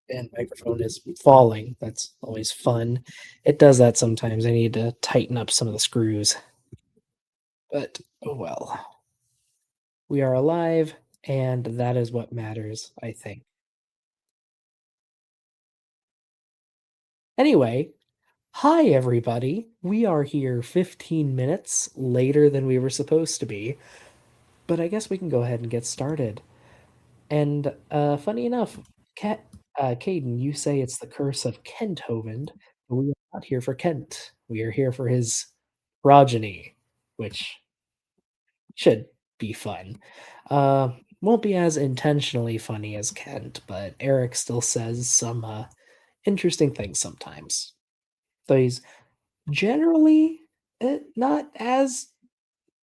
And microphone is falling. That's always fun. It does that sometimes. I need to tighten up some of the screws. But oh well. We are alive, and that is what matters, I think. Anyway, hi everybody. We are here 15 minutes later than we were supposed to be, but I guess we can go ahead and get started. And funny enough, Caden, you say it's the curse of Kent Hovind, but we are not here for Kent. We are here for his progeny, which should be fun. Won't be as intentionally funny as Kent, but Eric still says some interesting things sometimes. Though he's generally not as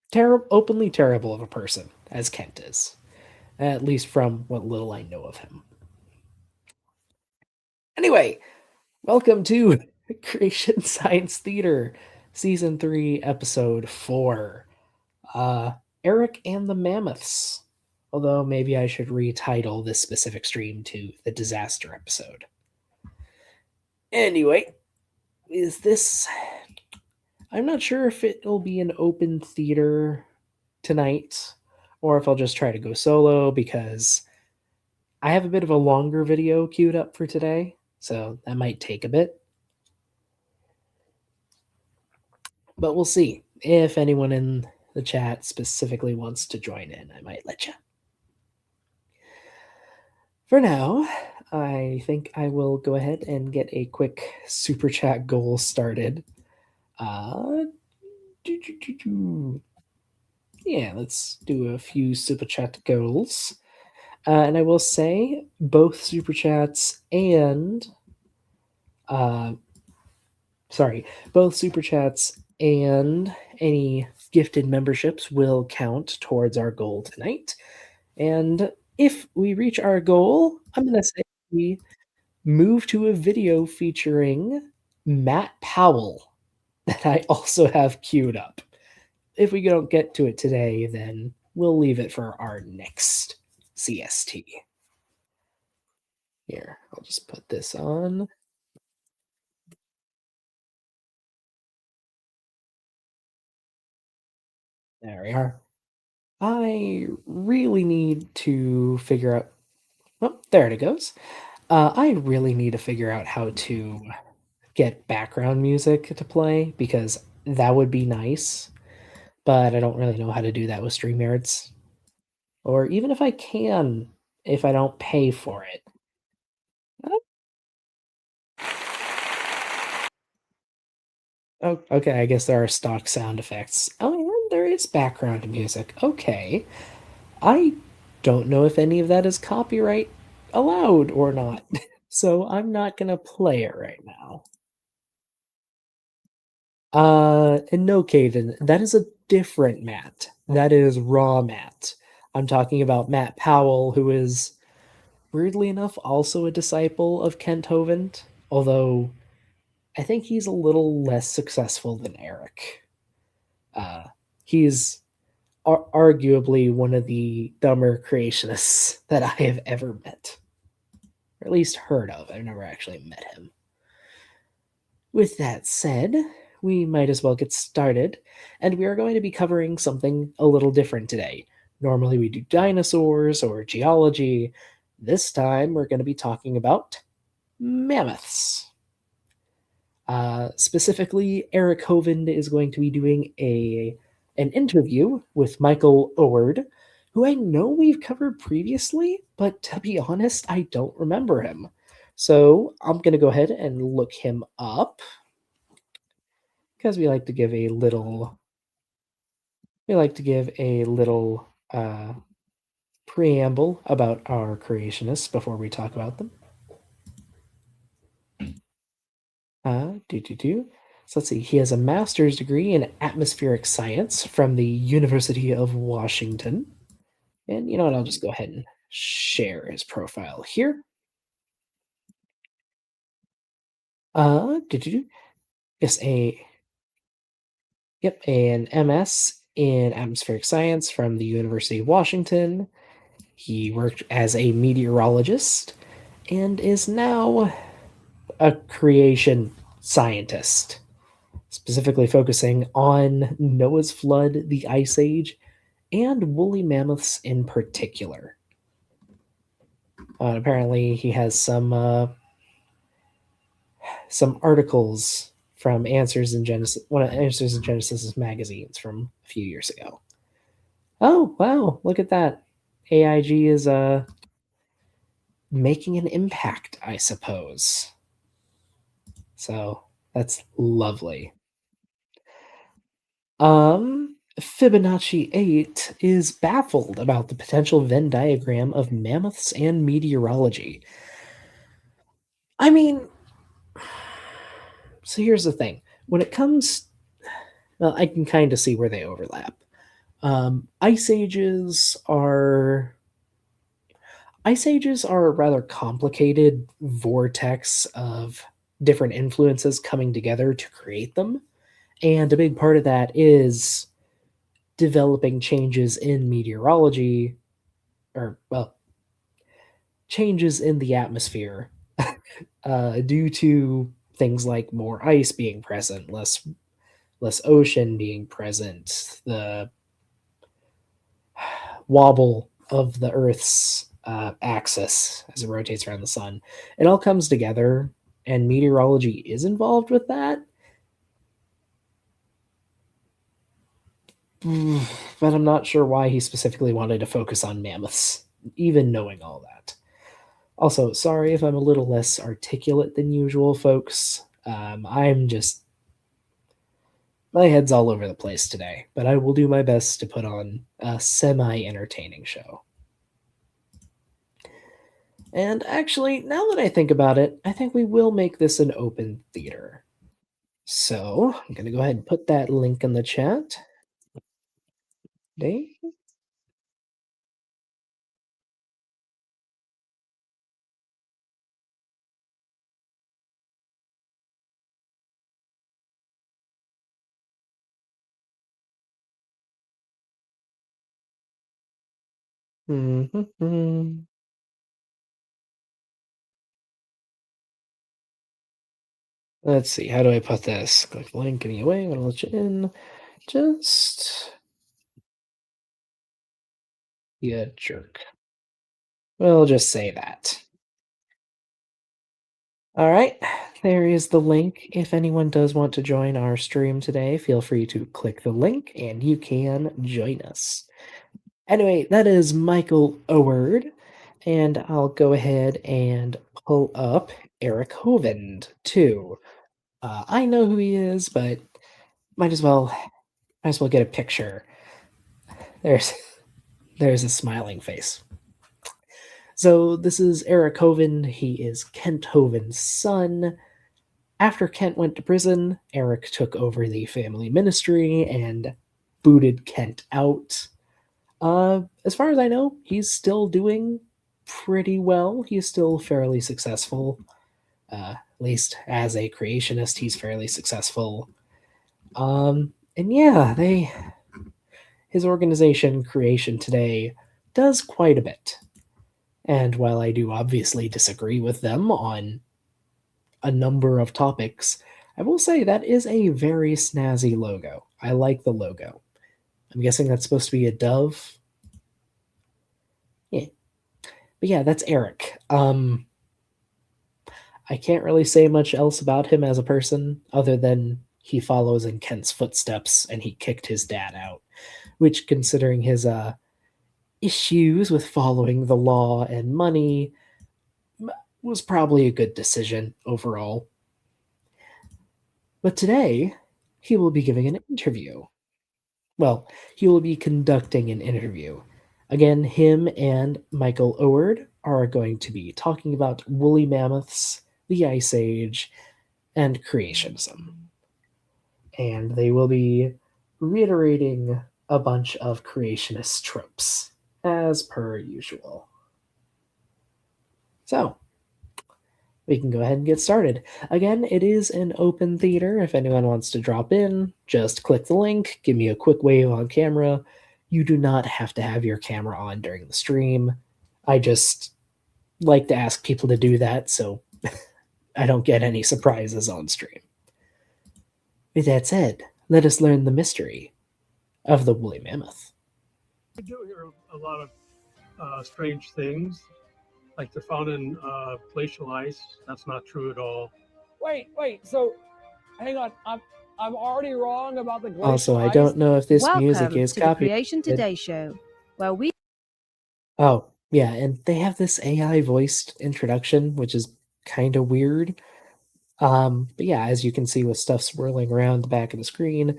openly terrible of a person as Kent is, at least from what little I know of him. Anyway, welcome to Creation Science Theater, Season 3, Episode 4. Uh, Eric and the Mammoths. Although maybe I should retitle this specific stream to the disaster episode. Anyway, is this. I'm not sure if it'll be an open theater tonight or if I'll just try to go solo because I have a bit of a longer video queued up for today, so that might take a bit. But we'll see. If anyone in the chat specifically wants to join in, I might let you. For now, I think I will go ahead and get a quick super chat goal started. Yeah, let's do a few super chat goals. And I will say both super chats and both super chats and any gifted memberships will count towards our goal tonight. And if we reach our goal, I'm going to say we move to a video featuring Matt Powell that I also have queued up. If we don't get to it today, then we'll leave it for our next CST. Here, I'll just put this on. There we are. I really need to figure out. Oh, there it goes. I really need to figure out how to get background music to play because that would be nice, but I don't really know how to do that with StreamYards. Or even if I can, if I don't pay for it. Oh, okay, I guess there are stock sound effects. Oh, and there is background music. Okay. I don't know if any of that is copyright allowed or not, so I'm not gonna play it right now. And no, Caden, that is a different Matt. That is raw Matt. I'm talking about Matt Powell, who is weirdly enough also a disciple of Kent Hovind, although I think he's a little less successful than Eric. He's arguably one of the dumber creationists that I have ever met, or at least heard of. I've never actually met him. With that said, we might as well get started, and we are going to be covering something a little different today. Normally we do dinosaurs or geology. This time we're going to be talking about mammoths. Specifically, Eric Hovind is going to be doing an interview with Michael Oard, who I know we've covered previously, but to be honest, I don't remember him. So I'm going to go ahead and look him up because we like to give a little preamble about our creationists before we talk about them. So let's see. He has a master's degree in atmospheric science from the University of Washington. And you know what? I'll just go ahead and share his profile here. Did you? Yes, an MS in atmospheric science from the University of Washington. He worked as a meteorologist and is now a creation scientist, specifically focusing on Noah's flood, the Ice Age, and woolly mammoths in particular. Apparently, he has some articles from Answers in Genesis, one of Answers in Genesis magazines from a few years ago. Oh wow! Look at that. AIG is making an impact, I suppose. So that's lovely. Fibonacci 8 is baffled about the potential Venn diagram of mammoths and meteorology. I mean, so here's the thing. When it comes, well, I can kind of see where they overlap. Ice ages are Ice ages are a rather complicated vortex of different influences coming together to create them. And a big part of that is developing changes in meteorology, or, well, changes in the atmosphere due to things like more ice being present, less ocean being present, the wobble of the Earth's axis as it rotates around the sun. It all comes together, and meteorology is involved with that. But I'm not sure why he specifically wanted to focus on mammoths, even knowing all that. Also, sorry if I'm a little less articulate than usual, folks. I'm just my head's all over the place today, but I will do my best to put on a semi entertaining show. And actually, now that I think about it, I think we will make this an open theater. So I'm going to go ahead and put that link in the chat. Dave? Mhm. Let's see. How do I put this? Click the link anyway. I'm going to let you in. Just you jerk. We'll just say that. All right, there is the link. If anyone does want to join our stream today, feel free to click the link and you can join us. Anyway, that is Michael Oard, and I'll go ahead and pull up Eric Hovind too. I know who he is, but might as well get a picture. There's there's a smiling face. So this is Eric Hovind. He is Kent Hovind's son. After Kent went to prison, Eric took over the family ministry and booted Kent out. As far as I know, he's still doing pretty well. He's still fairly successful. At least as a creationist, he's fairly successful. And yeah, his organization, Creation Today, does quite a bit. And while I do obviously disagree with them on a number of topics, I will say that is a very snazzy logo. I like the logo. I'm guessing that's supposed to be a dove. Yeah. But yeah, that's Eric. I can't really say much else about him as a person other than he follows in Kent's footsteps and he kicked his dad out, which, considering his issues with following the law and money, was probably a good decision overall. But today, he will be giving an interview. Well, he will be conducting an interview. Again, him and Michael Oard are going to be talking about woolly mammoths, the Ice Age, and creationism. And they will be reiterating a bunch of creationist tropes, as per usual. So, we can go ahead and get started. Again, it is an open theater. If anyone wants to drop in, just click the link, give me a quick wave on camera. You do not have to have your camera on during the stream. I just like to ask people to do that so I don't get any surprises on stream. With that said, let us learn the mystery of the woolly mammoth. I do hear a lot of strange things, like they're found in glacial ice. That's not true at all. Wait. So, hang on. I'm already wrong about the Also, glacial I ice. don't know if this music Welcome is to the copyrighted. Creation Today show, where we Oh, yeah, and they have this AI voiced introduction, which is kind of weird. But yeah, as you can see with stuff swirling around the back of the screen,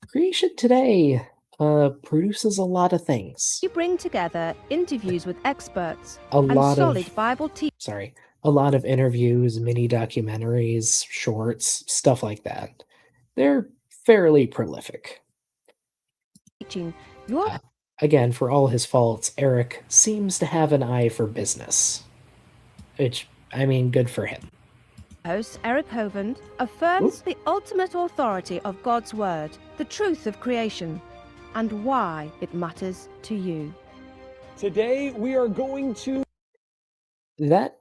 Creation Today produces a lot of things. bring together interviews with experts A and lot solid of Bible a lot of interviews, mini documentaries, shorts, stuff like that. They're fairly prolific. teaching. Your Again, for all his faults, Eric seems to have an eye for business. Which, I mean, good for him. host, Eric Hovind, affirms the ultimate authority of God's Word, the truth of creation, and why it matters to you. Today we are going to. That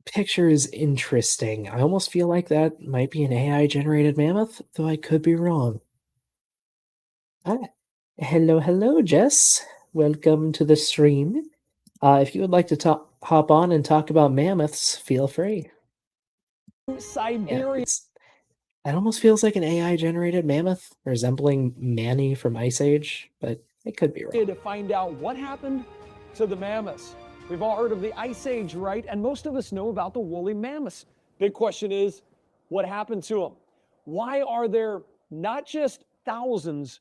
picture is interesting. I almost feel like that might be an AI generated mammoth, though I could be wrong. Hello, Jess. Welcome to the stream. If you would like to hop on and talk about mammoths, feel free. Siberia. That almost feels like an AI generated mammoth resembling Manny from Ice Age, but it could be wrong. To find out what happened to the mammoths. We've all heard of the Ice Age, right? And most of us know about the woolly mammoths. Big question is, what happened to them? Why are there not just thousands,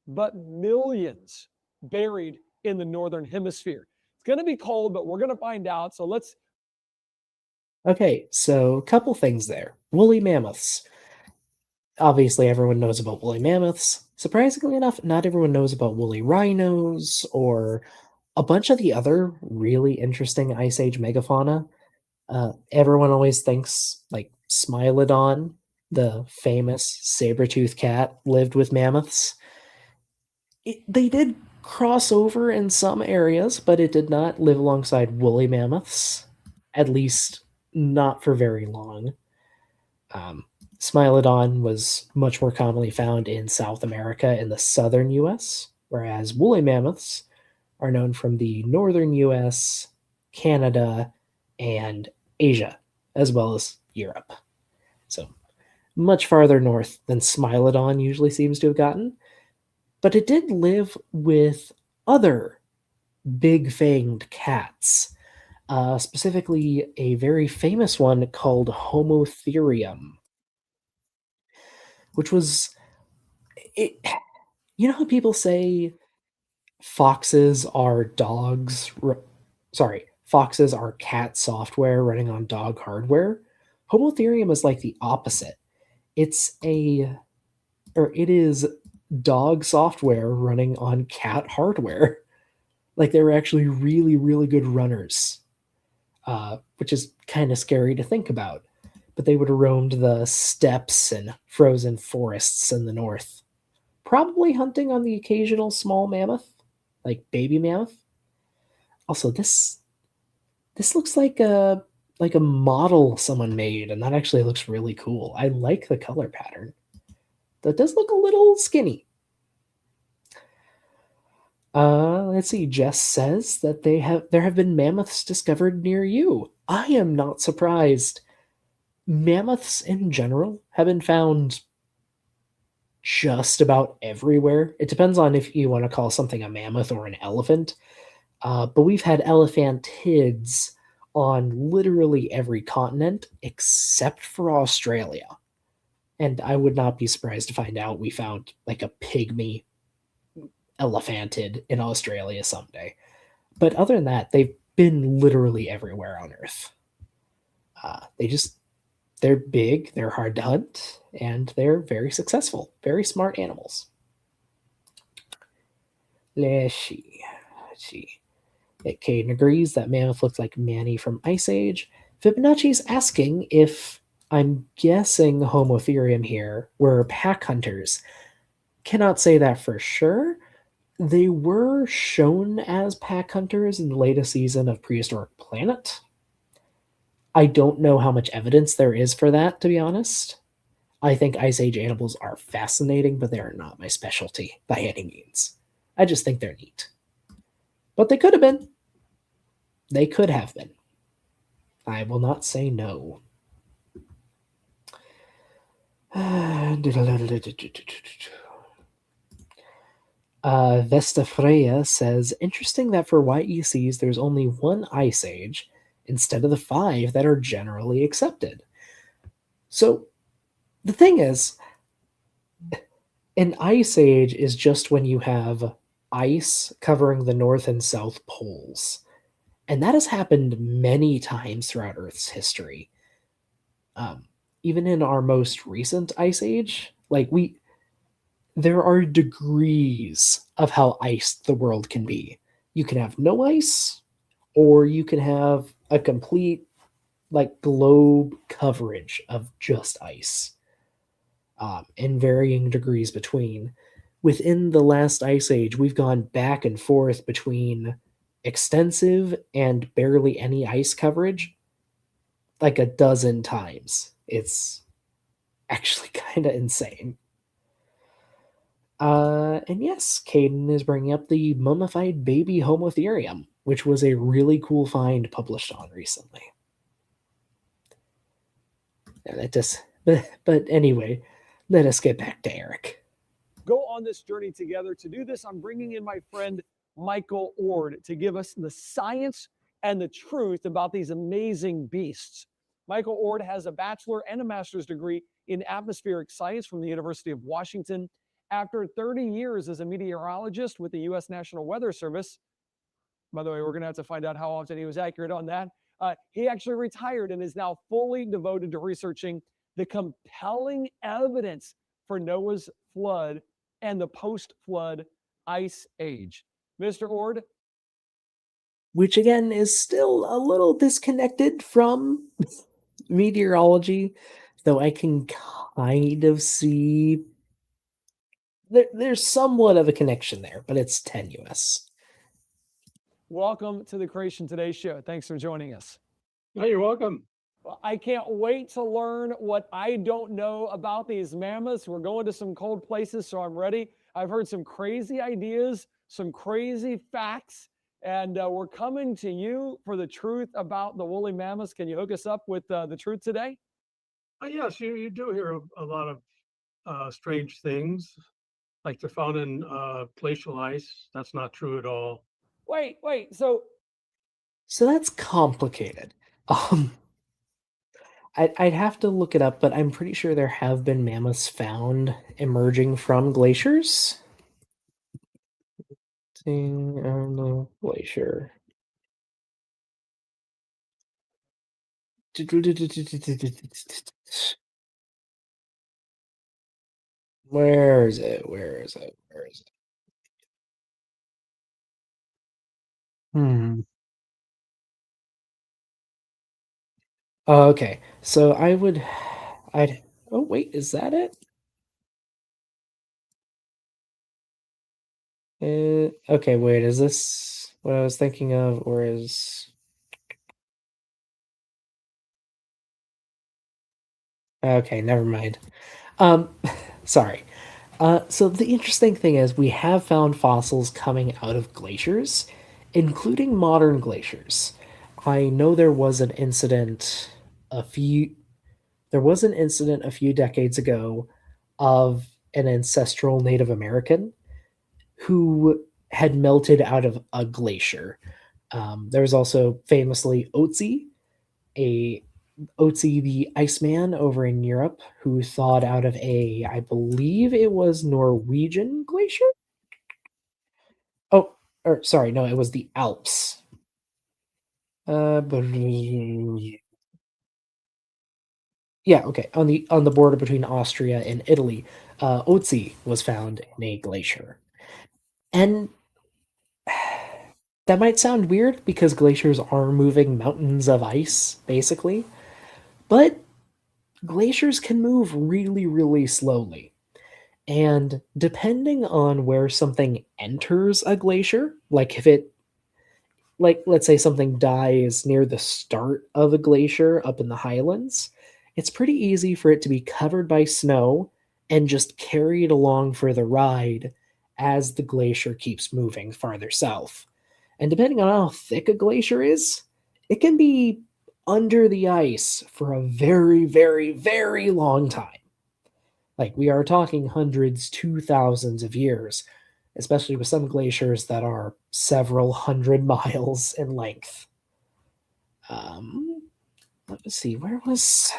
but millions buried in the Northern Hemisphere? It's going to be cold, but we're going to find out. So let's. Okay, so a couple things there. Woolly mammoths. Obviously, everyone knows about woolly mammoths. Surprisingly enough, not everyone knows about woolly rhinos or a bunch of the other really interesting Ice Age megafauna. Everyone always thinks, like, Smilodon, the famous saber-toothed cat, lived with mammoths. They did cross over in some areas, but it did not live alongside woolly mammoths, at least not for very long. Smilodon was much more commonly found in South America in the southern US, whereas woolly mammoths are known from the northern US, Canada, and Asia, as well as Europe. So much farther north than Smilodon usually seems to have gotten. But it did live with other big fanged cats, specifically a very famous one called Homotherium, which was it. You know how people say foxes are foxes are cat software running on dog hardware? Homotherium is like the opposite. It is dog software running on cat hardware. Like they were actually really, really good runners, which is kind of scary to think about. But they would have roamed the steppes and frozen forests in the north, probably hunting on the occasional small mammoth, like baby mammoth. Also, this looks like a model someone made, and that actually looks really cool. I like the color pattern. That does look a little skinny. Let's see. Jess says that there have been mammoths discovered near you. I am not surprised. Mammoths in general have been found just about everywhere. It depends on if you want to call something a mammoth or an elephant. But we've had elephantids on literally every continent except for Australia. And I would not be surprised to find out we found like a pygmy elephantid in Australia someday. But other than that, they've been literally everywhere on Earth. They're big, they're hard to hunt, and they're very successful. Very smart animals. Let's see. Caden agrees that mammoth looks like Manny from Ice Age. Fibonacci's asking if I'm guessing Homotherium here were pack hunters. Cannot say that for sure, They were shown as pack hunters in the latest season of Prehistoric Planet. I don't know how much evidence there is for that, to be honest. I think Ice Age animals are fascinating, but they are not my specialty by any means. I just think they're neat. But they could have been. They could have been. I will not say no. Vesta Freya says, interesting that for YECs there's only one Ice Age instead of the 5 that are generally accepted. So the thing is, an Ice Age is just when you have ice covering the North and South poles. And that has happened many times throughout Earth's history. Even in our most recent Ice Age, there are degrees of how iced the world can be. You can have no ice, or you can have a complete globe coverage of just ice, in varying degrees between. Within the last Ice Age, we've gone back and forth between extensive and barely any ice coverage like a dozen times. It's actually kind of insane. And yes, Caden is bringing up the mummified baby Homotherium, which was a really cool find published on recently. And that just, but anyway, let us get back to Eric. Go on this journey together. To do this, I'm bringing in my friend Michael Oard to give us the science and the truth about these amazing beasts. Michael Oard has a bachelor and a master's degree in atmospheric science from the University of Washington. After 30 years as a meteorologist with the U.S. National Weather Service, by the way, we're going to have to find out how often he was accurate on that. He actually retired and is now fully devoted to researching the compelling evidence for Noah's flood and the post-flood ice age. Mr. Oard? Which again is still a little disconnected from meteorology, though I can kind of see there's somewhat of a connection there, but it's tenuous. Welcome to the Creation Today show. Thanks for joining us. Oh, you're welcome. Well, I can't wait to learn what I don't know about these mammoths. We're going to some cold places, so I'm ready. I've heard some crazy ideas, some crazy facts, and we're coming to you for the truth about the woolly mammoths. Can you hook us up with the truth today? Yes, you do hear a lot of strange things, like they're found in glacial ice. That's not true at all. Wait, so that's complicated. I'd have to look it up, but I'm pretty sure there have been mammoths found emerging from glaciers. Seeing on the glacier. Where is it? Okay, so oh wait, is that it? Okay, wait, is this what I was thinking of, or is... Okay, never mind. Sorry. So the interesting thing is we have found fossils coming out of glaciers, including modern glaciers. I know there was an incident a few decades ago of an ancestral Native American who had melted out of a glacier. There was also famously Otzi, the Iceman over in Europe, who thawed out of I believe it was Norwegian glacier? Oh, or sorry, no, it was the Alps. Yeah, okay. On the border between Austria and Italy, Otzi was found in a glacier. And that might sound weird because glaciers are moving mountains of ice, basically. But glaciers can move really, really slowly. And depending on where something enters a glacier, like if it, like let's say something dies near the start of a glacier up in the highlands, it's pretty easy for it to be covered by snow and just carried along for the ride as the glacier keeps moving farther south. And depending on how thick a glacier is, it can be under the ice for a very, very, very long time. Like we are talking hundreds to thousands of years, especially with some glaciers that are several hundred miles in length. Um, let me see, where was.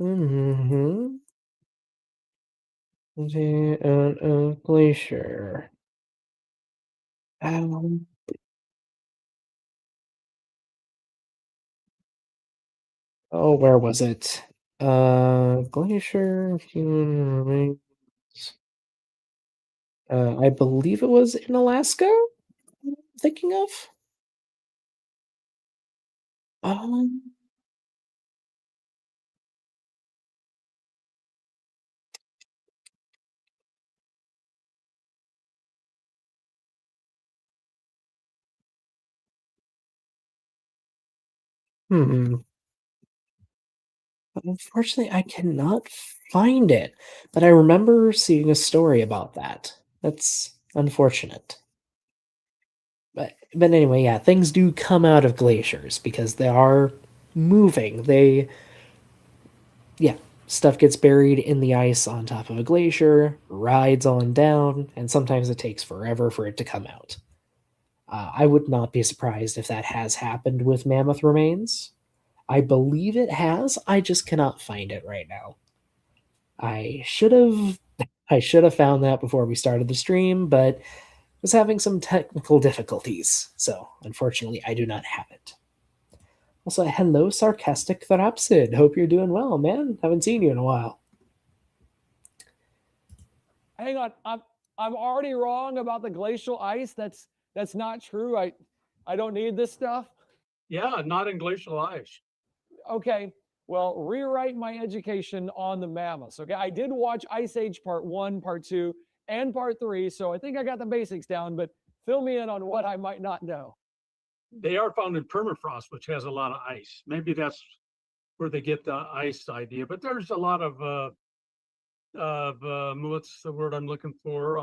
Mm-hmm. Glacier. Um, oh, where was it? Glacier, human remains. I believe it was in Alaska. I'm thinking of. Um, hmm. Unfortunately, I cannot find it, but I remember seeing a story about that. That's unfortunate. But anyway, yeah, things do come out of glaciers because they are moving. They yeah, stuff gets buried in the ice on top of a glacier, rides on down, and sometimes it takes forever for it to come out. I would not be surprised if that has happened with mammoth remains. I believe it has. I just cannot find it right now. I should have I should have found that before we started the stream, but was having some technical difficulties, so unfortunately I do not have it. Also, hello, sarcastic Thrapsid. Hope you're doing well, man. Haven't seen you in a while. Hang on, I'm already wrong about the glacial ice. That's not true. I don't need this stuff. Yeah, not in glacial ice. Okay, well, rewrite my education on the mammoths. Okay, I did watch Ice Age Part 1, Part 2, and Part 3, so I think I got the basics down, but fill me in on what I might not know. They are found in permafrost, which has a lot of ice. Maybe that's where they get the ice idea. But there's a lot of what's the word I'm looking for?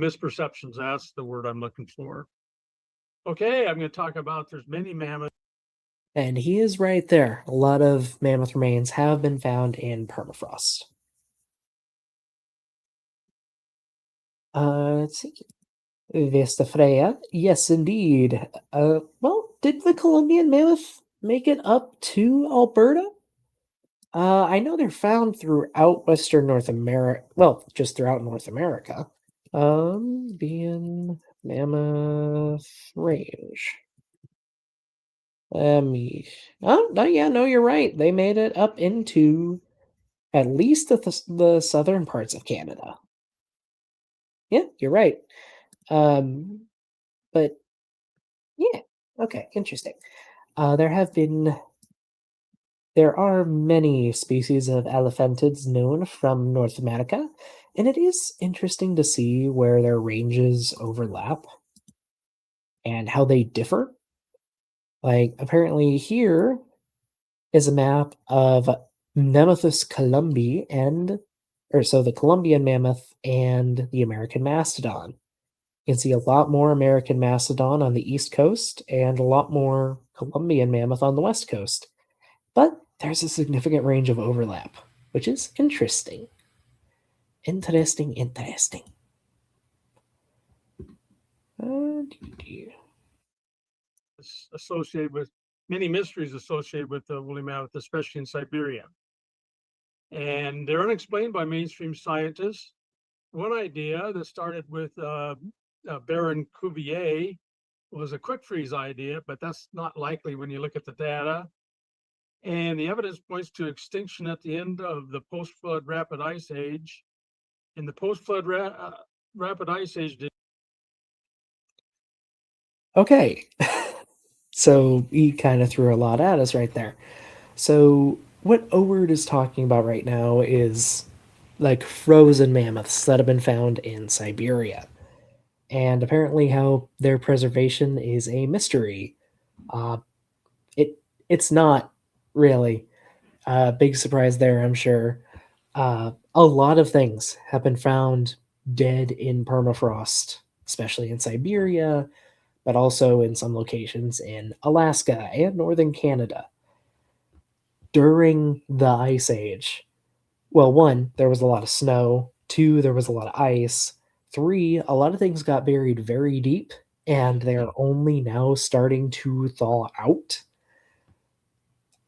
Misperceptions. That's the word I'm looking for. Okay, I'm going to talk about there's many mammoths. And he is right there. A lot of mammoth remains have been found in permafrost. Let's see. Vesta Freya. Yes, indeed. Well, did the Colombian mammoth make it up to Alberta? I know they're found throughout Western North America. Well, just throughout North America. Being Mammoth Range. Oh, no, yeah, no, you're right. They made it up into at least the southern parts of Canada. Yeah, you're right. But yeah, okay, interesting. There have been There are many species of elephantids known from North America, and it is interesting to see where their ranges overlap and how they differ. Like, apparently, here is a map of Mammothus columbi so the Columbian mammoth and the American mastodon. You can see a lot more American mastodon on the east coast and a lot more Columbian mammoth on the west coast. But there's a significant range of overlap, which is interesting. Interesting. Associated with many mysteries associated with the woolly mammoth, especially in Siberia. And they're unexplained by mainstream scientists. One idea that started with Baron Cuvier was a quick freeze idea, but that's not likely when you look at the data. And the evidence points to extinction at the end of the post-flood rapid ice age. In the post-flood rapid ice age. Okay. So he kind of threw a lot at us right there. So what Oard is talking about right now is like frozen mammoths that have been found in Siberia. And apparently how their preservation is a mystery. Uh, it's not really a big surprise there, I'm sure. A lot of things have been found dead in permafrost, especially in Siberia, but also in some locations in Alaska and northern Canada. During the Ice Age, well, one, there was a lot of snow. Two, there was a lot of ice. Three, a lot of things got buried very deep, and they're only now starting to thaw out.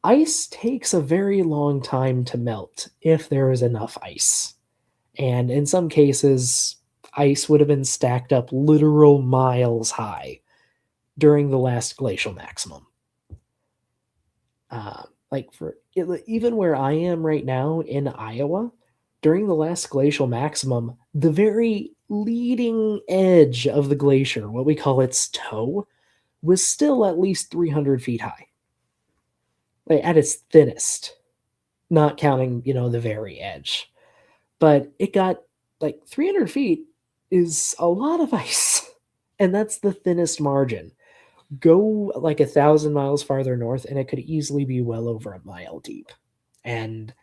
Ice takes a very long time to melt if there is enough ice. And in some cases, ice would have been stacked up literal miles high during the last glacial maximum. Like for even where I am right now in Iowa, during the last glacial maximum, the very leading edge of the glacier, what we call its toe, was still at least 300 feet high. Like at its thinnest, not counting, the very edge. But it got like 300 feet is a lot of ice. And that's the thinnest margin. Go like 1,000 miles farther north, and it could easily be well over a mile deep. And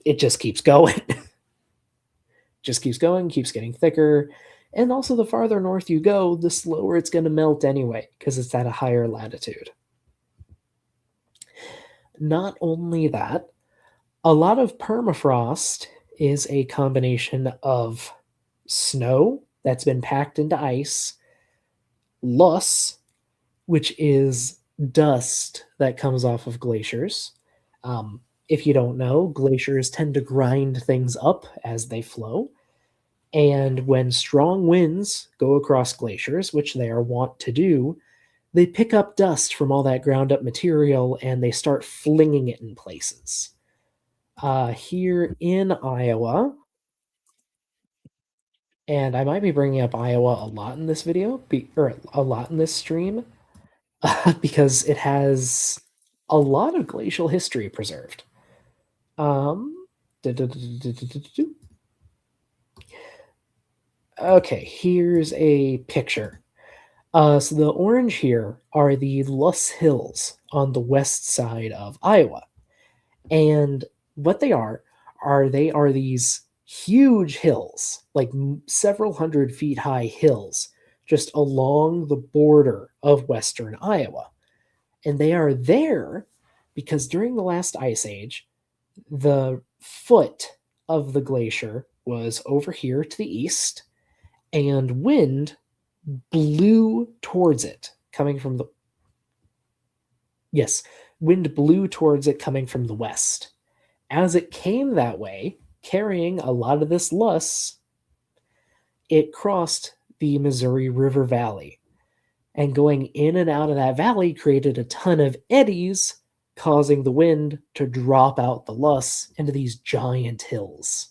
it just keeps going. Just keeps going, keeps getting thicker. And also, the farther north you go, the slower it's going to melt anyway, because it's at a higher latitude. Not only that, a lot of permafrost is a combination of snow that's been packed into ice, loess, which is dust that comes off of glaciers. If you don't know, glaciers tend to grind things up as they flow. And when strong winds go across glaciers, which they are wont to do, they pick up dust from all that ground up material and they start flinging it in places. Here in Iowa, and I might be bringing up Iowa a lot in this video, or a lot in this stream, because it has a lot of glacial history preserved. Okay, here's a picture. So the orange here are the Loess Hills on the west side of Iowa. And what they are these huge hills, like several hundred feet high hills, just along the border of western Iowa. And they are there because during the last ice age, the foot of the glacier was over here to the east, and wind blew towards it coming from the wind blew towards it coming from the west. As it came that way, carrying a lot of this loess, it crossed the Missouri River Valley. And going in and out of that valley created a ton of eddies, causing the wind to drop out the loess into these giant hills.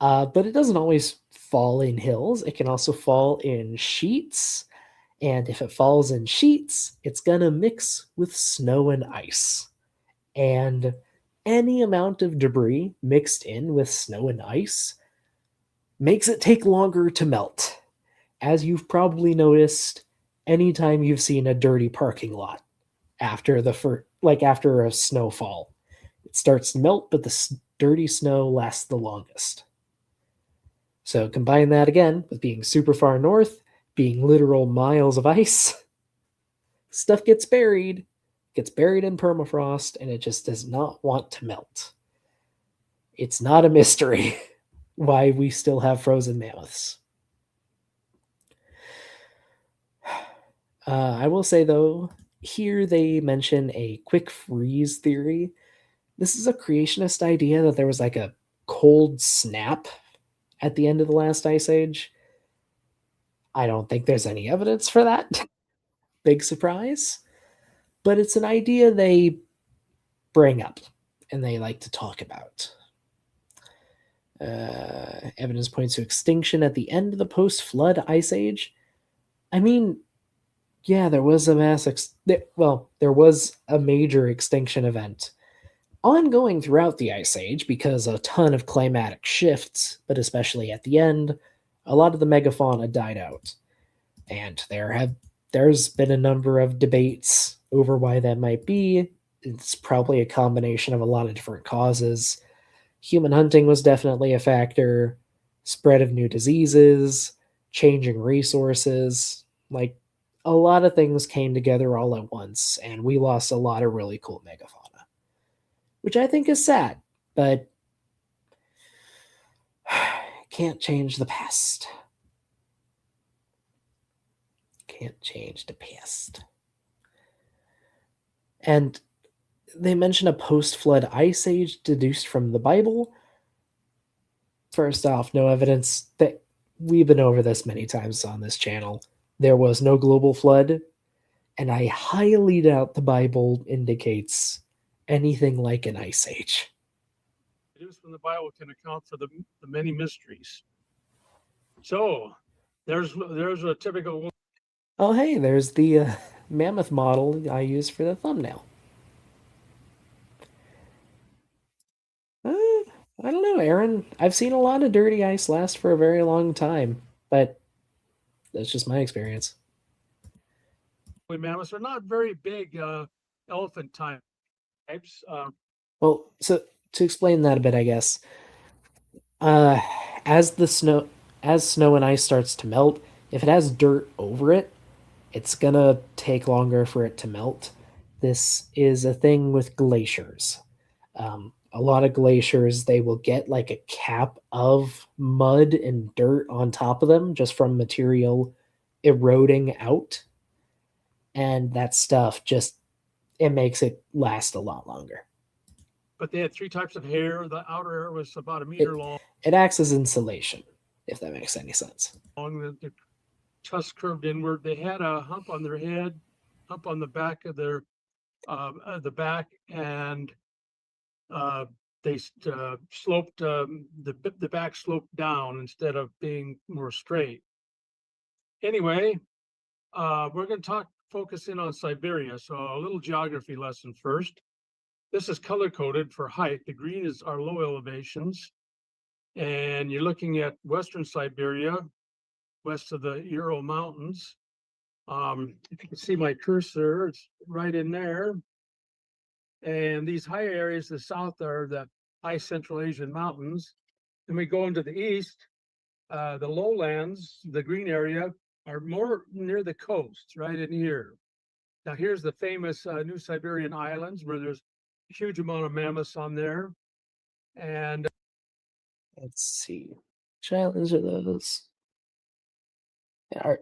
But it doesn't always fall in hills. It can also fall in sheets. And if it falls in sheets, it's going to mix with snow and ice. And any amount of debris mixed in with snow and ice makes it take longer to melt. As you've probably noticed, anytime you've seen a dirty parking lot after after a snowfall, it starts to melt, but the dirty snow lasts the longest. So combine that again with being super far north, being literal miles of ice, stuff gets buried in permafrost, and it just does not want to melt. It's not a mystery why we still have frozen mammoths. I will say, though, here they mention a quick freeze theory. This is a creationist idea that there was like a cold snap at the end of the last ice age. I don't think there's any evidence for that. Big surprise. But it's an idea they bring up and they like to talk about. Evidence points to extinction at the end of the post-flood ice age. I mean, yeah, there was a there was a major extinction event ongoing throughout the Ice Age because a ton of climatic shifts, but especially at the end, a lot of the megafauna died out. And there's been a number of debates over why that might be. It's probably a combination of a lot of different causes. Human hunting was definitely a factor, spread of new diseases, changing resources, like a lot of things came together all at once, and we lost a lot of really cool megafauna, which I think is sad, but can't change the past. Can't change the past. And they mention a post-flood ice age deduced from the Bible. First off, no evidence. That we've been over this many times on this channel. There was no global flood, and I highly doubt the Bible indicates anything like an ice age. Deduced from the Bible can account for the many mysteries. So there's a typical. Oh, hey, there's the mammoth model I used for the thumbnail. I don't know, Aaron. I've seen a lot of dirty ice last for a very long time, but that's just my experience. Mammoths are not very big elephant types. Well, so to explain that a bit, I guess, uh, as snow and ice starts to melt, if it has dirt over it, it's gonna take longer for it to melt. This is a thing with glaciers. A lot of glaciers, they will get like a cap of mud and dirt on top of them just from material eroding out. And that stuff just, it makes it last a lot longer. But they had three types of hair. The outer hair was about a meter long. It acts as insulation, if that makes any sense. The tusk curved inward. They had a hump on their head, hump on the back of their the back, and they sloped the back sloped down instead of being more straight. Anyway, we're going to focus in on Siberia. So a little geography lesson first. This is color coded for height. The green is our low elevations, and you're looking at Western Siberia, west of the Ural Mountains. If you can see my cursor, it's right in there. And these higher areas to the south are the high Central Asian mountains. And we go into the east, the lowlands, the green area, are more near the coast, right in here. Now here's the famous New Siberian Islands, where there's a huge amount of mammoths on there. And let's see, which islands are those? Are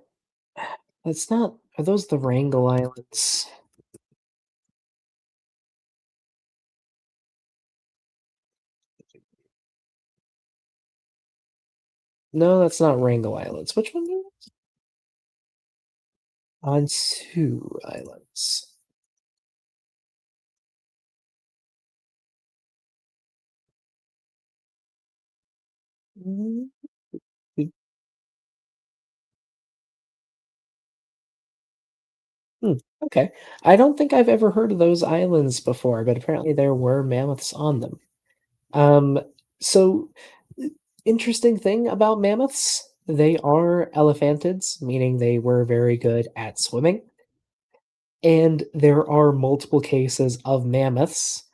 those the Wrangel Islands? No, that's not Wrangel Islands. Which one are those? Ansu Islands. Okay. I don't think I've ever heard of those islands before, but apparently there were mammoths on them. So interesting thing about mammoths, they are elephantids, meaning they were very good at swimming. And there are multiple cases of mammoths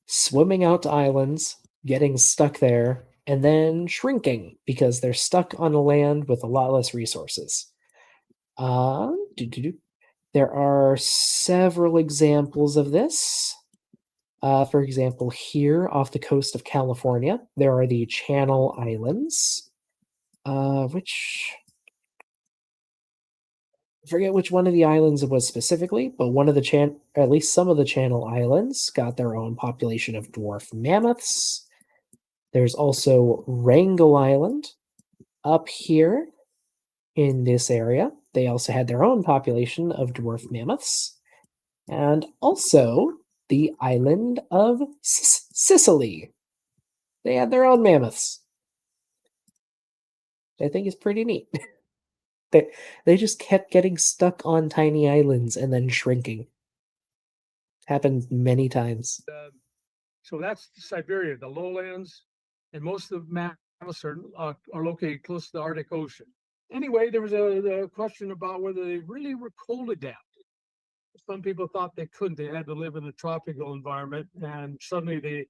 swimming out to islands, getting stuck there, and then shrinking because they're stuck on a land with a lot less resources. There are several examples of this. For example, here off the coast of California, there are the Channel Islands, which I forget which one of the islands it was specifically, but one of the at least some of the Channel Islands got their own population of dwarf mammoths. There's also Wrangel Island up here in this area. They also had their own population of dwarf mammoths. And also the island of Sicily. They had their own mammoths. I think it's pretty neat. They just kept getting stuck on tiny islands and then shrinking. Happened many times. So that's Siberia, the lowlands, and most of the mammoths are located close to the Arctic Ocean. Anyway, there was a question about whether they really were cold adapted. Some people thought they couldn't. They had to live in a tropical environment, and suddenly the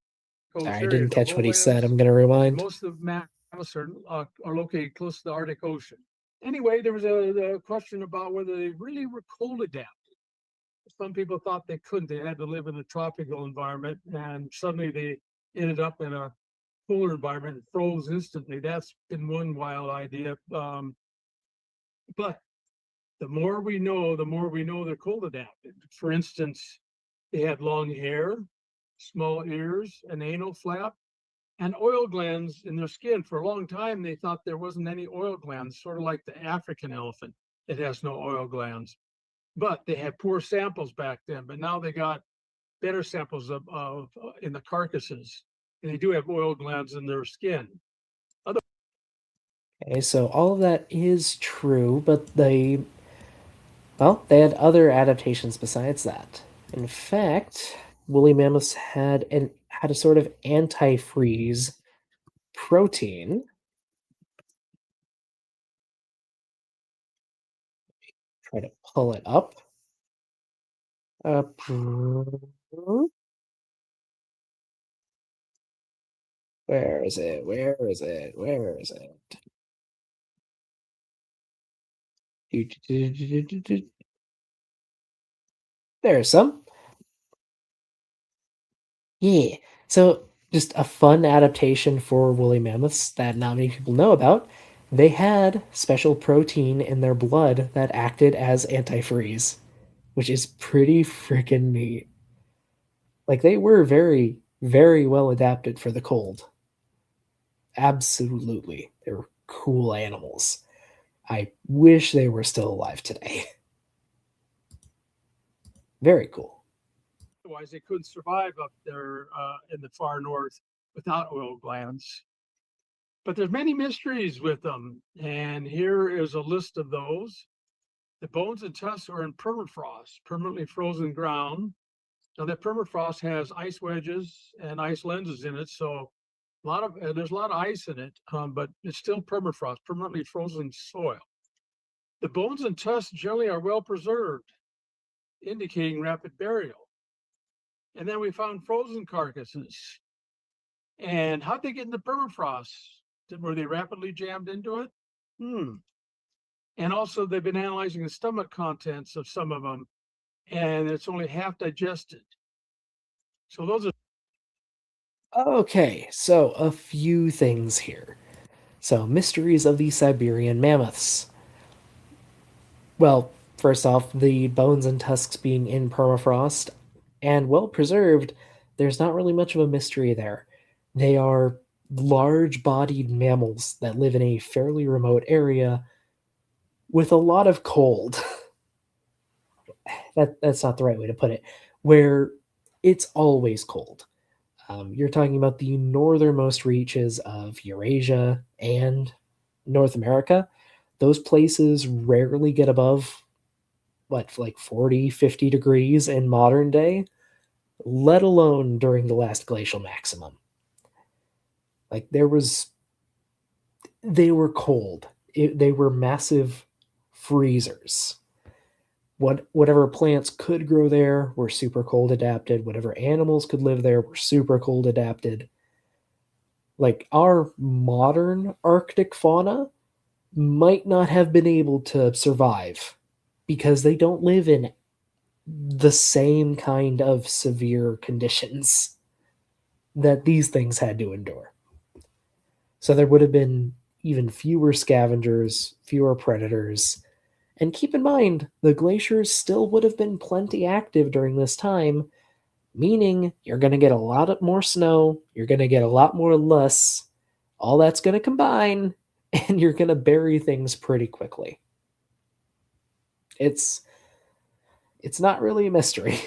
coast I area, didn't the catch what he said. lowlands, I'm going to and rewind. most of the mammoths are located close to the Arctic Ocean. Anyway, there was a question about whether they really were cold adapted. Some people thought they couldn't. They had to live in a tropical environment, and suddenly they ended up in a cooler environment and froze instantly. That's been one wild idea. But the more we know they're cold adapted. For instance, they had long hair, small ears, an anal flap, and oil glands in their skin. For a long time, they thought there wasn't any oil glands, sort of like the African elephant. It has no oil glands. But they had poor samples back then, but now they got better samples of in the carcasses, and they do have oil glands in their skin. Okay, so all of that is true, but they had other adaptations besides that. In fact, woolly mammoths had a sort of antifreeze protein. Try to pull it up. Where is it? Where is it? Where is it? There's some. Yeah. So just a fun adaptation for woolly mammoths that not many people know about. They had special protein in their blood that acted as antifreeze, which is pretty freaking neat. Like they were very, very well adapted for the cold. Absolutely. They were cool animals. I wish they were still alive today. Very cool. Otherwise, they couldn't survive up there in the far north without oil glands. But there's many mysteries with them, and here is a list of those. The bones and tusks are in permafrost, permanently frozen ground. Now that permafrost has ice wedges and ice lenses in it, so there's a lot of ice in it, but it's still permafrost, permanently frozen soil. The bones and tusks generally are well preserved, indicating rapid burial. And then we found frozen carcasses. And how'd they get into permafrost? Were they rapidly jammed into it? And also, they've been analyzing the stomach contents of some of them, and it's only half digested. So those are Okay, so a few things here. So, mysteries of the Siberian mammoths. Well, first off, the bones and tusks being in permafrost and well preserved, there's not really much of a mystery there. They are large bodied mammals that live in a fairly remote area with a lot of cold. That's not the right way to put it, where it's always cold. You're talking about the northernmost reaches of Eurasia and North America. Those places rarely get above, like 40, 50 degrees in modern day, let alone during the last glacial maximum. Like, they were cold. They were massive freezers. Whatever plants could grow there were super cold adapted. Whatever animals could live there were super cold adapted. Like, our modern Arctic fauna might not have been able to survive because they don't live in the same kind of severe conditions that these things had to endure. So there would have been even fewer scavengers, fewer predators. And keep in mind, the glaciers still would have been plenty active during this time, meaning you're going to get a lot more snow, you're going to get a lot more loess, all that's going to combine, and you're going to bury things pretty quickly. It's not really a mystery.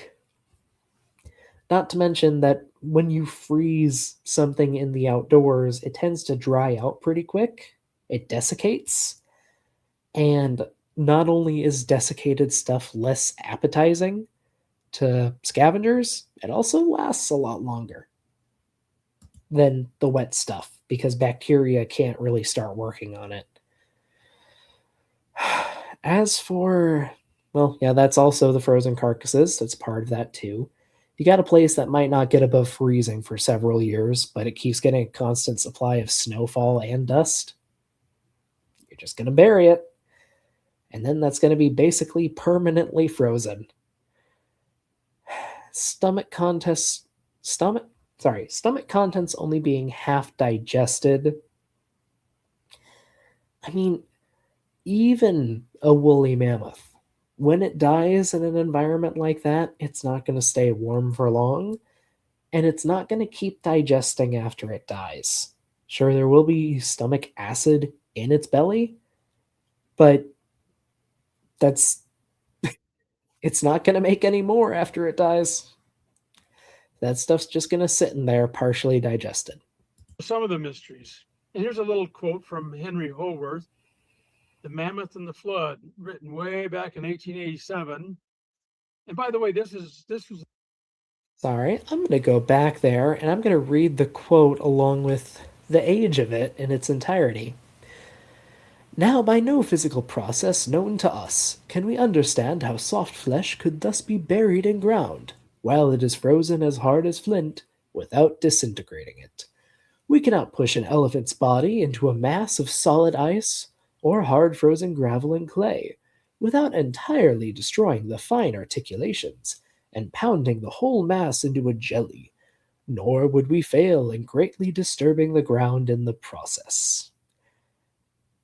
Not to mention that when you freeze something in the outdoors, it tends to dry out pretty quick. It desiccates. And not only is desiccated stuff less appetizing to scavengers, it also lasts a lot longer. than the wet stuff because bacteria can't really start working on it. As for, well, yeah, that's also the frozen carcasses. That's part of that too. You got a place that might not get above freezing for several years, but it keeps getting a constant supply of snowfall and dust. You're just going to bury it. And then that's going to be basically permanently frozen. Stomach contents, stomach contents only being half digested. I mean, even a woolly mammoth, when it dies in an environment like that, it's not going to stay warm for long, and it's not going to keep digesting after it dies. Sure, there will be stomach acid in its belly, but that's it's not going to make any more after it dies. That stuff's just going to sit in there partially digested. Some of the mysteries. And here's a little quote from Henry Howorth, The Mammoth and the Flood, written way back in 1887. And by the way, this was Sorry, I'm going to go back there and I'm going to read the quote along with the age of it in its entirety. Now, by no physical process known to us can we understand how soft flesh could thus be buried in ground, while it is frozen as hard as flint, without disintegrating it. We cannot push an elephant's body into a mass of solid ice or hard frozen gravel and clay, without entirely destroying the fine articulations and pounding the whole mass into a jelly, nor would we fail in greatly disturbing the ground in the process.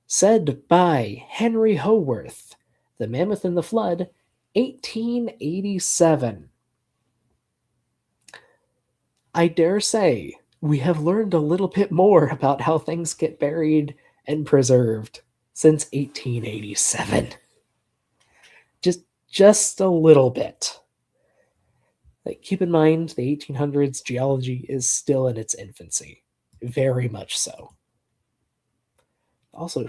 Said by Henry Howorth, The Mammoth and the Flood, 1887. I dare say we have learned a little bit more about how things get buried and preserved since 1887. Just a little bit. Like, keep in mind, the 1800s geology is still in its infancy. Very much so. Also,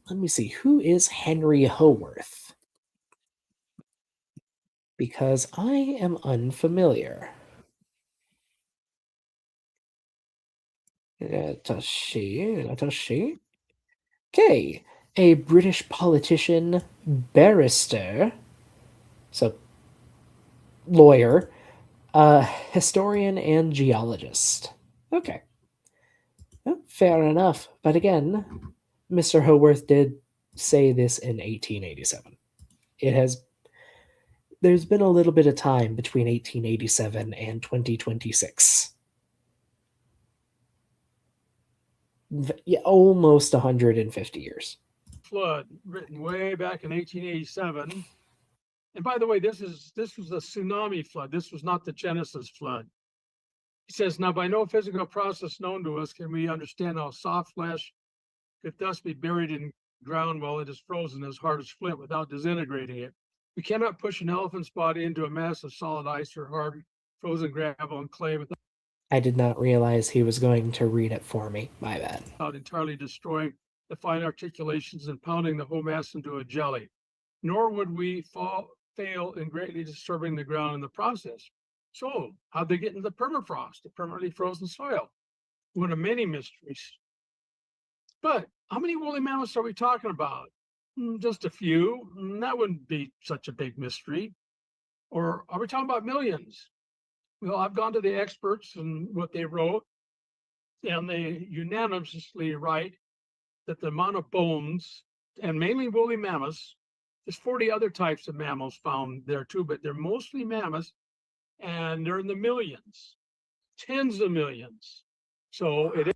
let me see, who is Henry Howorth? Because I am unfamiliar. Does she? Okay, a British politician, barrister, so lawyer, historian, and geologist. Okay. Well, fair enough. But again, Mr. Howorth did say this in 1887. There's been a little bit of time between 1887 and 2026. Yeah, almost 150 years. Flood, written way back in 1887. And by the way, this was a tsunami flood. This was not the Genesis flood. He says, now by no physical process known to us can we understand how soft flesh could thus be buried in ground while it is frozen as hard as flint without disintegrating it. We cannot push an elephant's body into a mass of solid ice or hard frozen gravel and clay without I did not realize he was going to read it for me. My bad. entirely destroying the fine articulations and pounding the whole mass into a jelly. Nor would we fail in greatly disturbing the ground in the process. So, how'd they get into the permafrost, the permanently frozen soil? One of many mysteries. But how many woolly mammoths are we talking about? Just a few. That wouldn't be such a big mystery. Or are we talking about millions? Well, I've gone to the experts and what they wrote, and they unanimously write that the amount of bones, and mainly woolly mammoths, there's 40 other types of mammals found there too, but they're mostly mammoths, and they're in the millions, tens of millions. So it is.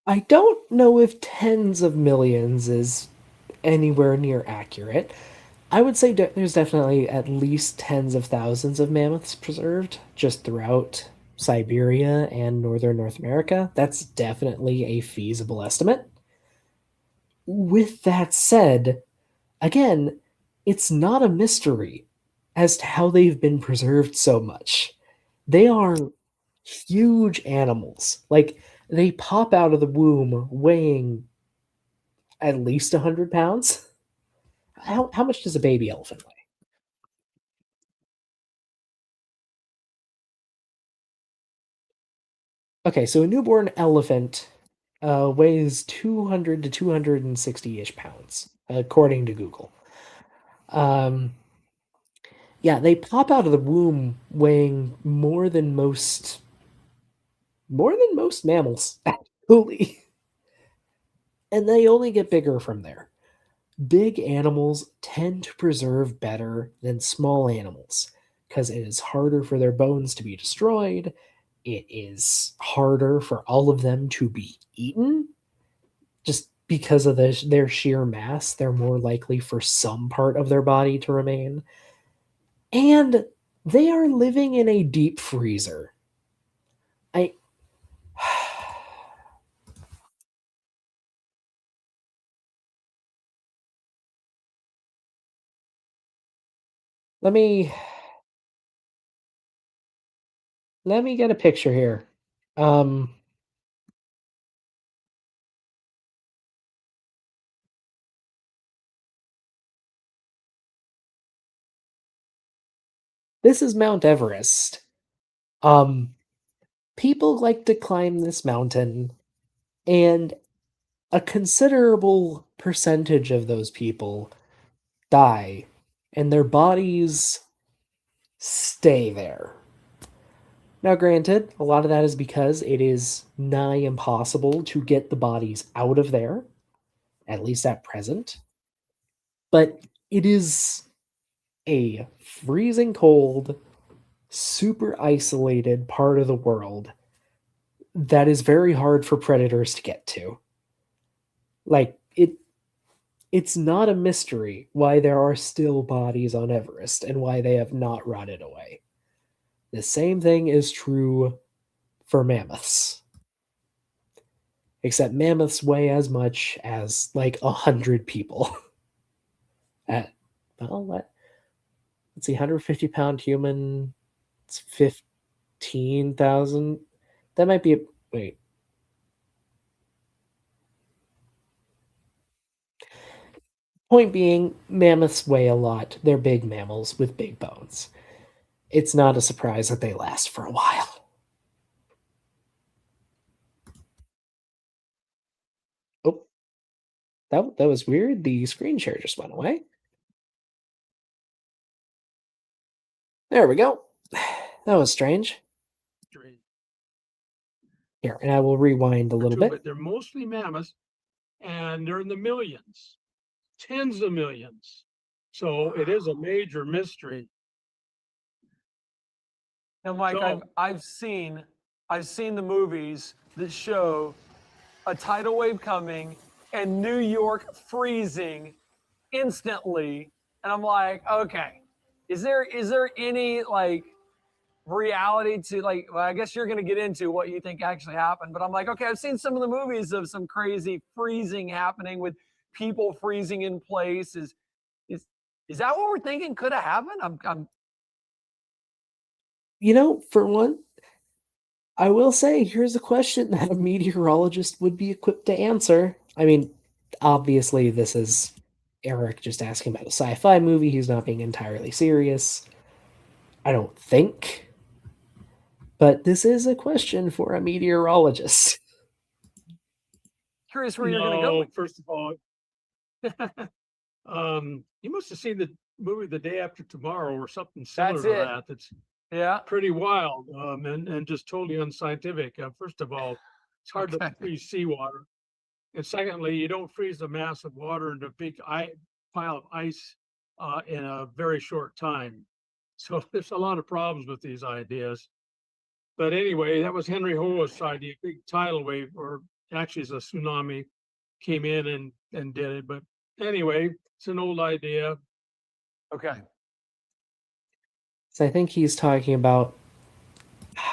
I don't know if tens of millions is anywhere near accurate. I would say there's definitely at least tens of thousands of mammoths preserved just throughout Siberia and northern North America. That's definitely a feasible estimate. With that said, again, it's not a mystery as to how they've been preserved so much. They are huge animals. Like, they pop out of the womb weighing at least 100 pounds. How much does a baby elephant weigh? Okay, so a newborn elephant weighs 200 to 260-ish pounds, according to Google. Yeah, they pop out of the womb weighing more than most mammals, actually. And they only get bigger from there. Big animals tend to preserve better than small animals because it is harder for their bones to be destroyed. It is harder for all of them to be eaten just because of their sheer mass. They're more likely for some part of their body to remain. And they are living in a deep freezer. I let me let me get a picture here. Um this is Mount Everest. Um People like to climb this mountain, and a considerable percentage of those people die, and their bodies stay there. Now, granted, a lot of that is because it is nigh impossible to get the bodies out of there, at least at present. But it is a freezing cold, super isolated part of the world that is very hard for predators to get to. Like, it's not a mystery why there are still bodies on Everest and why they have not rotted away. The same thing is true for mammoths. Except mammoths weigh as much as like 100 people. At let's see, 150-pound human, it's 15,000. That might be a wait. Point being, mammoths weigh a lot. They're big mammals with big bones. It's not a surprise that they last for a while. Oh, that was weird. The screen share just went away. There we go. That was strange. Here, and I will rewind a little But bit. they're mostly mammoths, and they're in the millions, tens of millions. So it is a major mystery. Now, Mike, So- I've seen the movies that show a tidal wave coming and New York freezing instantly, and I'm like, okay, is there any like reality to like? Well, I guess you're going to get into what you think actually happened, but I'm like, okay, I've seen some of the movies of some crazy freezing happening with people freezing in place. Is that what we're thinking could have happened? I'm For one, I will say here's a question that a meteorologist would be equipped to answer. I mean, obviously, this is Eric just asking about a sci fi movie. He's not being entirely serious. I don't think. But this is a question for a meteorologist. curious where you're going to go. First of all, you must have seen the movie The Day After Tomorrow or something similar That's to it. that. That's Yeah. pretty wild, and just totally unscientific. First of all, it's hard Okay. to freeze seawater, and secondly, you don't freeze a mass of water into a big pile of ice in a very short time. So there's a lot of problems with these ideas. But anyway, that was Henry Ho's idea. Big tidal wave, or actually, it's a tsunami, came in and did it. But anyway, it's an old idea. Okay. So I think he's talking about,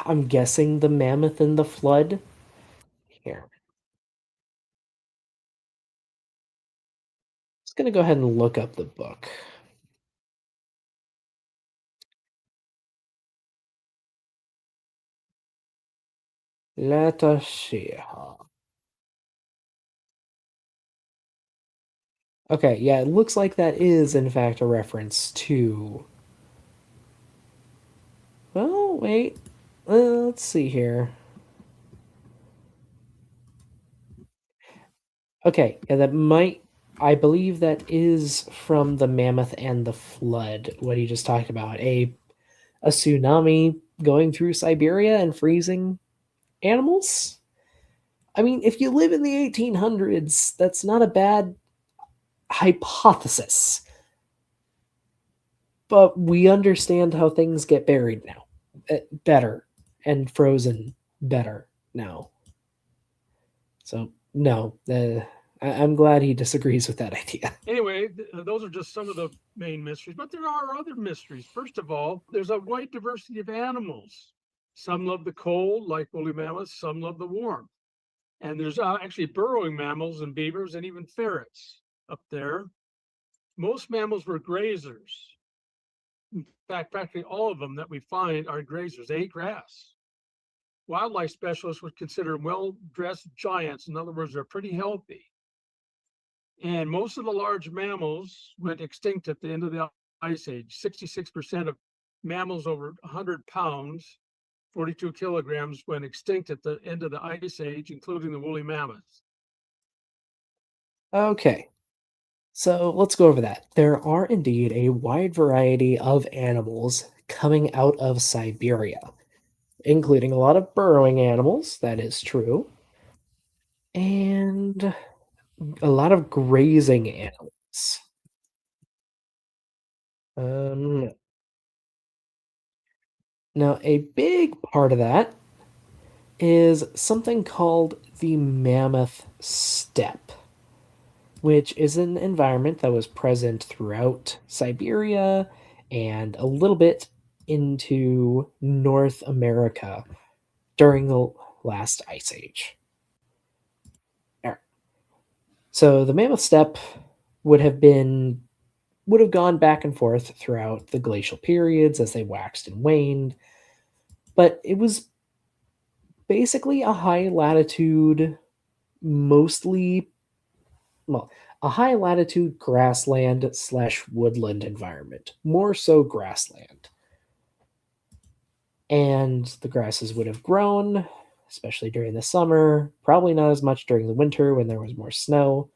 I'm guessing, the mammoth and the flood. Here. Just going to go ahead and look up the book. Let us see. Okay, yeah, it looks like that is, in fact, a reference to. Well, wait. Let's see here. Okay, yeah, I believe that is from the Mammoth and the Flood, what he just talked about. A tsunami going through Siberia and freezing animals? I mean, if you live in the 1800s, that's not a bad hypothesis. But we understand how things get buried now. Better. And frozen better now. So, no. I'm glad he disagrees with that idea. Anyway, those are just some of the main mysteries, but there are other mysteries. First of all, there's a wide diversity of animals. Some love the cold, like woolly mammoths, some love the warmth. And there's actually burrowing mammals and beavers and even ferrets up there. Most mammals were grazers. In fact, practically all of them that we find are grazers. They eat grass. Wildlife specialists would consider them well-dressed giants. In other words, they're pretty healthy. And most of the large mammals went extinct at the end of the Ice Age. 66% of mammals over 100 pounds, 42 kilograms, went extinct at the end of the Ice Age, including the woolly mammoths. Okay. So let's go over that. There are indeed a wide variety of animals coming out of Siberia, including a lot of burrowing animals, that is true, and a lot of grazing animals. Um, Now, a big part of that is something called the Mammoth Steppe, which is an environment that was present throughout Siberia and a little bit into North America during the last ice age. So the Mammoth Steppe would have gone back and forth throughout the glacial periods as they waxed and waned, but it was basically a high latitude, mostly, well, a high latitude grassland slash woodland environment, more so grassland. And the grasses would have grown, especially during the summer, probably not as much during the winter when there was more snow,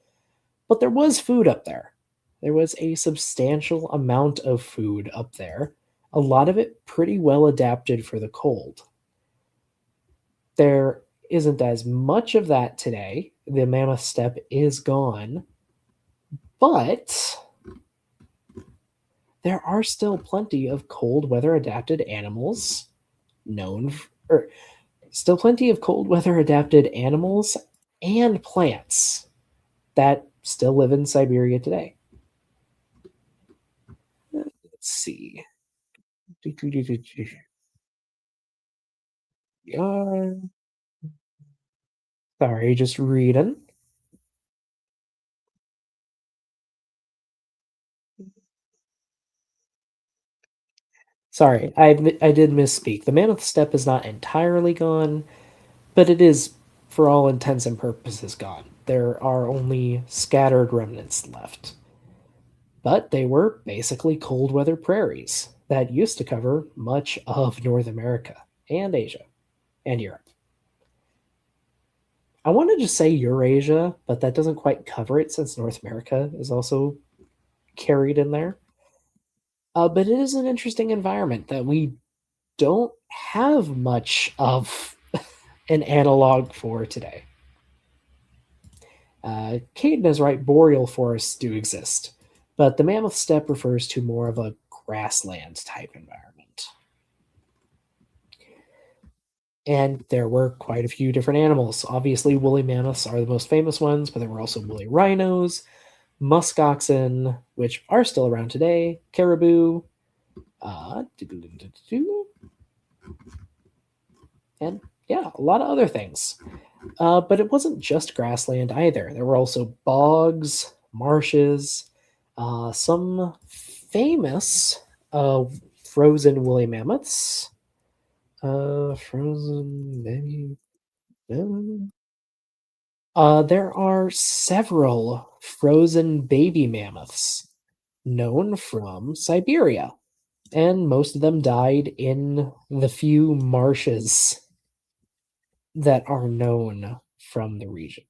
but there was food up there. There was a substantial amount of food up there, a lot of it pretty well adapted for the cold. There isn't as much of that today. The Mammoth Steppe is gone, but there are still plenty of cold weather adapted animals or still plenty of cold weather adapted animals and plants that still live in Siberia today. Let's see. Sorry, just reading. Sorry, I did misspeak. The Mammoth Steppe is not entirely gone, but it is, for all intents and purposes, gone. There are only scattered remnants left. But they were basically cold weather prairies that used to cover much of North America and Asia and Europe. I want to just say Eurasia, but that doesn't quite cover it since North America is also carried in there. But it is an interesting environment that we don't have much of an analog for today. Caden is right, boreal forests do exist, but the Mammoth Steppe refers to more of a grassland type environment. And there were quite a few different animals. Obviously, woolly mammoths are the most famous ones, but there were also woolly rhinos, musk oxen, which are still around today, caribou, and yeah, a lot of other things. But it wasn't just grassland either. There were also bogs, marshes, some famous frozen woolly mammoths. Frozen, maybe. There are several frozen baby mammoths known from Siberia, and most of them died in the few marshes that are known from the region.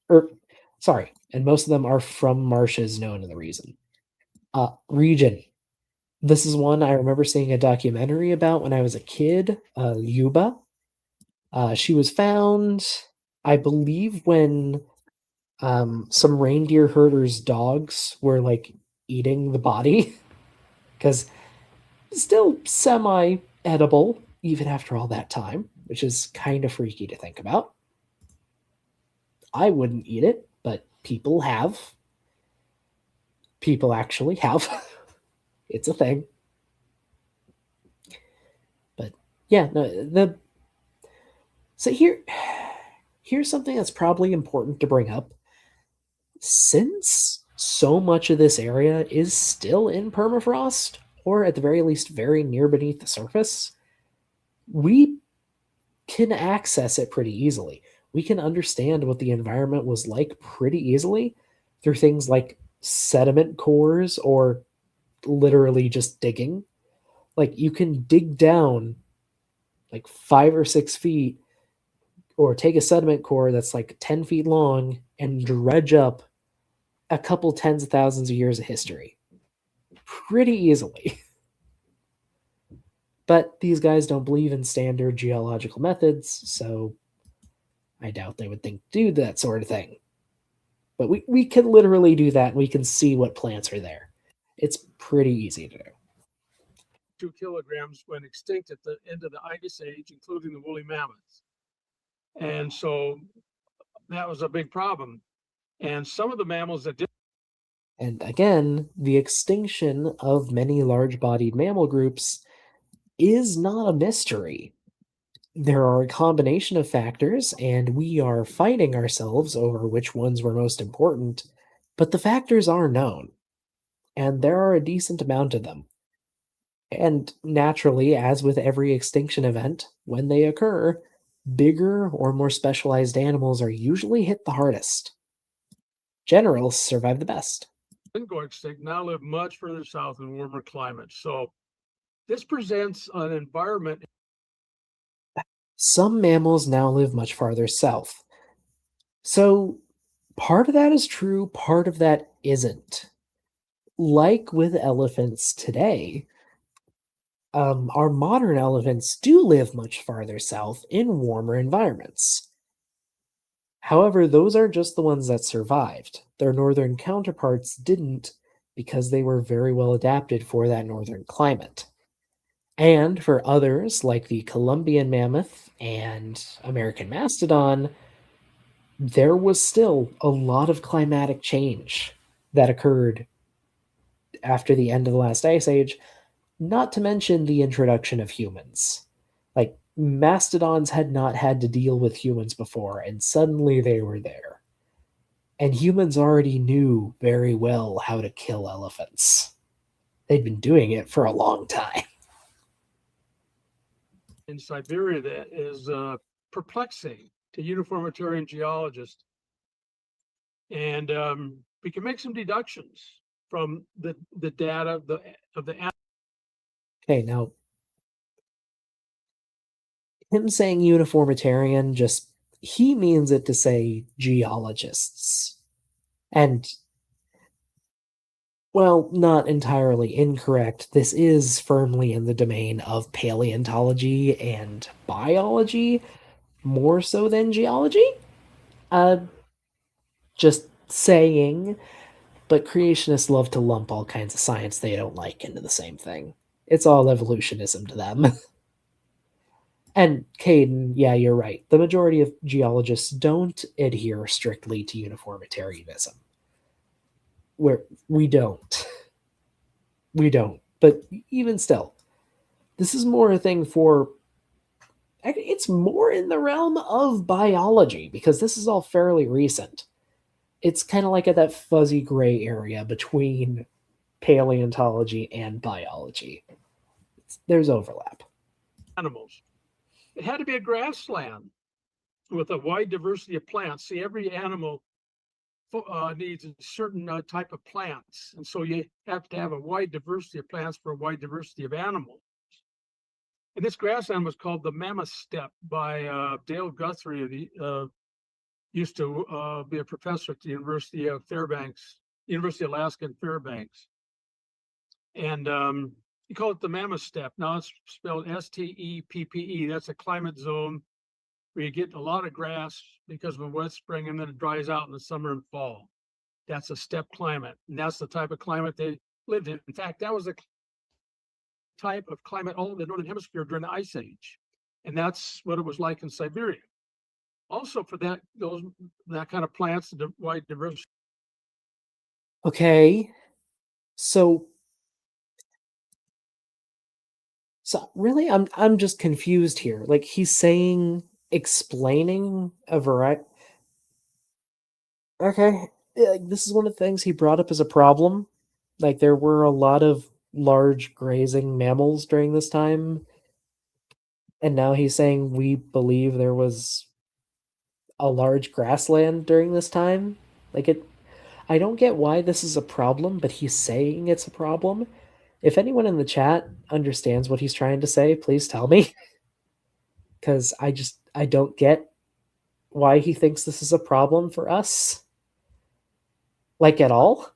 Sorry, and most of them are from marshes known in the region. This is one I remember seeing a documentary about when I was a kid, Yuba. She was found, I believe, when some reindeer herders' dogs were like eating the body because still semi edible even after all that time, which is kind of freaky to think about. I wouldn't eat it, but people have. People actually have. It's a thing. But yeah, no, so here's something that's probably important to bring up. Since so much of this area is still in permafrost, or at the very least very near beneath the surface, we can access it pretty easily. We can understand what the environment was like pretty easily through things like sediment cores or literally just digging. Like you can dig down like 5 or 6 feet or take a sediment core that's like 10 feet long and dredge up a couple tens of thousands of years of history pretty easily. But these guys don't believe in standard geological methods, so I doubt they would do that sort of thing. But we can literally do that, and we can see what plants are there. It's pretty easy to do. 2 kilograms went extinct at the end of the Ice Age, including the woolly mammoths. And so that was a big problem. And some of the mammals that did. And again, the extinction of many large-bodied mammal groups is not a mystery. There are a combination of factors, and we are fighting ourselves over which ones were most important, but the factors are known, and there are a decent amount of them. And naturally, as with every extinction event, when they occur, bigger or more specialized animals are usually hit the hardest. Generals survive the best. Didn't go extinct now live much further south in warmer climates. So this presents an environment. Some mammals now live much farther south. So part of that is true, part of that isn't. Like with elephants today, our modern elephants do live much farther south in warmer environments. However, those are just the ones that survived. Their northern counterparts didn't because they were very well adapted for that northern climate. And for others, like the Columbian mammoth and American mastodon, there was still a lot of climatic change that occurred after the end of the last ice age, not to mention the introduction of humans. Like, mastodons had not had to deal with humans before, and suddenly they were there. And humans already knew very well how to kill elephants. They'd been doing it for a long time. In Siberia that is perplexing to uniformitarian geologists. And we can make some deductions from the data of the Okay, now, him saying uniformitarian just, he means it to say geologists. And, well, not entirely incorrect. This is firmly in the domain of paleontology and biology, more so than geology. Just saying, but creationists love to lump all kinds of science they don't like into the same thing. It's all evolutionism to them. And Caden, yeah, you're right. The majority of geologists don't adhere strictly to uniformitarianism. We don't. We don't. But even still, this is more a thing for. It's more in the realm of biology because this is all fairly recent. It's kind of like at that fuzzy gray area between paleontology and biology. There's overlap. animals. It had to be a grassland with a wide diversity of plants. See, every animal needs a certain type of plants. And so you have to have a wide diversity of plants for a wide diversity of animals. And this grassland was called the Mammoth Steppe by Dale Guthrie of the used to be a professor at the University of Alaska in Fairbanks. And you call it the Mammoth Steppe. Now it's spelled S-T-E-P-P-E. That's a climate zone where you get a lot of grass because of a wet spring, and then it dries out in the summer and fall. That's a steppe climate. And that's the type of climate they lived in. In fact, that was the type of climate all of the Northern Hemisphere during the Ice Age. And that's what it was like in Siberia. Also for that kind of plants, the wide diversity. Okay. So really I'm just confused here. Like he's explaining a variety. Okay. Like this is one of the things he brought up as a problem. Like there were a lot of large grazing mammals during this time. And now he's saying we believe there was a large grassland during this time. Like I don't get why this is a problem, but he's saying it's a problem. If anyone in the chat understands what he's trying to say, please tell me. Cuz I don't get why he thinks this is a problem for us. Like at all.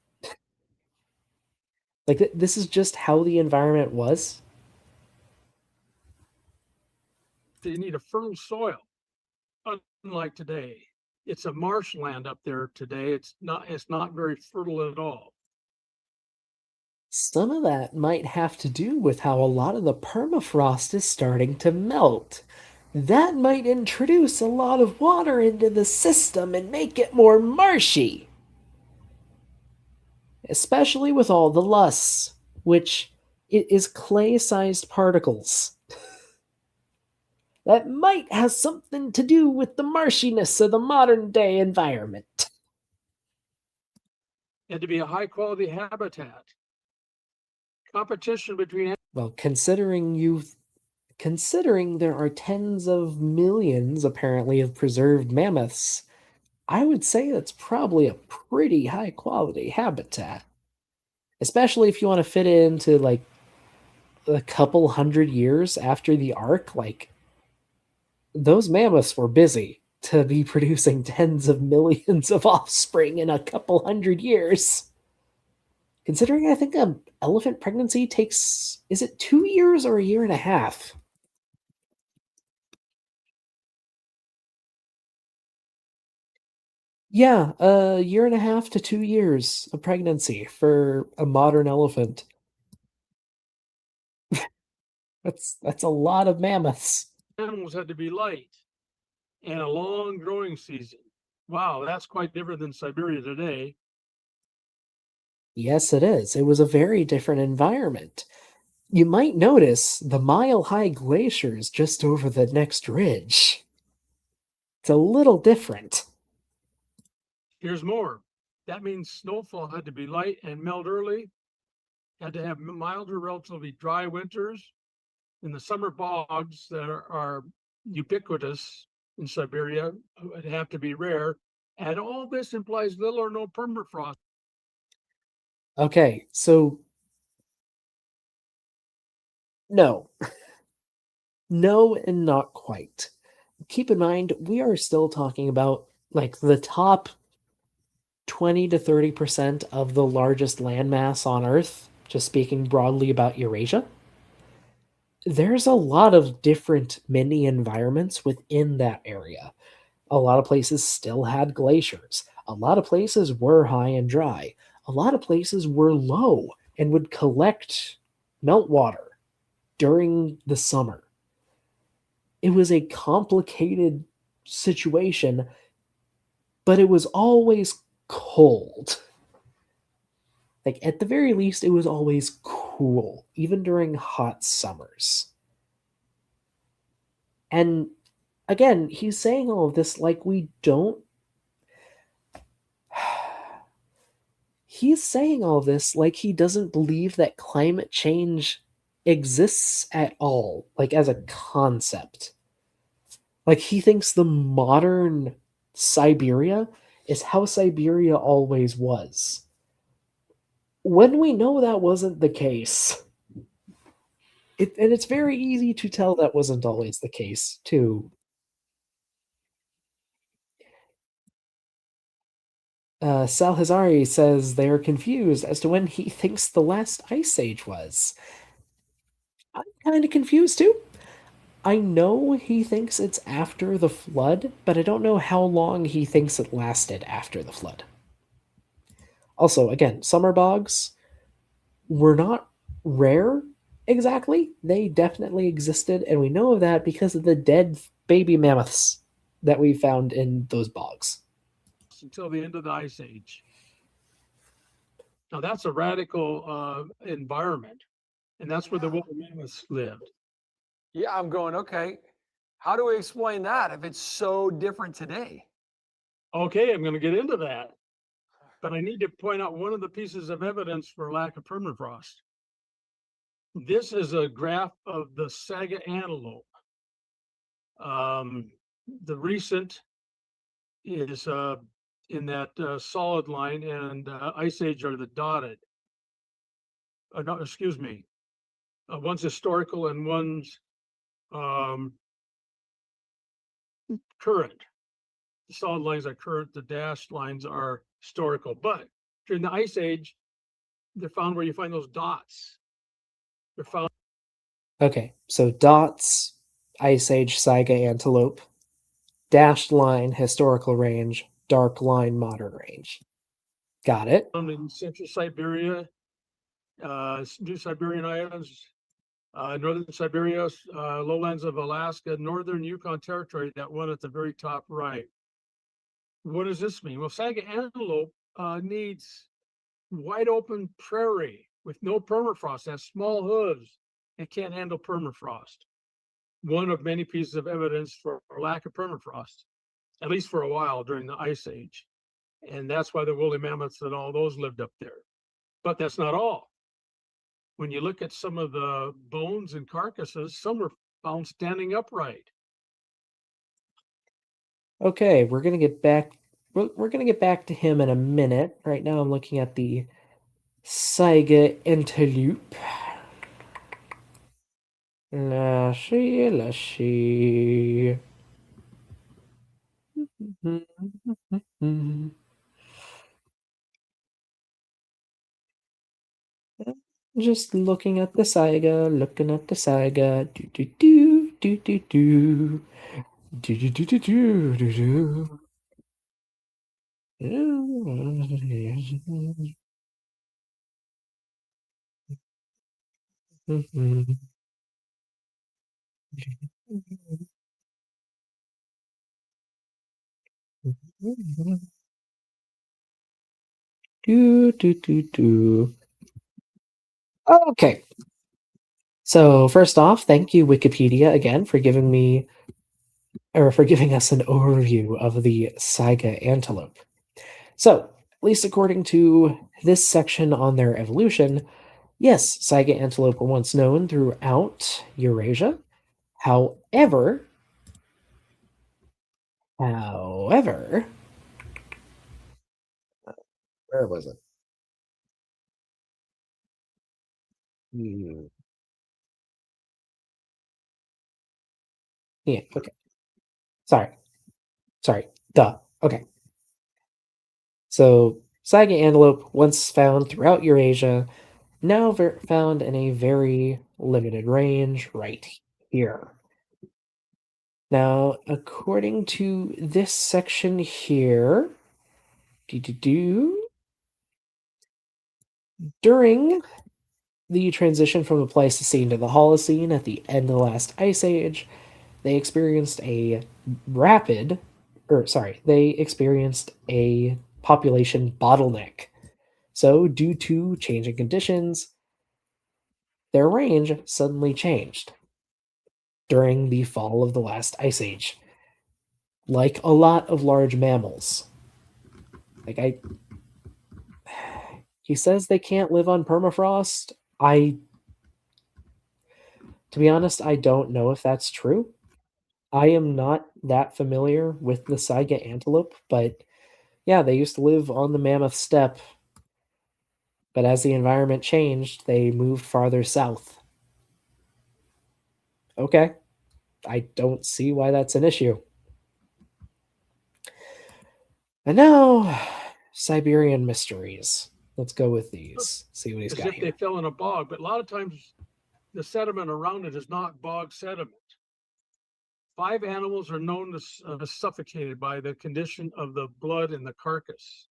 Like this is just how the environment was. You need a fertile soil. Unlike today, it's a marshland up there today. It's not very fertile at all. Some of that might have to do with how a lot of the permafrost is starting to melt. That might introduce a lot of water into the system and make it more marshy. Especially with all the loess, which is clay-sized particles. That might have something to do with the marshiness of the modern-day environment. And to be a high-quality habitat. Competition between... Well, considering there are tens of millions, apparently, of preserved mammoths, I would say that's probably a pretty high-quality habitat. Especially if you want to fit it into, like, a couple hundred years after the Ark, like, those mammoths were busy to be producing tens of millions of offspring in a couple hundred years. Considering I think an elephant pregnancy takes, is it 2 years or a year and a half? Yeah, a year and a half to 2 years of pregnancy for a modern elephant. That's a lot of mammoths. Animals had to be light and a long growing season. Wow, that's quite different than Siberia today. Yes, it is. It was a very different environment. You might notice the mile-high glaciers just over the next ridge. It's a little different. Here's more. That means snowfall had to be light and melt early, had to have milder, relatively dry winters, and the summer bogs that are ubiquitous in Siberia would have to be rare. And all this implies little or no permafrost. Okay, so no. No and not quite. Keep in mind, we are still talking about like the top 20 to 30% of the largest landmass on Earth, just speaking broadly about Eurasia. There's a lot of different mini environments within that area. A lot of places still had glaciers. A lot of places were high and dry. A lot of places were low and would collect meltwater during the summer. It was a complicated situation, but it was always cold. Like, at the very least, it was always cool, even during hot summers. And again, he's saying all of this like we don't. He's saying all of this like he doesn't believe that climate change exists at all, like as a concept. Like he thinks the modern Siberia is how Siberia always was. When we know that wasn't the case. And it's very easy to tell that wasn't always the case, too. Salhazari says they are confused as to when he thinks the last ice age was. I'm kind of confused too. I know he thinks it's after the flood, but I don't know how long he thinks it lasted after the flood. Also, again, summer bogs were not rare exactly. They definitely existed, and we know of that because of the dead baby mammoths that we found in those bogs. Until the end of the ice age. Now that's a radical environment, and that's where the woolly mammoths lived. Yeah, I'm going, okay. How do we explain that if it's so different today? Okay, I'm going to get into that, but I need to point out one of the pieces of evidence for lack of permafrost. This is a graph of the saga antelope. The recent is in that solid line, and ice age are the dotted. No, excuse me. One's historical and one's current. The solid lines are current, the dashed lines are historical. But during the ice age, they're found where you find those dots. They're found. Okay, so dots, Ice Age Saiga antelope, dashed line historical range, dark line modern range. Got it. In central Siberia, New Siberian Islands, northern Siberia, lowlands of Alaska, northern Yukon Territory, that one at the very top right. What does this mean? Well, saga antelope needs wide open prairie with no permafrost, has small hooves, and can't handle permafrost. One of many pieces of evidence for lack of permafrost, at least for a while during the ice age. And that's why the woolly mammoths and all those lived up there. But that's not all. When you look at some of the bones and carcasses, some were found standing upright. Okay, we're gonna get back. We're gonna get back to him in a minute. Right now, I'm looking at the Saiga antelope. Lashy, lashy. Just looking at the Saiga, looking at the Saiga. Do do do do do do. Do do do do do do do. Do do do do. Okay. So first off, thank you Wikipedia again for giving me or for giving us an overview of the Saiga antelope. So, at least according to this section on their evolution, yes, Saiga antelope were once known throughout Eurasia. However, however, where was it? Hmm. Yeah, okay. Sorry. Duh. Okay. So, Saiga antelope, once found throughout Eurasia, now found in a very limited range right here. Now, according to this section here, during the transition from the Pleistocene to the Holocene at the end of the last ice age, they experienced a they experienced a population bottleneck. So, due to changing conditions, their range suddenly changed during the fall of the last ice age. Like a lot of large mammals. Like he says they can't live on permafrost. To be honest, I don't know if that's true. I am not that familiar with the Saiga antelope, but yeah, they used to live on the Mammoth steppe. But as the environment changed, they moved farther south. Okay, I don't see why that's an issue. And now, Siberian mysteries. Let's go with these. See what he's as got if they here. fell in a bog, but a lot of times the sediment around it is not bog sediment. 5 animals are known to suffocated by the condition of the blood in the carcass.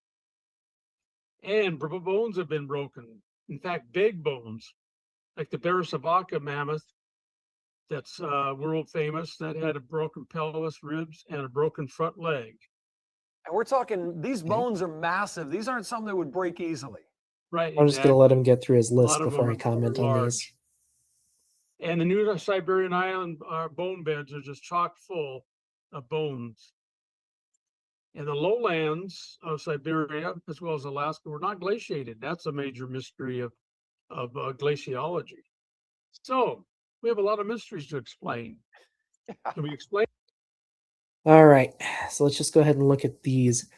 And bones have been broken. In fact, big bones, like the Beresavaka mammoth, that's world famous, that had a broken pelvis, ribs, and a broken front leg. And we're talking, these bones are massive. These aren't something that would break easily. Right. I'm just going to let him get through his A list lot of before them I are comment on large. these. And the New Siberian island bone beds are just chock full of bones. And the lowlands of Siberia, as well as Alaska, were not glaciated. That's a major mystery of glaciology. So we have a lot of mysteries to explain. Can we explain? All right, so let's just go ahead and look at these.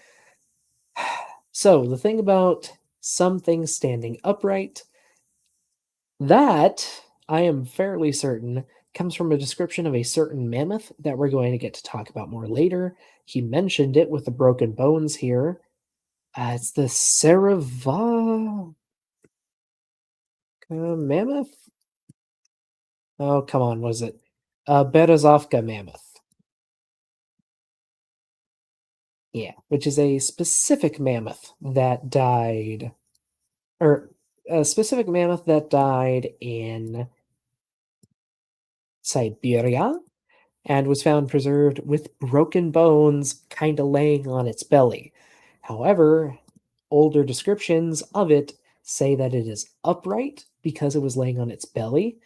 So the thing about some things standing upright, that I am fairly certain comes from a description of a certain mammoth that we're going to get to talk about more later. He mentioned it with the broken bones here. It's the Saravaka mammoth. Oh, come on, was it? Berezovka mammoth. Yeah, which is a specific mammoth that died, or a specific mammoth that died in Siberia and was found preserved with broken bones kind of laying on its belly. However, older descriptions of it say that it is upright because it was laying on its belly.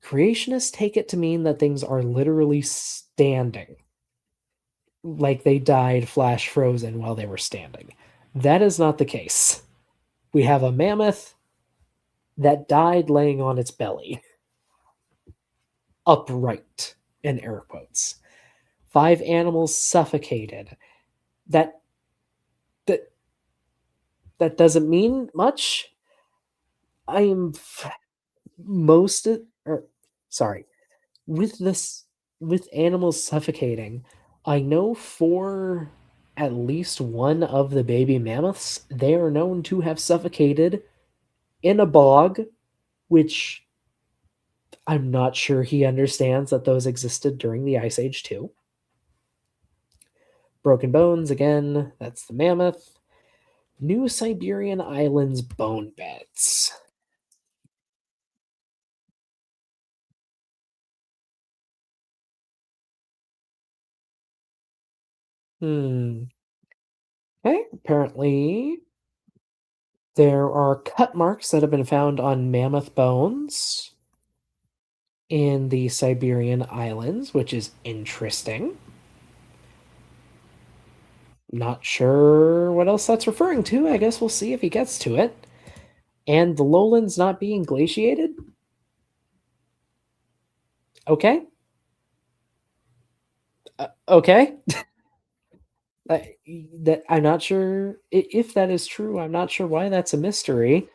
Creationists take it to mean that things are literally standing, like they died flash frozen while they were standing. That is not the case. We have a mammoth that died laying on its belly, upright, in air quotes. 5 animals suffocated. That that that doesn't mean much. I am most or sorry, with this, with animals suffocating, I know for at least one of the baby mammoths, they are known to have suffocated in a bog, which I'm not sure he understands that those existed during the Ice Age too. Broken bones, again, that's the mammoth. New Siberian Islands bone beds. Okay, apparently there are cut marks that have been found on mammoth bones in the Siberian Islands, which is interesting. Not sure what else that's referring to. I guess we'll see if he gets to it. And the lowlands not being glaciated? Okay. Okay. That I'm not sure if that is true. I'm not sure why that's a mystery.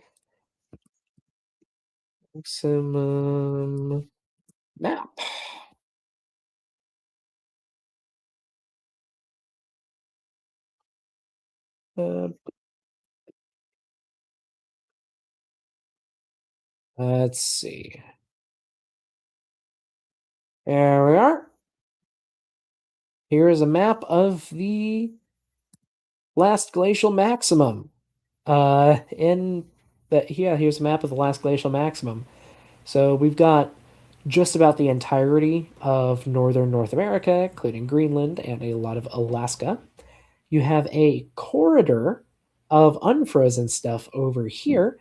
Maximum map. Let's see. There we are. Here is a map of the last glacial maximum. Here's a map of the last glacial maximum. So we've got just about the entirety of northern North America, including Greenland and a lot of Alaska. You have a corridor of unfrozen stuff over here.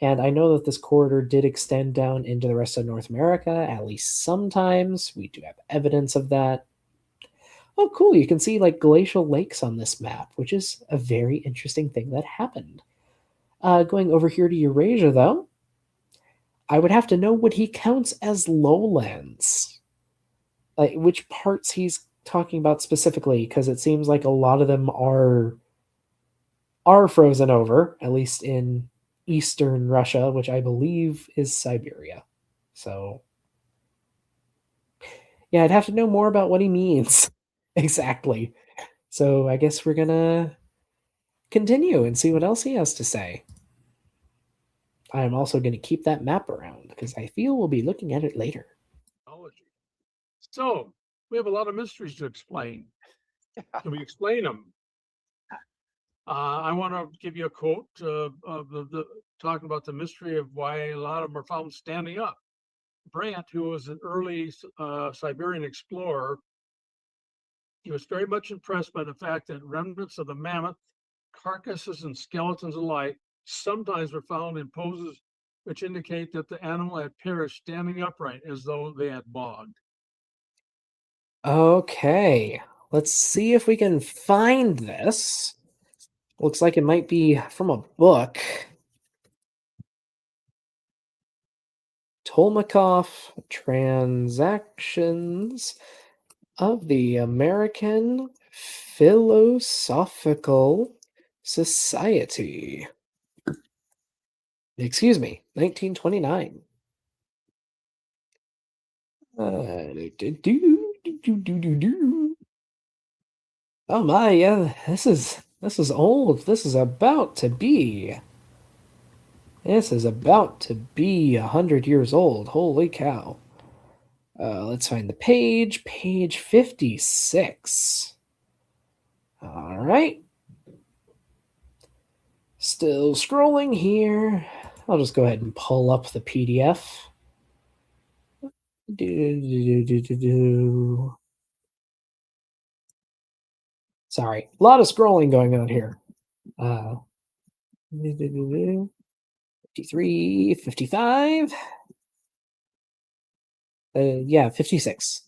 And I know that this corridor did extend down into the rest of North America, at least sometimes. We do have evidence of that. Oh, cool. You can see like glacial lakes on this map, which is a very interesting thing that happened. Going over here to Eurasia, though, I would have to know what he counts as lowlands. Like which parts he's talking about specifically, because it seems like a lot of them are frozen over, at least in eastern Russia, which I believe is Siberia. So yeah, I'd have to know more about what he means exactly. So I guess we're gonna continue and see what else he has to say. I'm also going to keep that map around because I feel we'll be looking at it later. So we have a lot of mysteries to explain. Can we explain them? I want to give you a quote of the talking about the mystery of why a lot of them are found standing up. Brandt, who was an early Siberian explorer, he was very much impressed by the fact that remnants of the mammoth, carcasses and skeletons alike, sometimes were found in poses which indicate that the animal had perished standing upright as though they had bogged. Okay, let's see if we can find this. Looks like it might be from a book. Tolmakov Transactions of the American Philosophical Society. Excuse me, 1929. Oh my, yeah, this is old. This is about to be 100 years old. Holy cow. Let's find the page. Page 56. All right. Still scrolling here. I'll just go ahead and pull up the PDF. Sorry, a lot of scrolling going on here. 53, 55. Yeah, 56.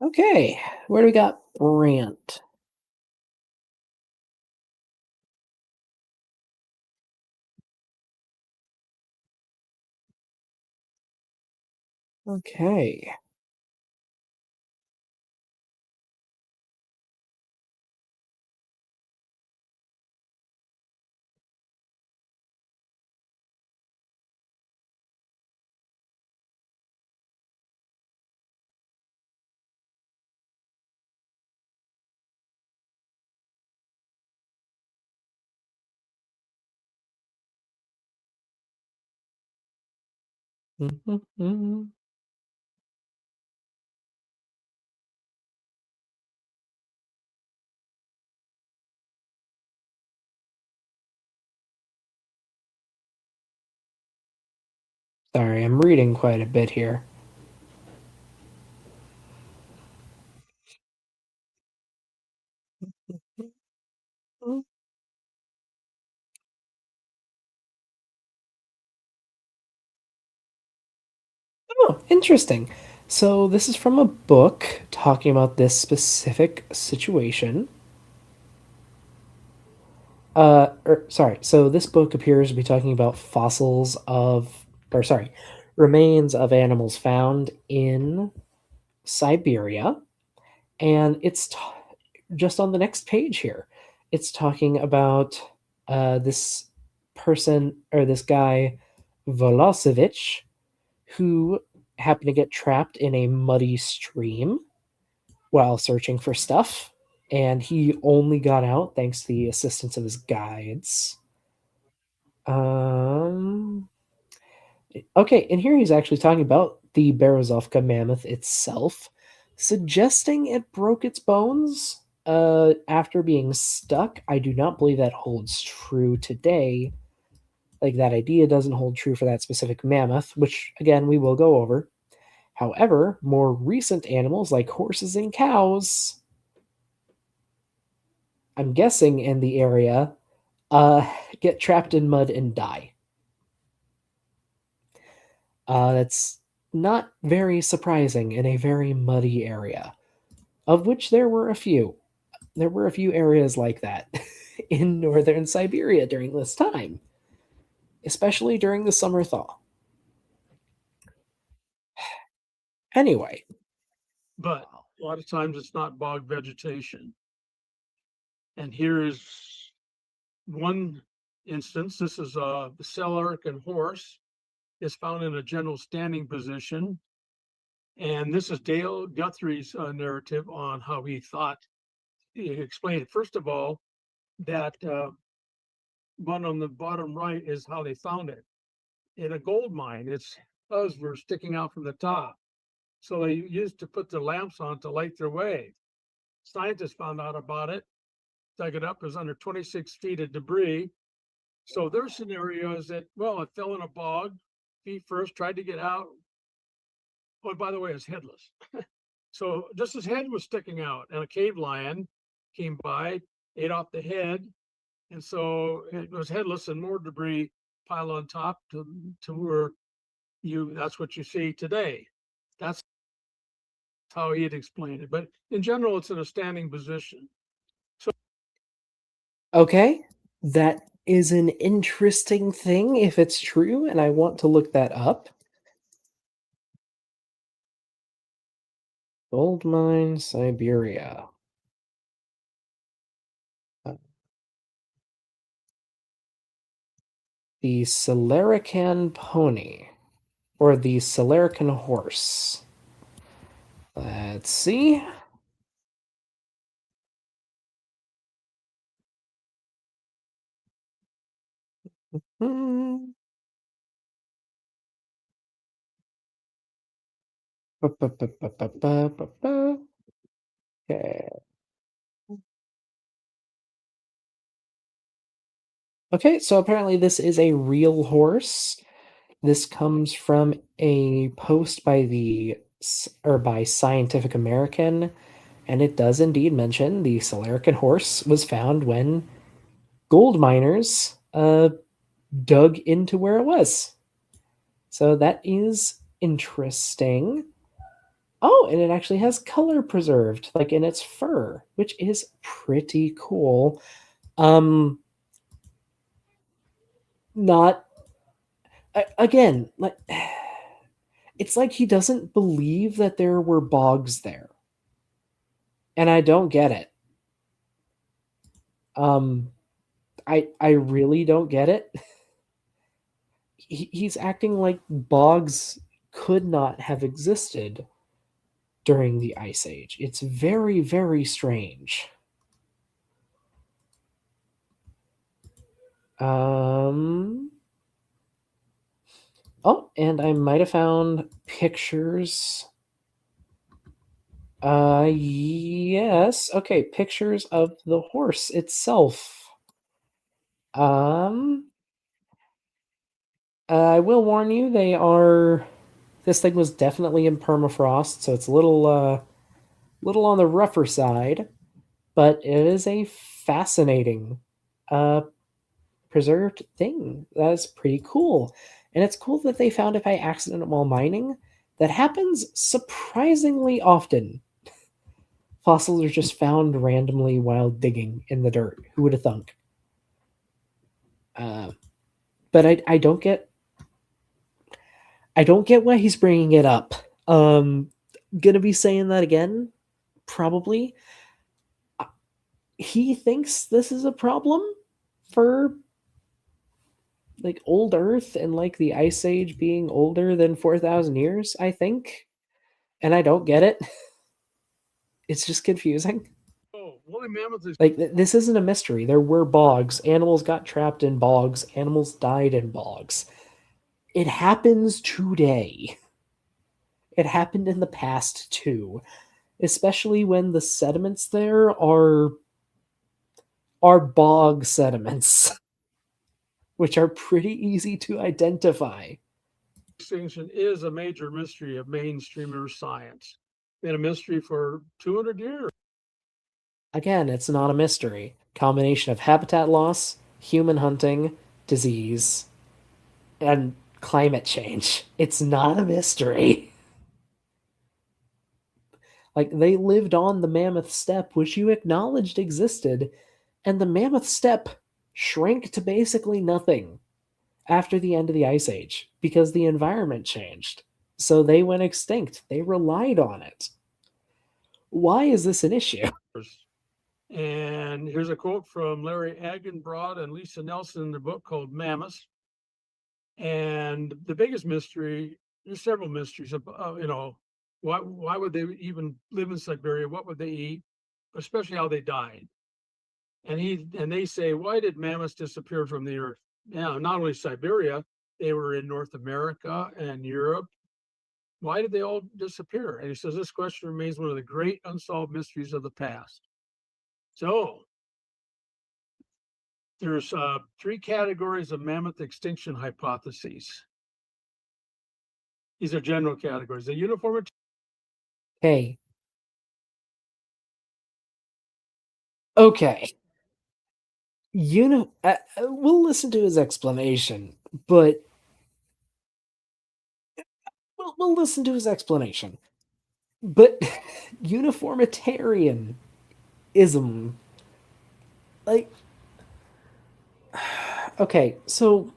Okay, where do we got Brandt? Okay. Sorry, I'm reading quite a bit here. Oh, interesting. So this is from a book talking about this specific situation. Sorry. So this book appears to be talking about fossils of, or sorry, remains of animals found in Siberia, and it's just on the next page here. It's talking about this person or this guy Volosevich who happened to get trapped in a muddy stream while searching for stuff, and he only got out thanks to the assistance of his guides. Um, okay, and here he's actually talking about the Berezovka mammoth itself, suggesting it broke its bones after being stuck. I do not believe that holds true today. Like, that idea doesn't hold true for that specific mammoth, which, again, we will go over. However, more recent animals like horses and cows, I'm guessing in the area, get trapped in mud and die. That's not very surprising in a very muddy area, of which there were a few. There were a few areas like that in northern Siberia during this time, especially during the summer thaw. Anyway, But a lot of times it's not bog vegetation. And here is one instance. This is the Sellerkin horse is found in a general standing position. And this is Dale Guthrie's narrative on how he thought he explained it. First of all, that one on the bottom right is how they found it. In a gold mine, its hubs were sticking out from the top. So they used to put the lamps on to light their way. Scientists found out about it, dug it up, it was under 26 feet of debris. So their scenario is that, well, it fell in a bog, feet first, tried to get out. Oh, by the way, it's headless. So just his head was sticking out, and a cave lion came by, ate off the head, and so it was headless, and more debris piled on top to where that's what you see today. That's how he'd explain it. But in general, it's in a standing position. Okay, that is an interesting thing if it's true, and I want to look that up. Gold mine, Siberia. The Salarican pony, or the Salarican horse. Let's see. Hmm. Okay. Okay, so apparently this is a real horse. This comes from a post by by Scientific American, and it does indeed mention the Salarican horse was found when gold miners dug into where it was. So that is interesting. Oh, and it actually has color preserved, like in its fur, which is pretty cool. Not again, like it's like he doesn't believe that there were bogs there. And I don't get it. I really don't get it. He's acting like bogs could not have existed during the Ice Age. It's very, very strange. Oh, and I might have found pictures. Yes. Okay, pictures of the horse itself. I will warn you, this thing was definitely in permafrost, so it's a little on the rougher side, but it is a fascinating uh preserved thing. That is pretty cool. And it's cool that they found it by accident while mining. That happens surprisingly often. Fossils are just found randomly while digging in the dirt. Who would have thunk? But I don't get why he's bringing it up. Gonna be saying that again, probably. He thinks this is a problem for like old Earth and like the Ice Age being older than 4,000 years, I think. And I don't get it. It's just confusing. Oh, woolly mammoth is Like, this isn't a mystery. There were bogs. Animals got trapped in bogs. Animals died in bogs. It happens today. It happened in the past too, especially when the sediments there are bog sediments, which are pretty easy to identify. extinction is a major mystery of mainstreamer science. Been a mystery for 200 years. Again, it's not a mystery. Combination of habitat loss, human hunting, disease, and climate change. It's not a mystery. Like, they lived on the Mammoth Steppe, which you acknowledged existed, and the Mammoth Steppe shrank to basically nothing after the end of the Ice Age because the environment changed. So they went extinct. They relied on it. Why is this an issue? And here's a quote from Larry Agenbrod and Lisa Nelson in the book called Mammoths. And the biggest mystery, there's several mysteries of, why would they even live in Siberia? What would they eat? Especially how they died. And they say, why did mammoths disappear from the earth? Yeah, not only Siberia, they were in North America and Europe. Why did they all disappear? And he says this question remains one of the great unsolved mysteries of the past. So there's 3 categories of mammoth extinction hypotheses. These are general categories. The uniform. Okay. Okay. We'll listen to his explanation, but we'll listen to his explanation. But uniformitarianism, like, okay, so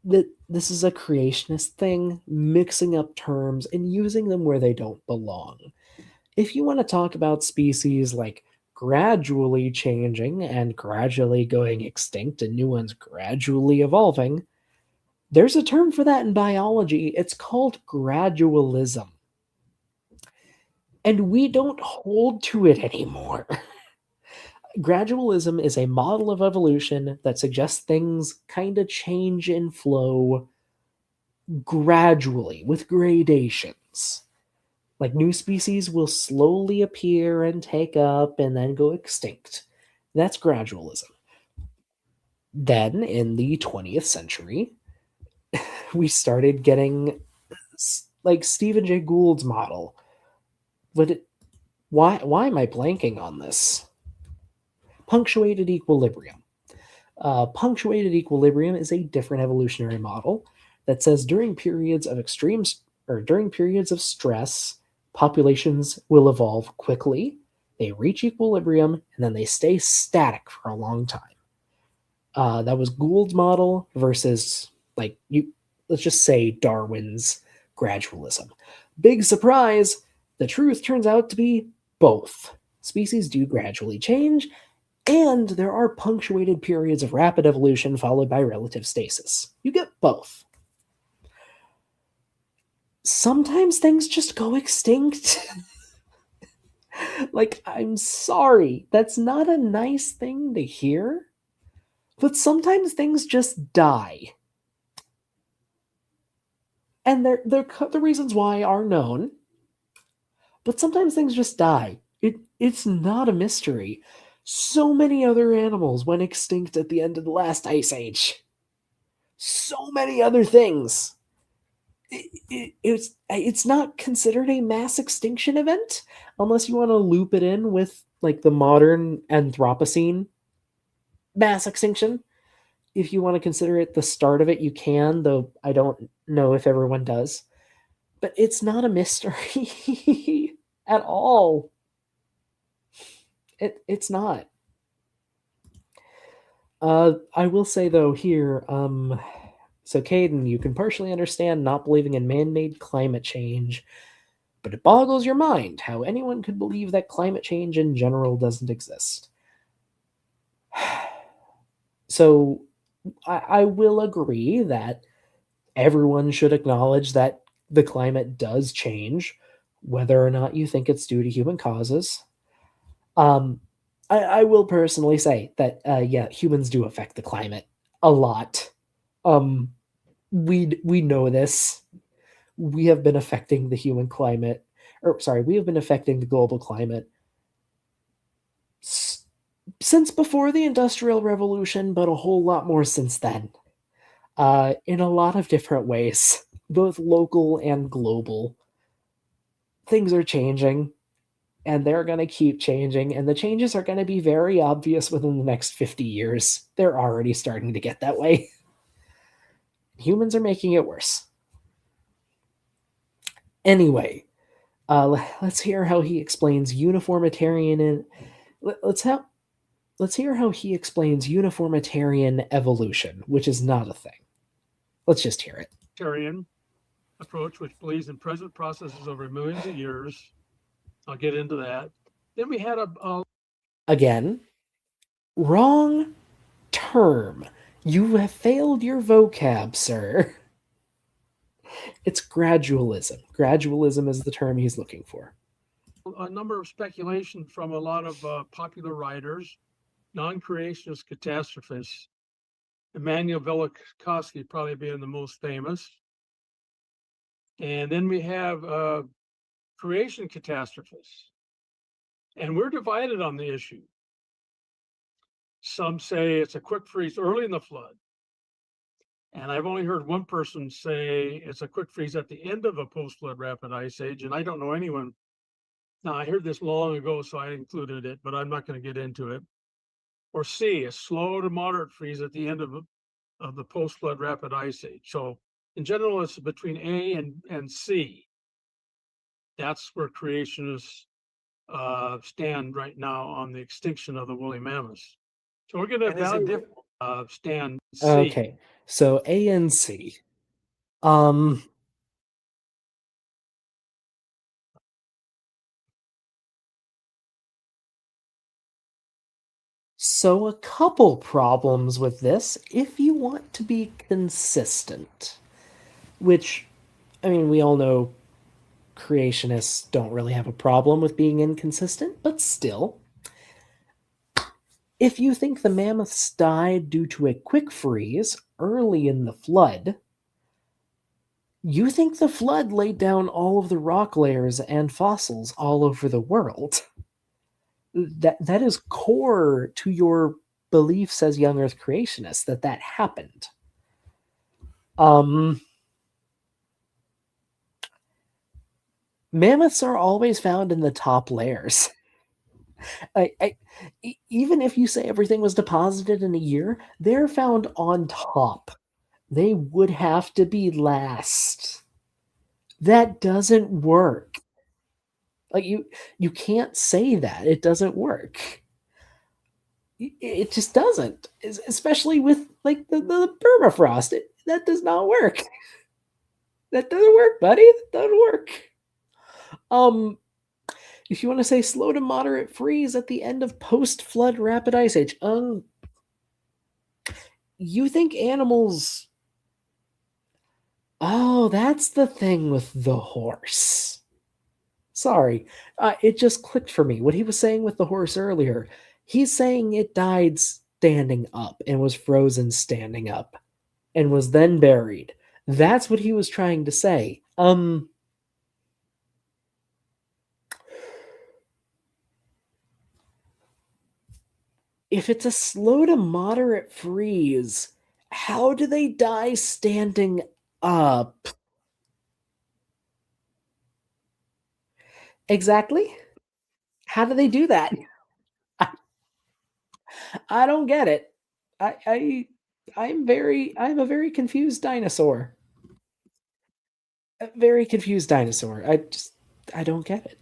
this is a creationist thing, mixing up terms and using them where they don't belong. If you want to talk about species like gradually changing and gradually going extinct and new ones gradually evolving, there's a term for that in biology. It's called gradualism. And we don't hold to it anymore. Gradualism is a model of evolution that suggests things kind of change in flow gradually with gradations. Like new species will slowly appear and take up and then go extinct. That's gradualism. Then in the 20th century, we started getting like Stephen Jay Gould's model. Why am I blanking on this? Punctuated equilibrium. Punctuated equilibrium is a different evolutionary model that says during periods of during periods of stress, populations will evolve quickly, they reach equilibrium, and then they stay static for a long time. That was Gould's model versus, let's just say, Darwin's gradualism. Big surprise, the truth turns out to be both. Species do gradually change, and there are punctuated periods of rapid evolution followed by relative stasis. You get both. Sometimes things just go extinct. Like, I'm sorry, that's not a nice thing to hear, but sometimes things just die. And the reasons why are known, but sometimes things just die. It's not a mystery. So many other animals went extinct at the end of the last ice age. So many other things. It's not considered a mass extinction event unless you want to loop it in with like the modern Anthropocene mass extinction. If you want to consider it the start of it, you can, though I don't know if everyone does. But it's not a mystery at all. It's not. I will say though here, so Caden, you can partially understand not believing in man-made climate change, but it boggles your mind how anyone could believe that climate change in general doesn't exist. So I will agree that everyone should acknowledge that the climate does change, whether or not you think it's due to human causes. I will personally say that, yeah, humans do affect the climate a lot. We know this. We have been affecting the human climate, or sorry, we have been affecting the global climate since before the Industrial Revolution, but a whole lot more since then. In a lot of different ways, both local and global. Things are changing, and they're going to keep changing, and the changes are going to be very obvious within the next 50 years. They're already starting to get that way. Humans are making it worse. Anyway, let's hear how he explains uniformitarian and let's hear how he explains uniformitarian evolution, which is not a thing. Let's just hear it. Uniformitarian approach, which believes in present processes over millions of years. I'll get into that. Then we had Again, wrong term. You have failed your vocab, sir. It's gradualism. Gradualism is the term he's looking for. a number of speculation from a lot of popular writers, non-creationist catastrophists. Immanuel Velikovsky probably being the most famous. And then we have creation catastrophists. And we're divided on the issue. Some say it's a quick freeze early in the flood. And I've only heard one person say it's a quick freeze at the end of a post-flood rapid ice age. And I don't know anyone. Now, I heard this long ago, so I included it, but I'm not going to get into it. Or C, a slow to moderate freeze at the end of the post-flood rapid ice age. So in general, it's between A and C. That's where creationists stand right now on the extinction of the woolly mammoths. So we're going to evaluate stand C. Okay, so A and C. Um, so a couple problems with this if you want to be consistent, which, I mean, we all know creationists don't really have a problem with being inconsistent, but still. If you think the mammoths died due to a quick freeze early in the flood, you think the flood laid down all of the rock layers and fossils all over the world. That is core to your beliefs as young Earth creationists that happened. Mammoths are always found in the top layers. Even if you say everything was deposited in a year, they're found on top. They would have to be last. That doesn't work. Like you can't say that. It doesn't work. It just doesn't. Especially with like the permafrost. That does not work. That doesn't work, buddy. That doesn't work. If you want to say slow to moderate freeze at the end of post-flood rapid ice age, you think animals... Oh, that's the thing with the horse. Sorry, it just clicked for me. What he was saying with the horse earlier, he's saying it died standing up and was frozen standing up and was then buried. That's what he was trying to say. If it's a slow to moderate freeze, how do they die standing up? Exactly. How do they do that? I don't get it. I'm a very confused dinosaur. A very confused dinosaur. I don't get it.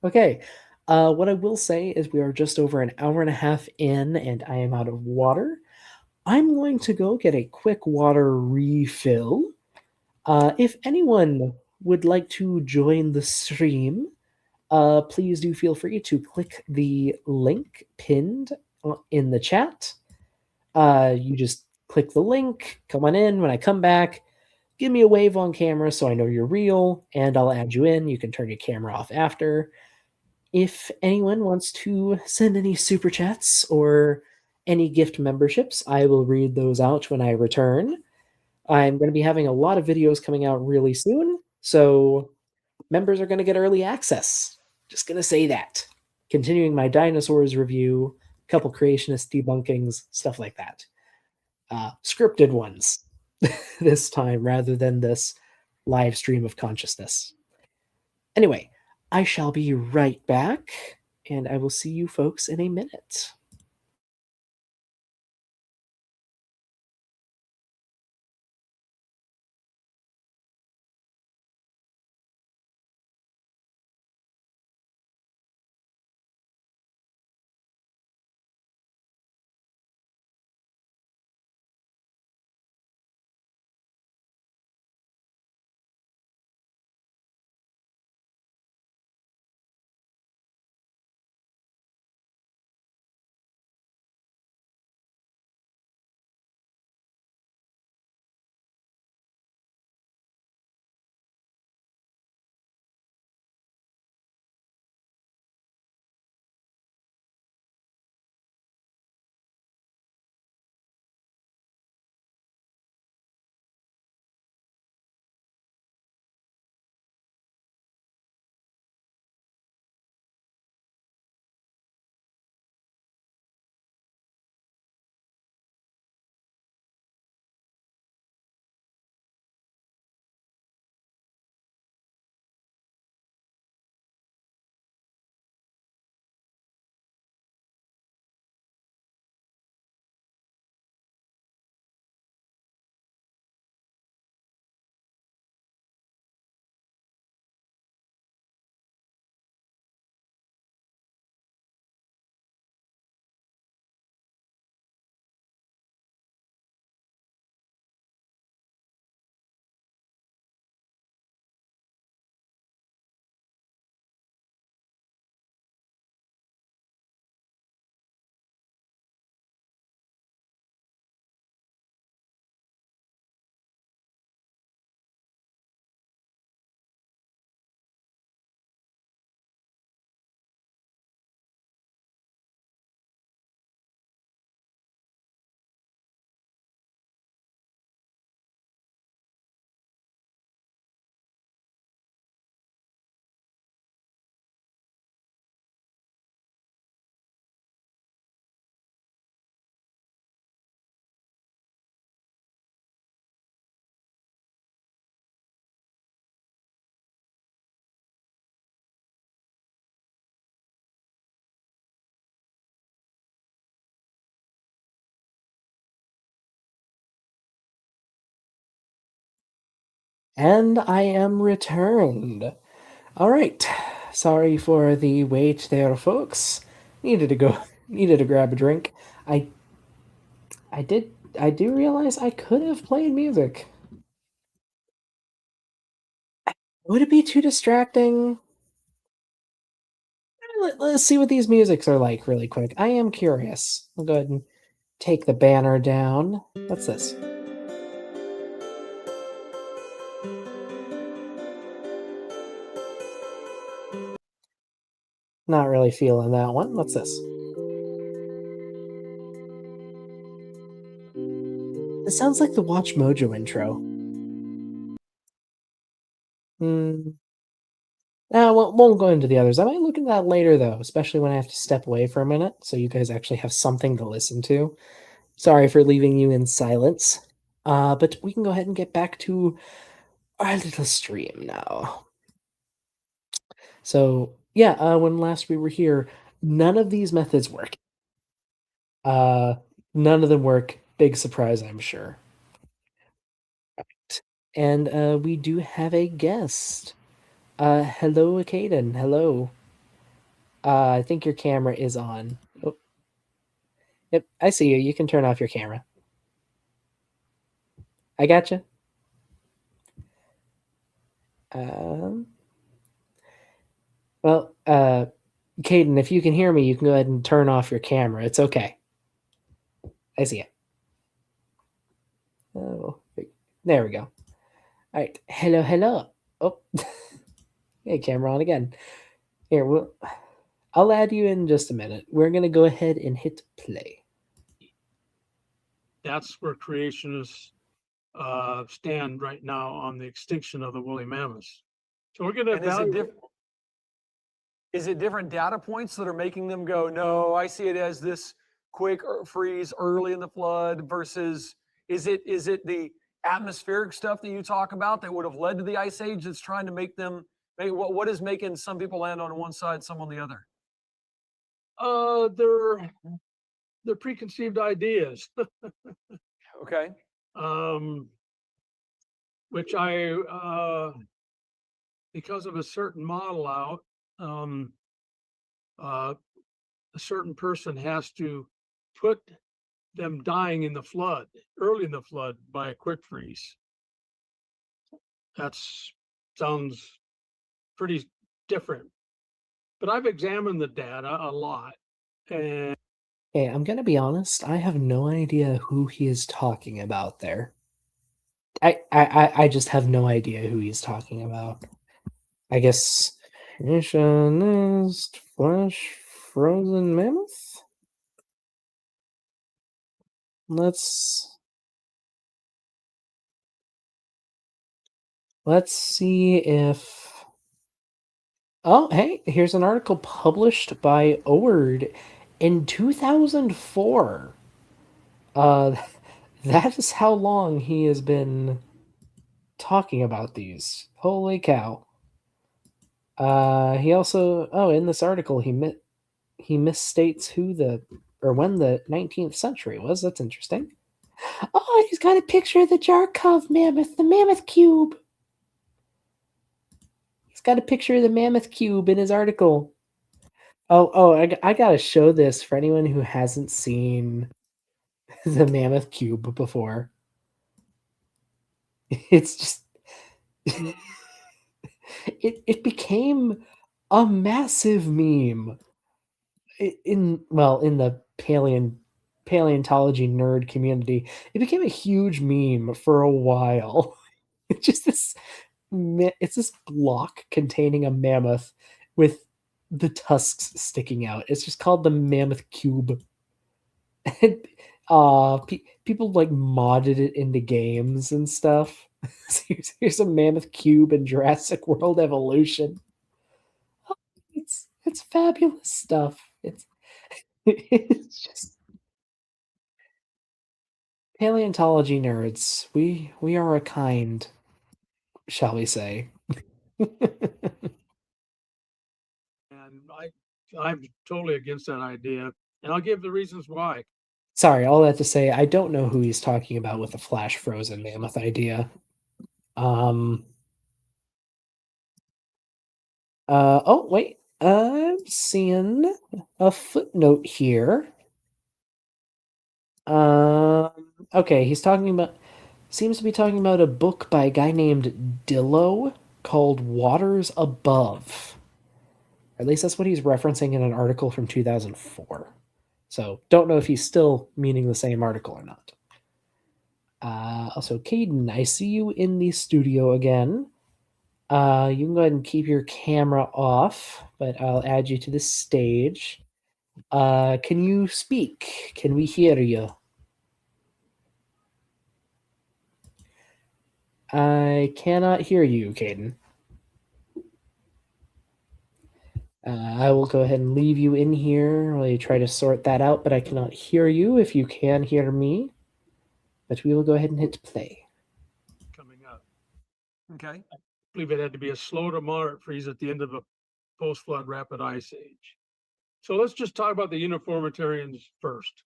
Okay. What I will say is we are just over an hour and a half in, and I am out of water. I'm going to go get a quick water refill. If anyone would like to join the stream, please do feel free to click the link pinned in the chat. You just click the link, come on in. When I come back, give me a wave on camera so I know you're real, and I'll add you in. You can turn your camera off after. If anyone wants to send any super chats or any gift memberships, I will read those out when I return. I'm going to be having a lot of videos coming out really soon, so members are going to get early access. Just going to say that. Continuing my dinosaurs review, a couple creationist debunkings, stuff like that. Scripted ones this time rather than this live stream of consciousness. Anyway, I shall be right back, and I will see you folks in a minute. And I am returned. All right. Sorry for the wait there, folks. Needed to go. Needed to grab a drink. I I did. I do realize I could have played music. Would it be too distracting? Let's see what these musics are like really quick. I am curious. I'll go ahead and take the banner down. What's this? Not really feeling that one. What's this? This sounds like the Watch Mojo intro. Hmm. Won't go into the others. I might look at that later, though, especially when I have to step away for a minute, so you guys actually have something to listen to. Sorry for leaving you in silence. But we can go ahead and get back to our little stream now. So, yeah, when last we were here, none of these methods work. Uh, None of them work. Big surprise, I'm sure. And we do have a guest. Hello, Caden. Hello. I think your camera is on. Oh, yep, I see you. You can turn off your camera. I gotcha. Um, well, Caden, if you can hear me, you can go ahead and turn off your camera. It's okay. I see it. Oh, there we go. All right. Hello, hello. Oh, hey, camera on again. Here, I'll add you in just a minute. We're gonna go ahead and hit play. That's where creationists stand right now on the extinction of the woolly mammoths. So we're going to evaluate. Is it different data points that are making them go, no, I see it as this quick freeze early in the flood versus is it the atmospheric stuff that you talk about that would have led to the ice age that's trying to make them what is making some people land on one side, some on the other? They're preconceived ideas. Okay. Which I because of a certain model out, a certain person has to put them dying in the flood, early in the flood by a quick freeze. That sounds pretty different. But I've examined the data a lot. And Hey, I'm gonna be honest, I have no idea who he is talking about there. I just have no idea who he's talking about. I guess creationist flesh frozen mammoth? Let's see if oh, hey, here's an article published by Oard in 2004. Uh that is how long he has been talking about these. Holy cow. He also in this article he misstates who the or when the 19th century was. That's interesting. Oh, he's got a picture of the Jarkov mammoth, the mammoth cube. He's got a picture of the mammoth cube in his article. I gotta show this for anyone who hasn't seen the mammoth cube before. It's just it became a massive meme in the paleontology nerd community. It became a huge meme for a while. It's just it's this block containing a mammoth with the tusks sticking out. It's just called the mammoth cube. And people like modded it into games and stuff. So here's a mammoth cube in Jurassic World Evolution. It's fabulous stuff. It's just paleontology nerds. We are a kind, shall we say. and I'm totally against that idea. And I'll give the reasons why. Sorry, all that to say, I don't know who he's talking about with the flash frozen mammoth idea. Um. Oh wait, I'm seeing a footnote here. Um. Okay, he's talking about. Seems to be talking about a book by a guy named Dillo called Waters Above. Or at least that's what he's referencing in an article from 2004. So don't know if he's still meaning the same article or not. Also, Caden, I see you in the studio again. You can go ahead and keep your camera off, but I'll add you to the stage. Can you speak? Can we hear you? I cannot hear you, Caden. I will go ahead and leave you in here while you try to sort that out, but I cannot hear you if you can hear me. But we will go ahead and hit play. Coming up. Okay. I believe it had to be a slow to moderate freeze at the end of a post-flood rapid ice age. So let's just talk about the uniformitarians first.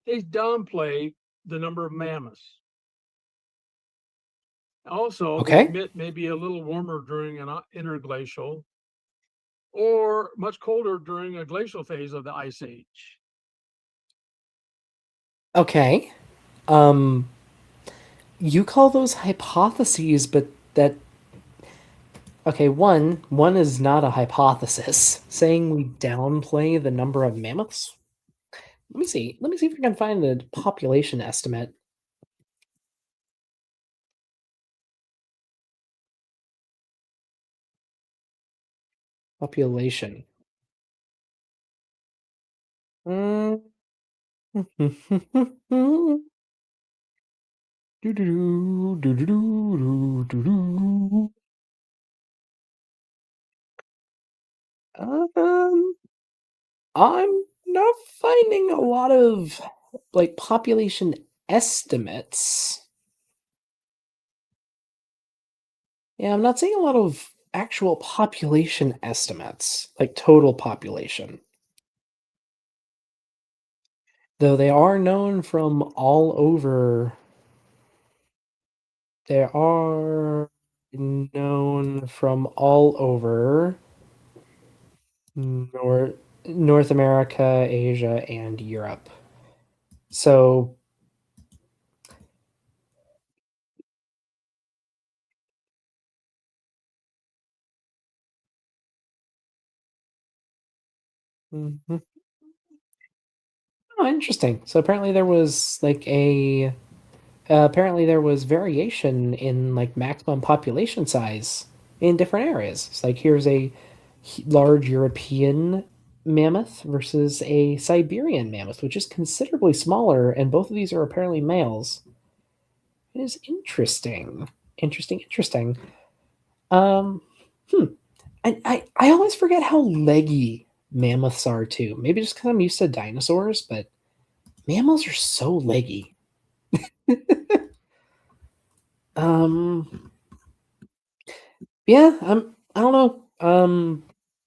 They downplay the number of mammoths. Also, they Okay. admit maybe a little warmer during an interglacial or much colder during a glacial phase of the ice age. Okay. You call those hypotheses, but that okay, one is not a hypothesis. Saying we downplay the number of mammoths. Let me see. Let me see if I can find the population estimate. Population. Mm. Doo-doo-doo, doo-doo-doo, doo-doo-doo. Um, I'm not finding a lot of like population estimates. Yeah, I'm not seeing a lot of actual population estimates, like total population. Though they are known from all over. They are known from all over North North America, Asia, and Europe. So Mhm. Oh, interesting. So apparently there was like a apparently there was variation in like maximum population size in different areas. It's like here's a large European mammoth versus a Siberian mammoth, which is considerably smaller, and both of these are apparently males. It is interesting. Interesting. Um, hmm. I always forget how leggy mammoths are too. Maybe just because I'm used to dinosaurs, but mammals are so leggy. Um, yeah, I don't know.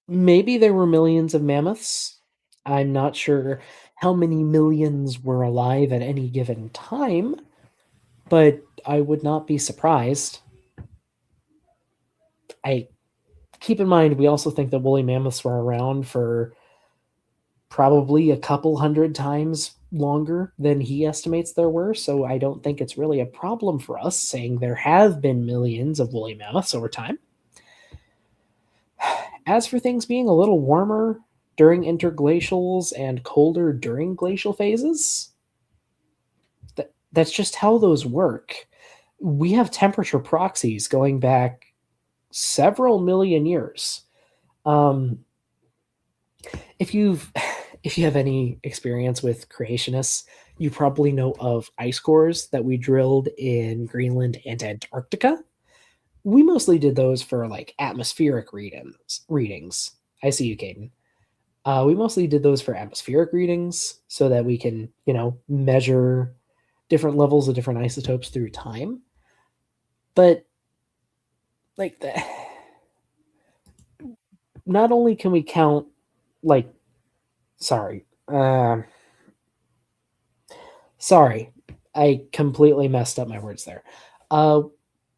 Maybe there were millions of mammoths. I'm not sure how many millions were alive at any given time, but I would not be surprised. I keep in mind we also think that woolly mammoths were around for probably a couple hundred times longer than he estimates there were, so I don't think it's really a problem for us saying there have been millions of woolly mammoths over time. As for things being a little warmer during interglacials and colder during glacial phases, that's just how those work. We have temperature proxies going back several million years. Um, if you've if you have any experience with creationists, you probably know of ice cores that we drilled in Greenland and Antarctica. We mostly did those for like atmospheric readings. I see you, Caden. We mostly did those for atmospheric readings so that we can, measure different levels of different isotopes through time. But like that, not only can we count, like, sorry, sorry, I completely messed up my words there.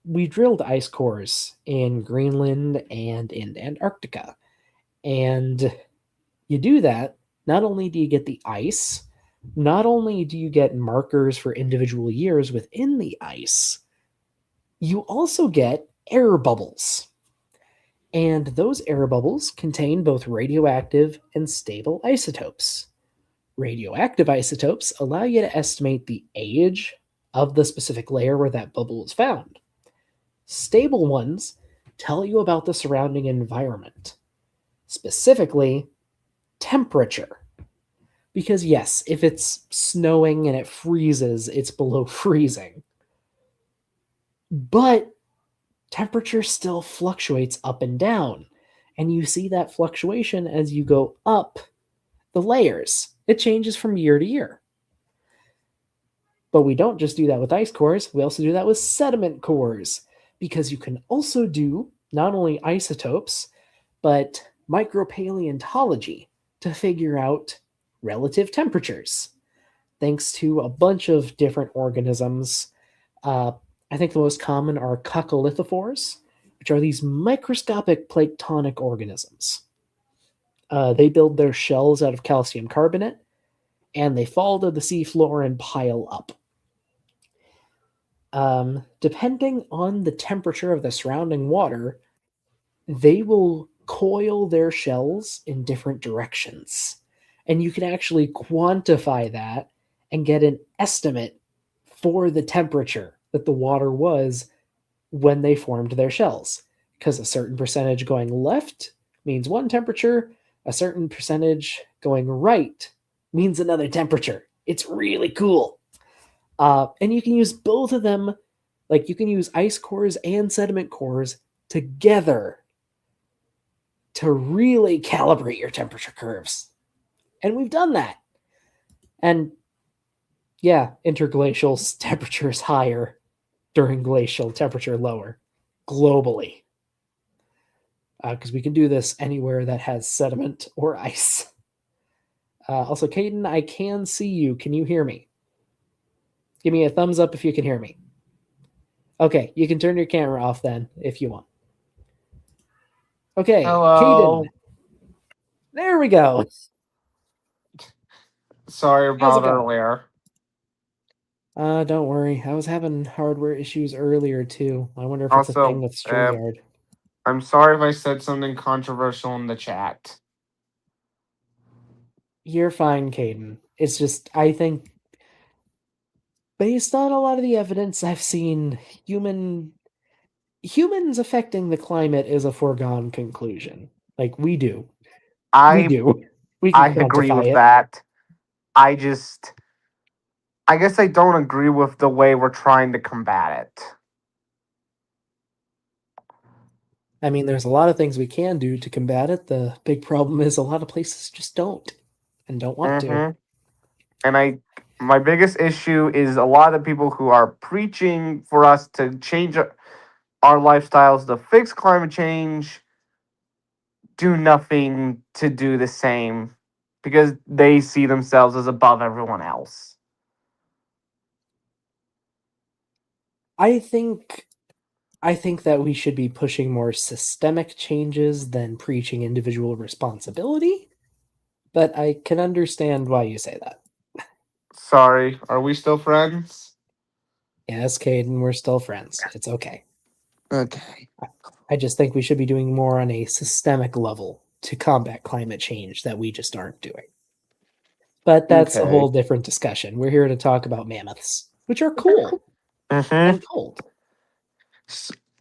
we drilled ice cores in Greenland and in Antarctica. And you do that, not only do you get the ice, not only do you get markers for individual years within the ice, you also get air bubbles. And those air bubbles contain both radioactive and stable isotopes. Radioactive isotopes allow you to estimate the age of the specific layer where that bubble is found. Stable ones tell you about the surrounding environment, specifically temperature. Because, yes, if it's snowing and it freezes, it's below freezing. But temperature still fluctuates up and down. And you see that fluctuation as you go up the layers. It changes from year to year. But we don't just do that with ice cores, we also do that with sediment cores. Because you can also do not only isotopes, but micropaleontology to figure out relative temperatures. Thanks to a bunch of different organisms. I think the most common are coccolithophores, which are these microscopic planktonic organisms. They build their shells out of calcium carbonate, and they fall to the seafloor and pile up. Depending on the temperature of the surrounding water, they will coil their shells in different directions. And you can actually quantify that and get an estimate for the temperature that the water was when they formed their shells. Because a certain percentage going left means one temperature, a certain percentage going right means another temperature. It's really cool. And you can use both of them, like you can use ice cores and sediment cores together to really calibrate your temperature curves. And we've done that. And yeah, interglacial temperature is higher during glacial, temperature lower globally. Because we can do this anywhere that has sediment or ice. Also, Caden, I can see you. Can you hear me? Give me a thumbs up if you can hear me. Okay, you can turn your camera off then if you want. Okay, Hello. Caden. There we go. Sorry How's it about going? earlier. Don't worry. I was having hardware issues earlier too. I wonder if it's a thing Also, with StreamYard. I'm sorry if I said something controversial in the chat. You're fine, Caden. It's just, I think, based on a lot of the evidence I've seen, humans affecting the climate is a foregone conclusion. Like, we do. We I do. We can I agree quantify with it. that. I guess I don't agree with the way we're trying to combat it. I mean, there's a lot of things we can do to combat it. The big problem is a lot of places just don't and don't want to. And my biggest issue is a lot of people who are preaching for us to change our lifestyles to fix climate change do nothing to do the same because they see themselves as above everyone else. I think that we should be pushing more systemic changes than preaching individual responsibility, but I can understand why you say that. Sorry, are we still friends? Yes, Caden, we're still friends. It's okay. Okay. I just think we should be doing more on a systemic level to combat climate change that we just aren't doing. But that's a whole different discussion. We're here to talk about mammoths, which are cool and cold.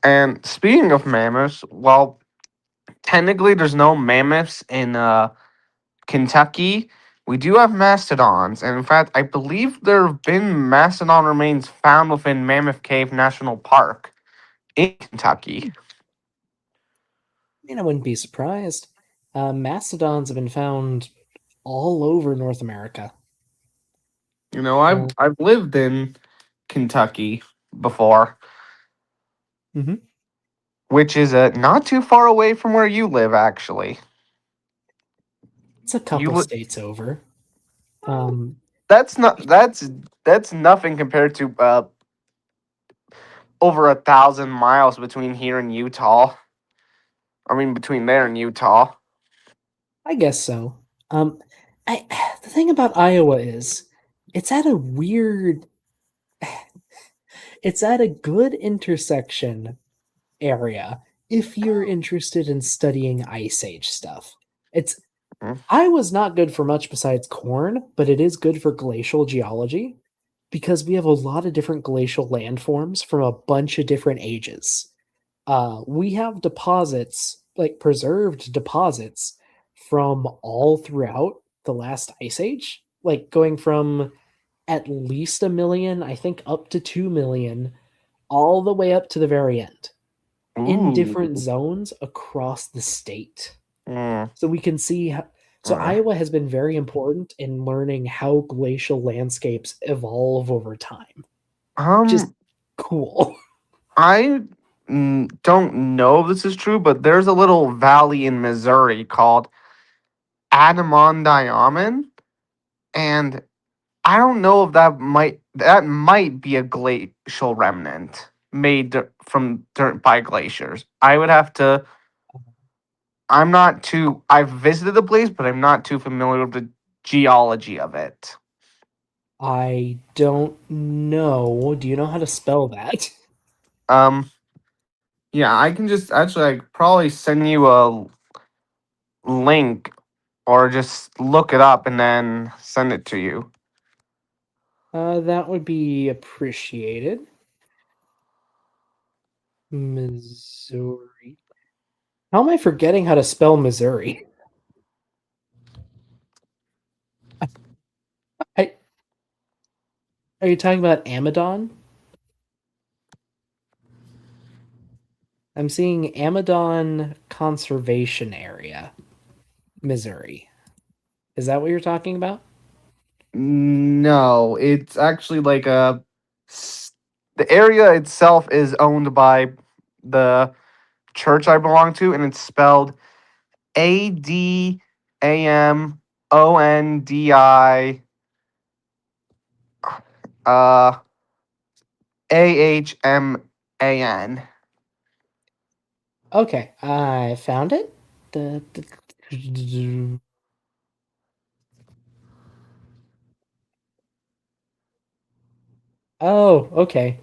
And speaking of mammoths, well, technically there's no mammoths in Kentucky. We do have mastodons, and in fact, I believe there have been mastodon remains found within Mammoth Cave National Park in Kentucky. I mean, I wouldn't be surprised. Mastodons have been found all over North America. You know, I've lived in Kentucky before, which is not too far away from where you live, actually. It's a couple states over. That's nothing compared to over 1,000 miles between here and Utah. I mean, between there and Utah. I guess so. Um, I the thing about Iowa is it's at a weird, it's at a good intersection area if you're interested in studying Ice Age stuff. It's Hmm. Iowa's not good for much besides corn, but it is good for glacial geology because we have a lot of different glacial landforms from a bunch of different ages. We have deposits, like preserved deposits, from all throughout the last ice age, like going from at least a million, I think up to 2 million, all the way up to the very end in different Ooh. zones across the state. Mm, So we can see how, so uh, Iowa has been very important in learning how glacial landscapes evolve over time, which is um, cool. I don't know if this is true, but there's a little valley in Missouri called Adamondiaman, and I don't know if that might be a glacial remnant made from dirt by glaciers. I would have to. I'm not too. I've visited the place, but I'm not too familiar with the geology of it. I don't know. Do you know how to spell that? Um, yeah, I can just actually like probably send you a link or just look it up and then send it to you. That would be appreciated. Missouri. How am I forgetting how to spell Missouri? I, are you talking about Amadon? I'm seeing Amadon Conservation Area, Missouri. Is that what you're talking about? No, it's actually like the area itself is owned by the church I belong to, and it's spelled Adamondi uh Ahman. Okay, I found it. Oh, okay.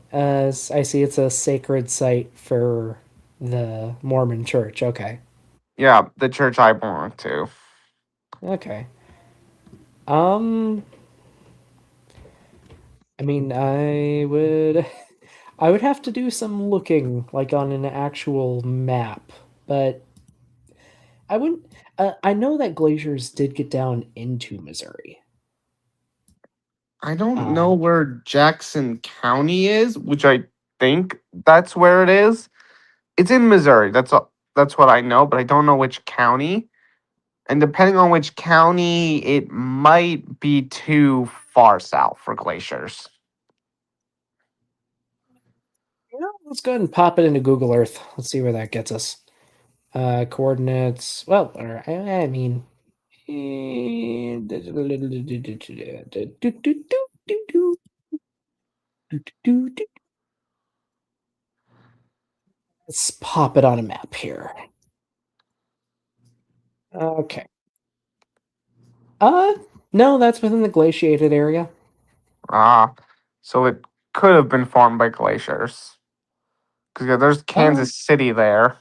I see it's a sacred site for the Mormon church. Okay. Yeah, the church I belong to. Okay. Um, I mean, I would have to do some looking, like on an actual map, but I wouldn't. I know that glaciers did get down into Missouri. I don't know Uh, where Jackson County is, which I think that's where it is. It's in Missouri. That's what I know, but I don't know which county. And depending on which county, it might be too far south for glaciers. let's go ahead and pop it into Google Earth. Let's see where that gets us. Coordinates. Well, I mean, let's pop it on a map here. Okay. Uh, no, that's within the glaciated area. Ah, so it could have been formed by glaciers. Because yeah, there's Uh, Kansas City there.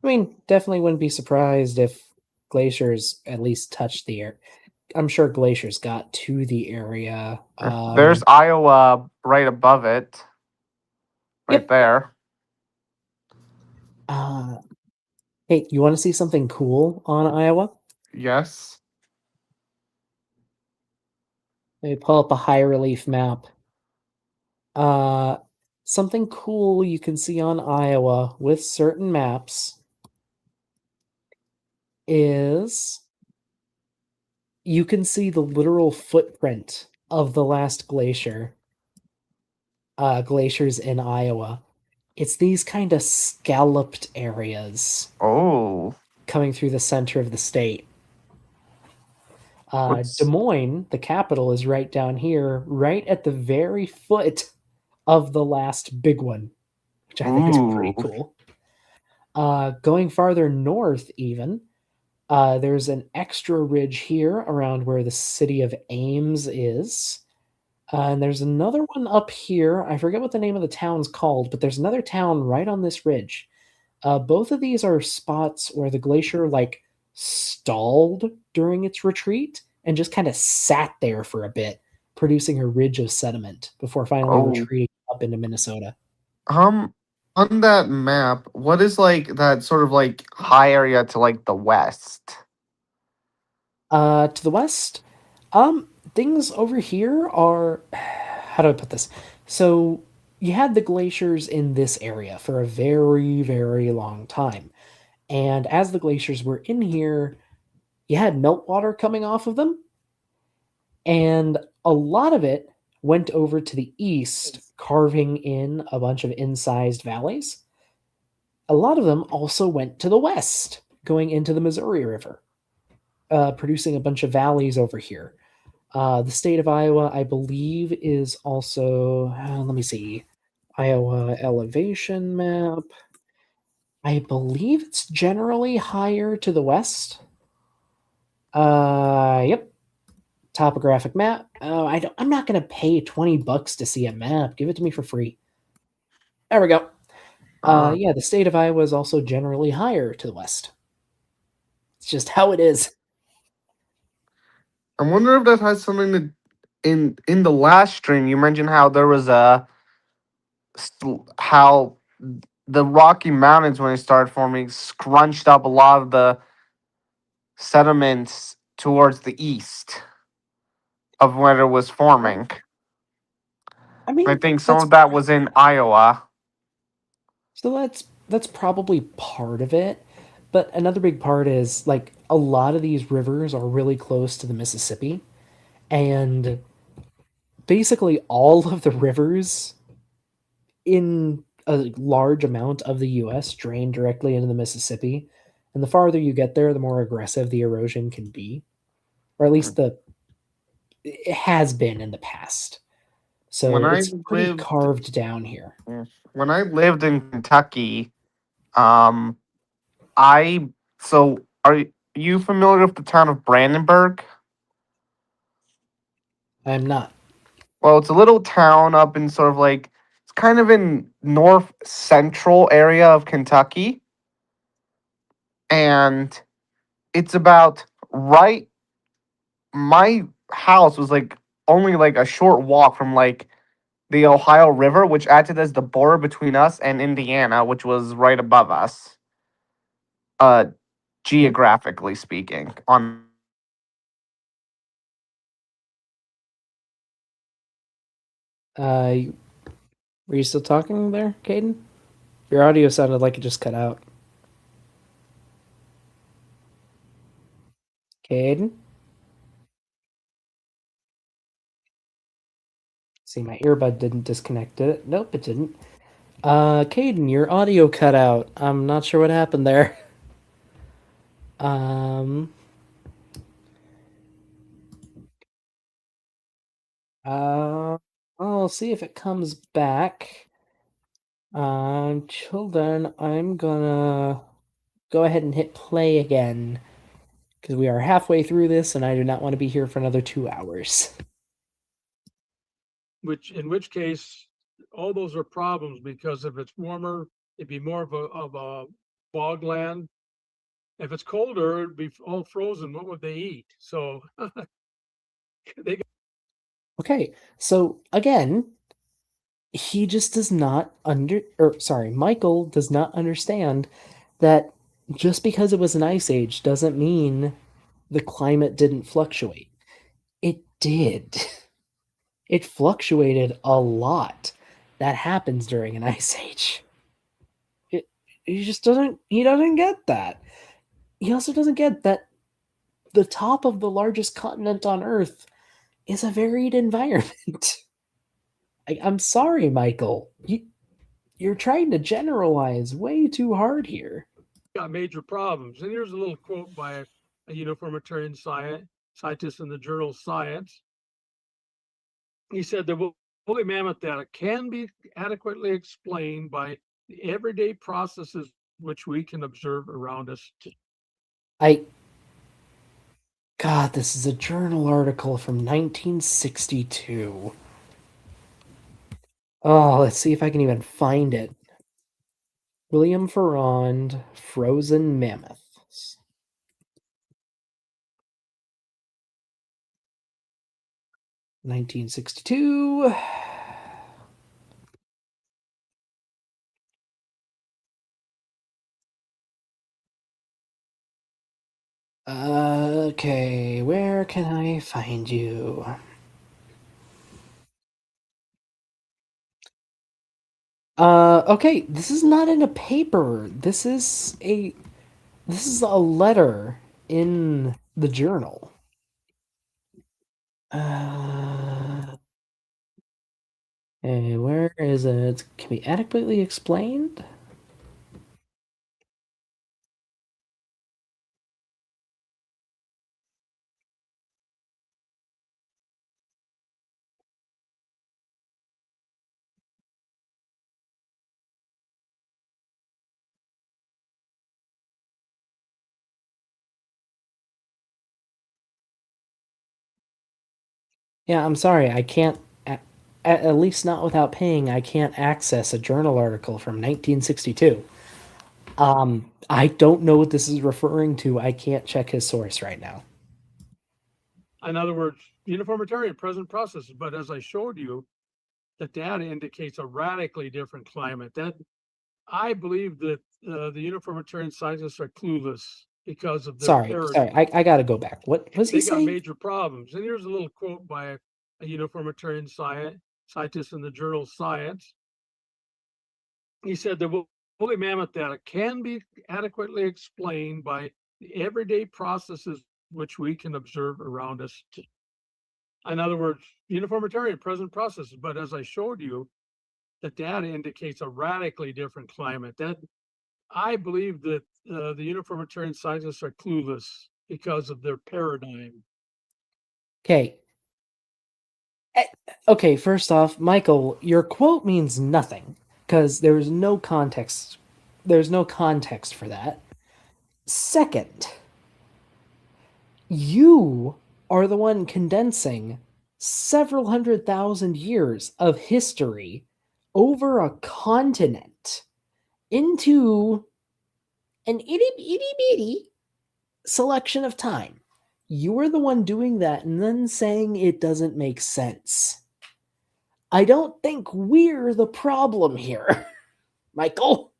I mean, definitely wouldn't be surprised if glaciers at least touched the air. I'm sure glaciers got to the area. There's Iowa right above it, right Yep. there. Uh, hey, you want to see something cool on Iowa? Yes. Let me pull up a high relief map. Uh, Something cool you can see on Iowa with certain maps is you can see the literal footprint of the last glaciers in Iowa. It's these kind of scalloped areas Oh, coming through the center of the state. Des what's Moines, the capital, is right down here, right at the very foot of the last big one, which I think is pretty Ooh. cool. Going farther north, even, there's an extra ridge here around where the city of Ames is. And there's another one up here. I forget what the name of the town's called, but there's another town right on this ridge. Both of these are spots where the glacier like stalled during its retreat and just kind of sat there for a bit, producing a ridge of sediment before finally Oh. retreating up into Minnesota. Um, on that map, what is like that sort of like high area to like the west? To the west, things over here are how do I put this? So you had the glaciers in this area for a very, very long time. And as the glaciers were in here, you had meltwater coming off of them, and a lot of it went over to the east, carving in a bunch of incised valleys. A lot of them also went to the west, going into the Missouri River, producing a bunch of valleys over here. The state of Iowa, I believe, is also, let me see, Iowa elevation map. I believe it's generally higher to the west. Yep. Topographic map. Oh, I'm not gonna pay $20 to see a map. Give it to me for free. There we go. Uh, Yeah, the state of Iowa is also generally higher to the west. It's just how it is. I wonder if that has something to in the last stream you mentioned how there was how the Rocky Mountains when it started forming scrunched up a lot of the sediments towards the east of when it was forming. I I mean, think some that's of that was in Iowa. so that's probably part of it. But another big part is like a lot of these rivers are really close to the Mississippi, and basically all of the rivers in a large amount of the US drain directly into the Mississippi. And the farther you get there, the more aggressive the erosion can be. Or at least it has been in the past. When So I it's pretty lived carved down here. when I lived in Kentucky, um, I so are you familiar with the town of Brandenburg? I'm not. Well, it's a little town up in sort of like it's kind of in north central area of Kentucky, and it's about right. My house was like only like a short walk from like the Ohio River, which acted as the border between us and Indiana, which was right above us, uh, geographically speaking. On Uh, were you still talking there, Caden? Your audio sounded like it just cut out. Caden? See, my earbud didn't disconnect it. Nope, it didn't. Caden, your audio cut out. I'm not sure what happened there. Um, uh, I'll see if it comes back. Until then, I'm gonna go ahead and hit play again because we are halfway through this and I do not want to be here for another 2 hours. In which case, all those are problems because if it's warmer, it'd be more of a bogland. If it's colder, it'd be all frozen. What would they eat? So they Okay, so again, he just does not Michael does not understand that just because it was an ice age doesn't mean the climate didn't fluctuate. It did. It fluctuated a lot. That happens during an ice age. He doesn't get that. He also doesn't get that the top of the largest continent on Earth is a varied environment. I'm sorry, Michael. You're trying to generalize way too hard here. got major problems. And here's a little quote by a uniformitarian scientist in the journal Science. He said there will woolly mammoth data can be adequately explained by the everyday processes which we can observe around us. God, this is a journal article from 1962. Oh, let's see if I can even find it. William Ferrand, Frozen Mammoths. 1962. Okay, where can I find you? Okay, this is not in a paper. This is a letter in the journal. Hey, where is it? Can be adequately explained? Yeah, I'm sorry, I can't, at least not without paying, I can't access a journal article from 1962. I don't know what this is referring to. I can't check his source right now. In other words, uniformitarian present processes. But as I showed you, the data indicates a radically different climate. That I believe that the uniformitarian scientists are clueless because of their Sorry, paradigm. I gotta go back. What was he They got saying? major problems. And here's a little quote by a uniformitarian scientist in the journal Science. He said the woolly mammoth data can be adequately explained by the everyday processes which we can observe around us. In other words, uniformitarian present processes. But as I showed you, the data indicates a radically different climate. That I believe that the uniformitarian scientists are clueless because of their paradigm. Okay. Okay, first off, Michael, your quote means nothing because there's no context. There's no context for that. Second, you are the one condensing several 100,000 years of history over a continent into an itty bitty selection of time. You are the one doing that and then saying it doesn't make sense. I don't think we're the problem here, Michael.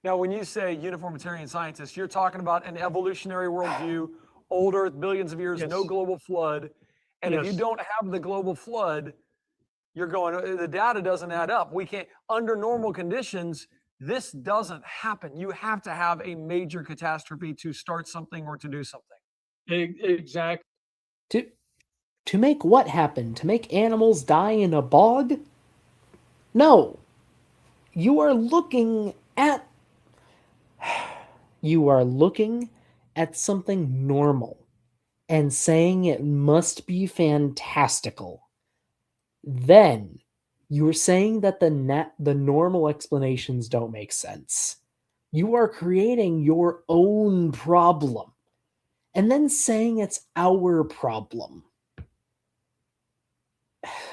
Now, when you say uniformitarian scientists, you're talking about an evolutionary worldview, old Earth, billions of years, Yes. no global flood. And if you Yes. don't have the global flood, you're going, the data doesn't add up. We can't, under normal conditions, this doesn't happen. You have to have a major catastrophe to start something or to do something. Exactly. To make what happen? To make animals die in a bog? No. You are looking at something normal and saying it must be fantastical. Then you're saying that the normal explanations don't make sense. You are creating your own problem and then saying it's our problem.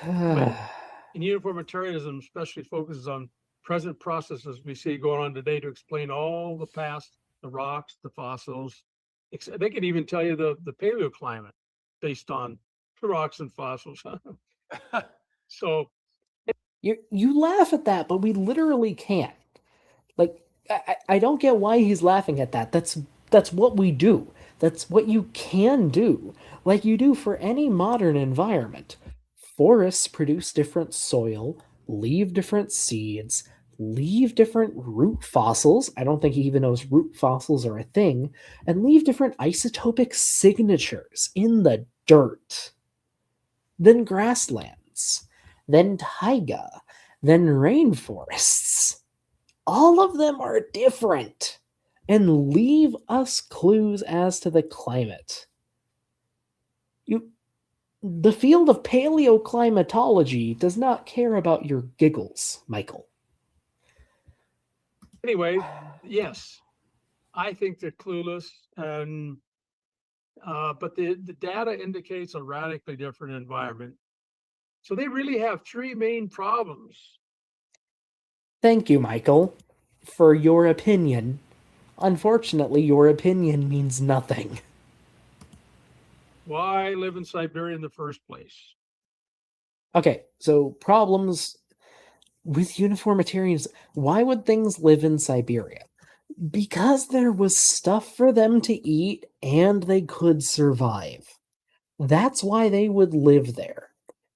And uniformitarianism especially focuses on present processes we see going on today to explain all the past, the rocks, the fossils. They can even tell you the paleoclimate based on the rocks and fossils. So You laugh at that, but we literally can't. Like, I don't get why he's laughing at that. That's what we do. That's what you can do. Like you do for any modern environment. Forests produce different soil, leave different seeds, leave different root fossils. I don't think he even knows root fossils are a thing, and leave different isotopic signatures in the dirt. Then grasslands, then taiga, then rainforests. All of them are different and leave us clues as to the climate. The field of paleoclimatology does not care about your giggles, Michael. Anyway, yes, I think they're clueless, and but the data indicates a radically different environment. So they really have three main problems. Thank you, Michael, for your opinion. Unfortunately, your opinion means nothing. Why live in Siberia in the first place? Okay, so problems with uniformitarians. Why would things live in Siberia? Because there was stuff for them to eat and they could survive. That's why they would live there.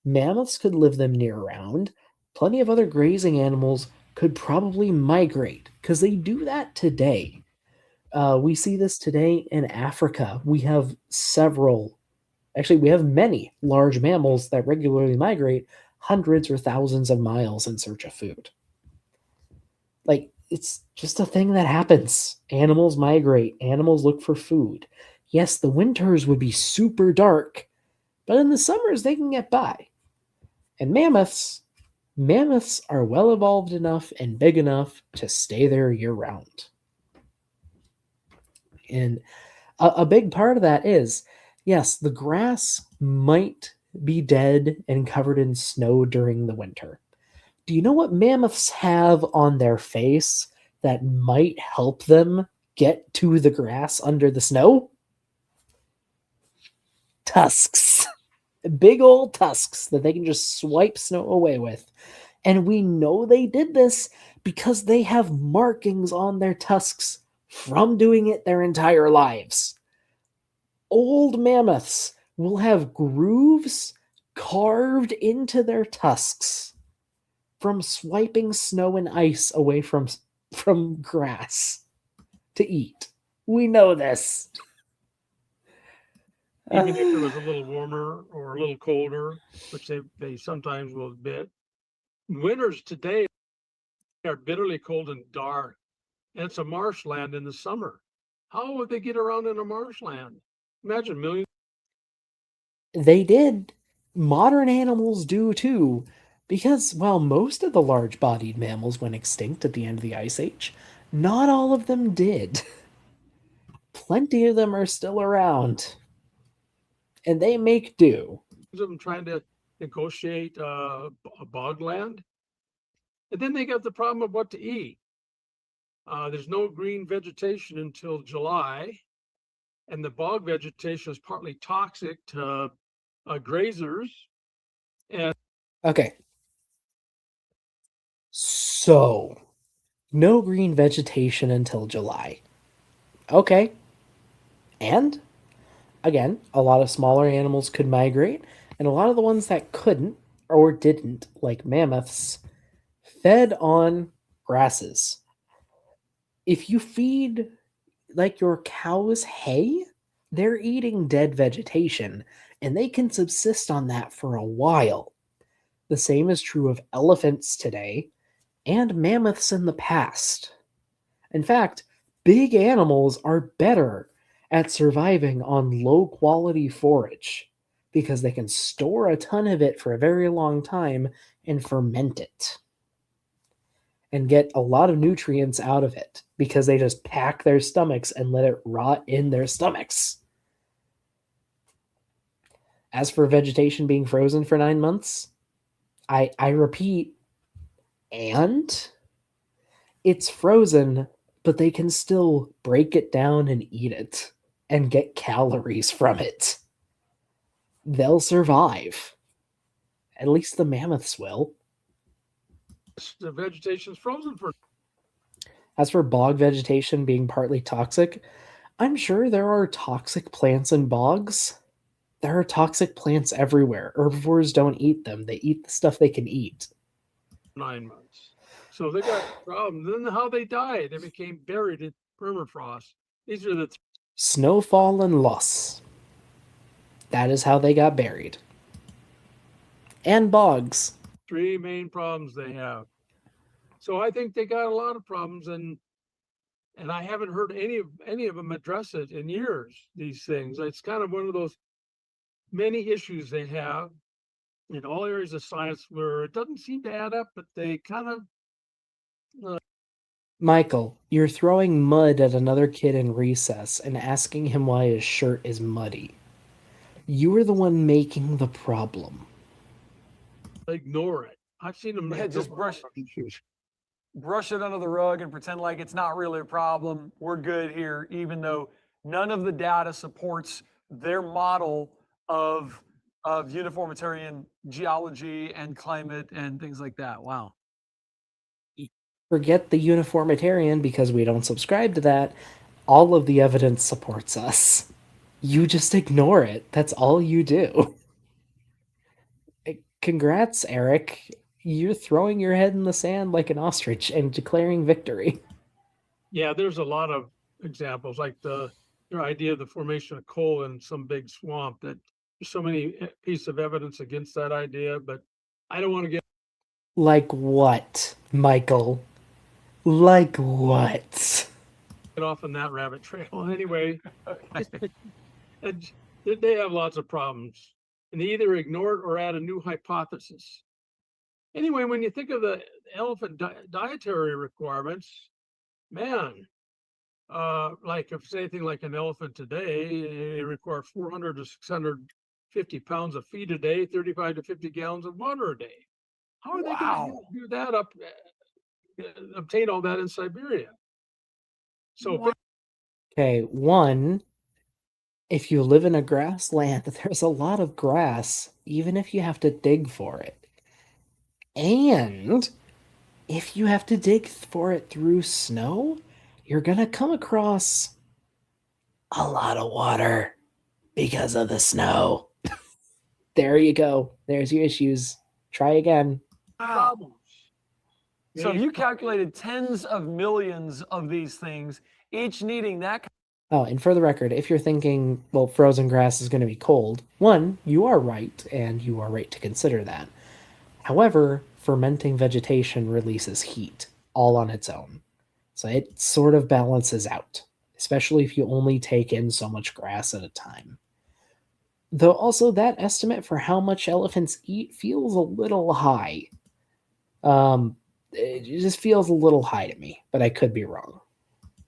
Mammoths could live them near round. Plenty of other grazing animals could probably migrate because they do that today. We see this today in Africa. We have we have many large mammals that regularly migrate hundreds or thousands of miles in search of food. Like, it's just a thing that happens. Animals migrate, animals look for food. Yes, the winters would be super dark, but in the summers they can get by. And mammoths are well evolved enough and big enough to stay there year round. And a big part of that is, yes, the grass might be dead and covered in snow during the winter. Do you know what mammoths have on their face that might help them get to the grass under the snow? Tusks. Big old tusks that they can just swipe snow away with. And we know they did this because they have markings on their tusks from doing it their entire lives. Old mammoths will have grooves carved into their tusks from swiping snow and ice away from grass to eat. We know this. Even if it was a little warmer or a little colder, which they sometimes will admit. Winters today are bitterly cold and dark, and it's a marshland in the summer. How would they get around in a marshland? Imagine millions. They did. Modern animals do too, because while most of the large bodied mammals went extinct at the end of the Ice Age, not all of them did. Plenty of them are still around, and they make do. of them trying to negotiate a bogland. And then they got the problem of what to eat. There's no green vegetation until July, and the bog vegetation is partly toxic to grazers. And Okay. So, no green vegetation until July. Okay. And, again, a lot of smaller animals could migrate, and a lot of the ones that couldn't or didn't, like mammoths, fed on grasses. If you feed, like, your cows hay, they're eating dead vegetation, and they can subsist on that for a while. The same is true of elephants today and mammoths in the past. In fact, big animals are better at surviving on low quality forage because they can store a ton of it for a very long time and ferment it and get a lot of nutrients out of it because they just pack their stomachs and let it rot in their stomachs. As for vegetation being frozen for 9 months, I repeat, and it's frozen, but they can still break it down and eat it and get calories from it. They'll survive. At least the mammoths will. the vegetation is frozen for. As for bog vegetation being partly toxic, I'm sure there are toxic plants in bogs. There are toxic plants everywhere. Herbivores don't eat them, they eat the stuff they can eat. 9 months. So they got a problem. Then how they died, they became buried in permafrost. These are the Snowfall and loss. That is how they got buried. And bogs. three main problems they have. So I think they got a lot of problems, and I haven't heard any of them address it in years. These things. It's kind of one of those many issues they have in all areas of science where it doesn't seem to add up, but they kind of Michael, you're throwing mud at another kid in recess and asking him why his shirt is muddy. You were the one making the problem. ignore it. I've seen them Yeah, just brush it under the rug and pretend like it's not really a problem. We're good here, even though none of the data supports their model of uniformitarian geology and climate and things like that. Wow. Forget the uniformitarian because we don't subscribe to that. All of the evidence supports us. You just ignore it. That's all you do. Congrats, Eric. You're throwing your head in the sand like an ostrich and declaring victory. Yeah, there's a lot of examples, like your idea of the formation of coal in some big swamp. That there's so many pieces of evidence against that idea, but I don't want to get Like what, Michael? Like what? off on that rabbit trail. Anyway, they have lots of problems, and they either ignore it or add a new hypothesis. Anyway, when you think of the elephant dietary requirements, man, like if it's anything like an elephant today, they require 400 to 650 pounds of feed a day, 35 to 50 gallons of water a day. How are they going to do that obtain all that in Siberia? So, Okay, one, if you live in a grassland, there's a lot of grass, even if you have to dig for it. And if you have to dig for it through snow, you're gonna come across a lot of water because of the snow. There you go. There's your issues. Try again. problems. So if you calculated tens of millions of these things, each needing that. Oh, and for the record, if you're thinking, well, frozen grass is going to be cold, one, you are right, and you are right to consider that. However, fermenting vegetation releases heat all on its own. So it sort of balances out, especially if you only take in so much grass at a time. Though also that estimate for how much elephants eat feels a little high. It just feels a little high to me, but I could be wrong.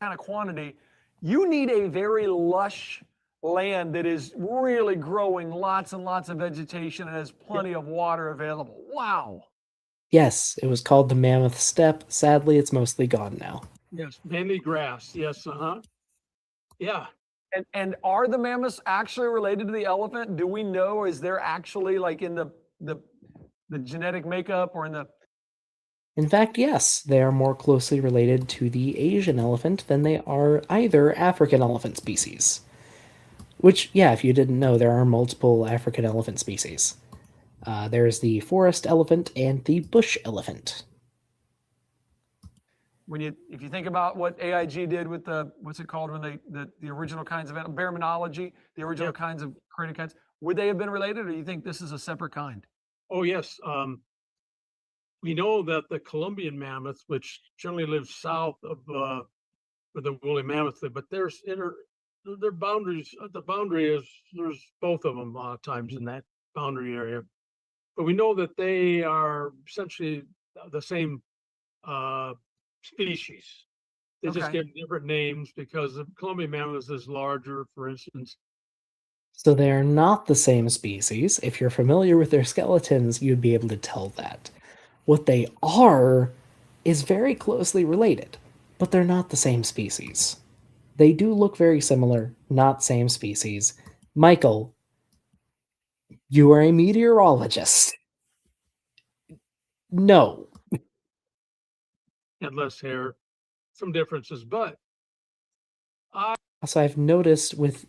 Kind of quantity, you need a very lush land that is really growing lots and lots of vegetation and has plenty of water available. Wow. Yes, it was called the Mammoth Steppe. Sadly, it's mostly gone now. Yes, mainly grass. Yes, yeah. And are the mammoths actually related to the elephant? Do we know? Is there actually like in the genetic makeup or in the? In fact, yes, they are more closely related to the Asian elephant than they are either African elephant species. Which, yeah, if you didn't know, there are multiple African elephant species. There's the forest elephant and the bush elephant. If you think about what AIG did with the, what's it called when the original kinds of baraminology, the original kinds of created kinds, would they have been related, or do you think this is a separate kind? Oh, yes. We know that the Colombian mammoth, which generally lives south of where the woolly mammoth live, but their boundaries. The boundary is there's both of them a lot of times in that boundary area. But we know that they are essentially the same species. They just give different names because the Colombian mammoth is larger, for instance. So they are not the same species. If you're familiar with their skeletons, you'd be able to tell that. What they are is very closely related, but they're not the same species. They do look very similar, not same species. Michael, you are a meteorologist. No. And less hair, some differences, but So I've noticed with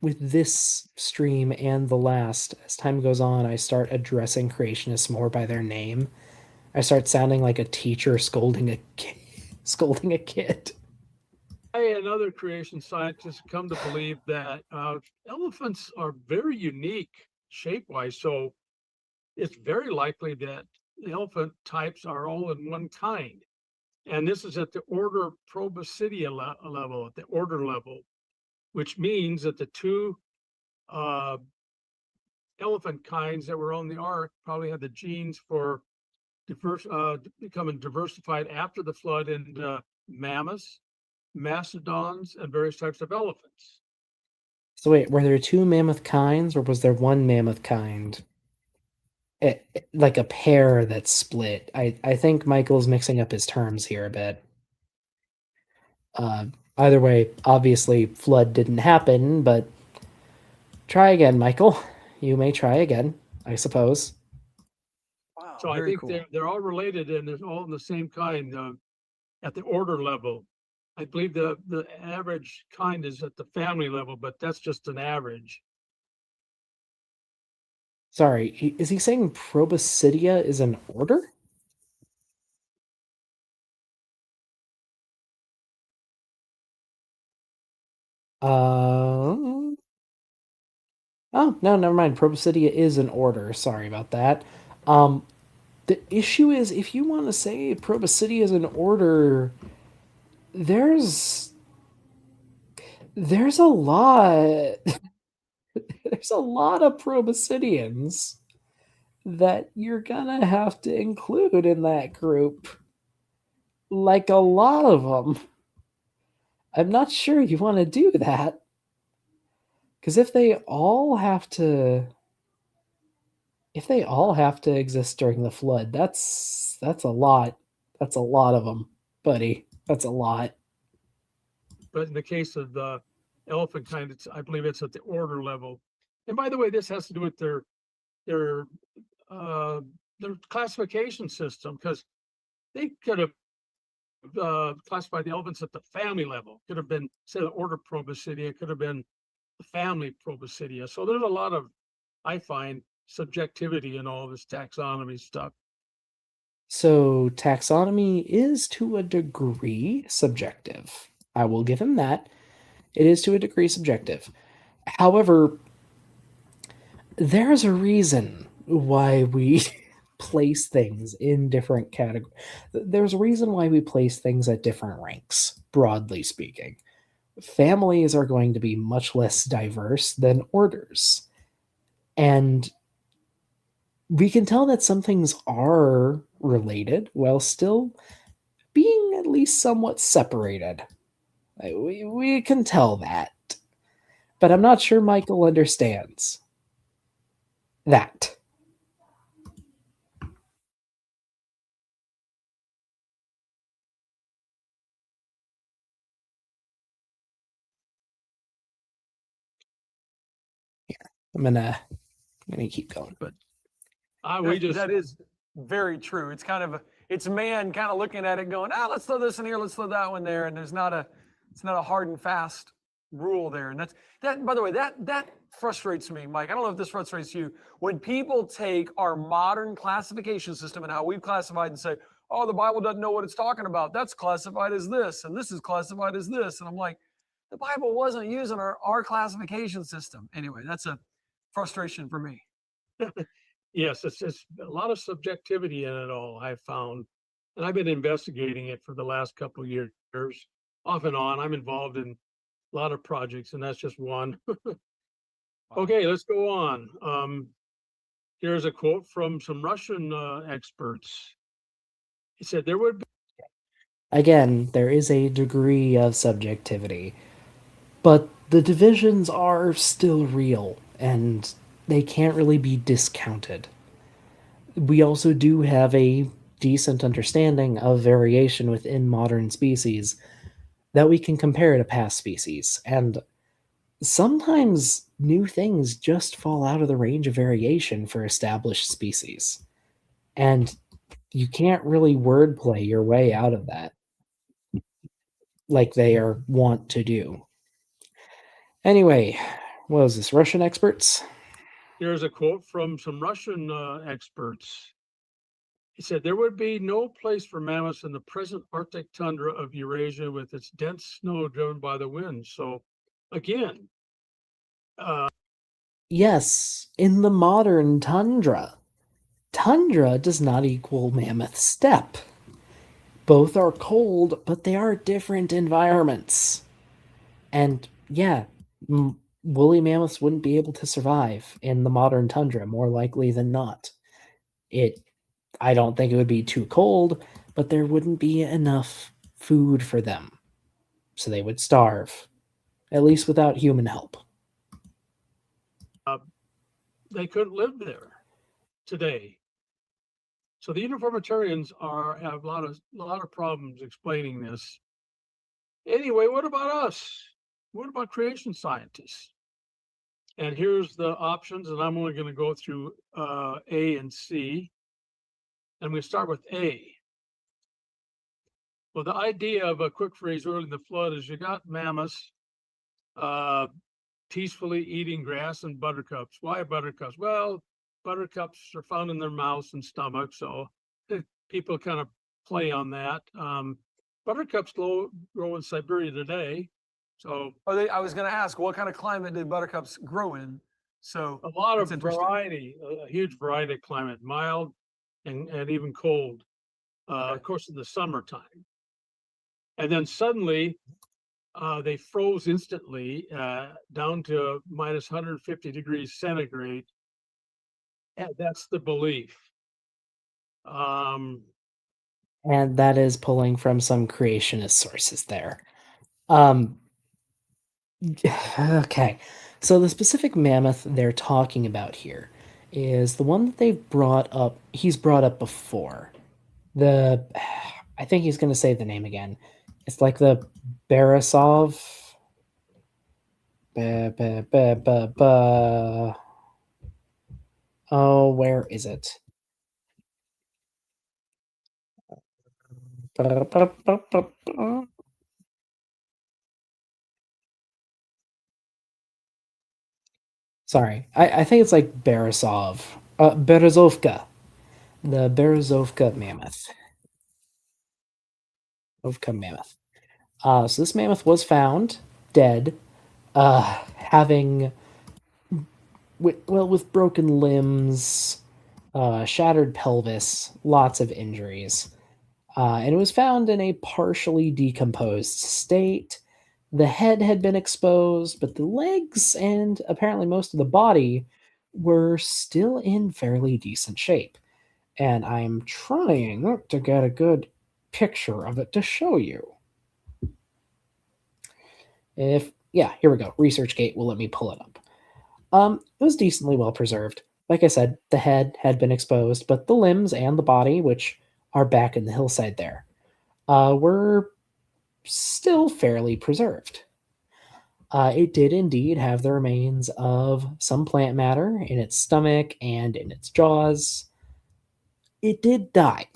this stream and the last, as time goes on, I start addressing creationists more by their name. I start sounding like a teacher scolding a kid. I and other creation scientists come to believe that elephants are very unique shape-wise. So it's very likely that the elephant types are all in one kind. And this is at the order Proboscidea level, at the order level, which means that the two elephant kinds that were on the ark probably had the genes for becoming diversified after the flood into mammoths, mastodons, and various types of elephants. So wait, were there two mammoth kinds, or was there one mammoth kind? Like a pair that split. I think Michael's mixing up his terms here a bit. Either way, obviously, flood didn't happen, but try again, Michael. You may try again, I suppose. Wow, So I very think cool. they're all related and they're all in the same kind at the order level. I believe the average kind is at the family level, but that's just an average. Sorry, is he saying Proboscidea is an order? Oh, no, never mind. Proboscidea is an order. Sorry about that. The issue is, if you want to say Proboscidea is an order, there's a lot there's a lot of Proboscideans that you're gonna have to include in that group. Like a lot of them. I'm not sure you want to do that. Because if they all have to exist during the flood, that's a lot. That's a lot of them, buddy. That's a lot. But in the case of the elephant kind, I believe it's at the order level. And by the way, this has to do with their classification system, because they could have classified the elephants at the family level. Could have been, say, the order Proboscidea, could have been the family Proboscidea. So there's a lot of, I find, subjectivity in all this taxonomy stuff. So taxonomy is to a degree subjective. I will give him that. It is to a degree subjective. However, there's a reason why we place things in different categories. There's a reason why we place things at different ranks, broadly speaking. Families are going to be much less diverse than orders. And we can tell that some things are related while still being at least somewhat separated. We can tell that. But I'm not sure Michael understands that. I'm gonna keep going. But That is very true. It's kind of it's man kind of looking at it going, let's throw this in here, let's throw that one there, and it's not a hard and fast rule there. And that by the way, that frustrates me, Mike. I don't know if this frustrates you. When people take our modern classification system and how we've classified and say, oh, the Bible doesn't know what it's talking about. That's classified as this, and this is classified as this. And I'm like, the Bible wasn't using our classification system. Anyway, that's a frustration for me. Yes, it's a lot of subjectivity in it all, I've found. And I've been investigating it for the last couple of years, off and on. I'm involved in a lot of projects, and that's just one. Okay, let's go on. Here's a quote from some Russian experts. He said, there would be. Again, there is a degree of subjectivity, but the divisions are still real, and they can't really be discounted. We also do have a decent understanding of variation within modern species that we can compare to past species, and sometimes new things just fall out of the range of variation for established species. And you can't really wordplay your way out of that like they are wont to do. Anyway, what was this, Russian experts? Here's a quote from some Russian experts. He said, there would be no place for mammoths in the present Arctic tundra of Eurasia with its dense snow driven by the wind. So again, yes, in the modern tundra. Tundra does not equal mammoth steppe. Both are cold, but they are different environments. And yeah, woolly mammoths wouldn't be able to survive in the modern tundra, more likely than not. I don't think it would be too cold, but there wouldn't be enough food for them. So they would starve, at least without human help. They couldn't live there today. So the uniformitarians have a lot of problems explaining this. Anyway, what about us? What about creation scientists? And here's the options, and I'm only going to go through A and C. And we start with A. Well, the idea of a quick freeze early in the flood is you got mammoths peacefully eating grass and buttercups. Why buttercups? Well, buttercups are found in their mouths and stomach, so people kind of play on that. Buttercups grow in Siberia today. So I was going to ask, what kind of climate did buttercups grow in? So a lot of that's interesting. variety, a huge variety of climate, mild and even cold, of course, in the summertime. And then suddenly they froze instantly down to minus 150 degrees centigrade. And that's the belief. And that is pulling from some creationist sources there. Okay, so the specific mammoth they're talking about here is the one that they've brought up. He's brought up before. I think he's going to say the name again. It's like the Barisov. Oh, where is it? Sorry, I think it's like Barisov. Berezovka. The Berezovka mammoth. Ovka mammoth. So this mammoth was found dead, having with broken limbs, shattered pelvis, lots of injuries, and it was found in a partially decomposed state. The head had been exposed, but the legs and apparently most of the body were still in fairly decent shape. And I'm trying to get a good picture of it to show you. Here we go. ResearchGate will let me pull it up. It was decently well preserved. Like I said, the head had been exposed, but the limbs and the body, which are back in the hillside there, were still fairly preserved. It did indeed have the remains of some plant matter in its stomach and in its jaws. It did die,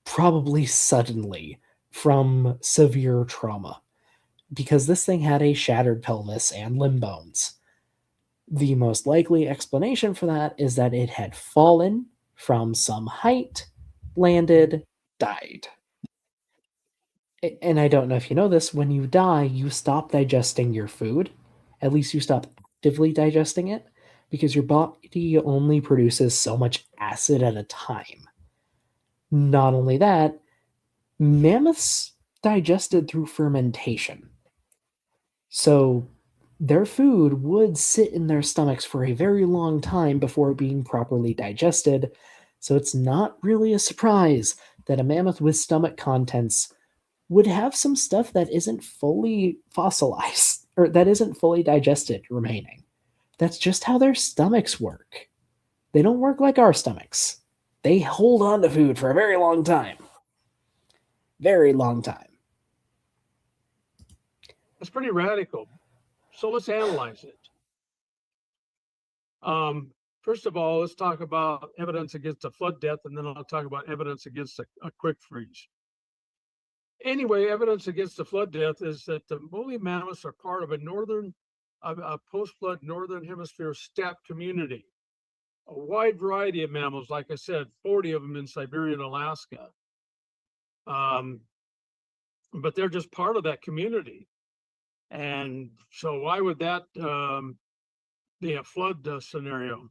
probably suddenly from severe trauma, because this thing had a shattered pelvis and limb bones. The most likely explanation for that is that it had fallen from some height, landed, died. And I don't know if you know this, when you die, you stop digesting your food. At least you stop actively digesting it, because your body only produces so much acid at a time. Not only that, mammoths digested through fermentation. So their food would sit in their stomachs for a very long time before being properly digested. So it's not really a surprise that a mammoth with stomach contents would have some stuff that isn't fully fossilized or that isn't fully digested remaining. That's just how their stomachs work. They don't work like our stomachs. They hold on to food for a very long time. Very long time. That's pretty radical. So let's analyze it. First of all, let's talk about evidence against a flood death, and then I'll talk about evidence against a quick freeze. Anyway, evidence against the flood death is that the woolly mammoths are part of a post-flood northern hemisphere steppe community. A wide variety of mammals, like I said, 40 of them in Siberia and Alaska. But they're just part of that community. And so why would that be a flood scenario?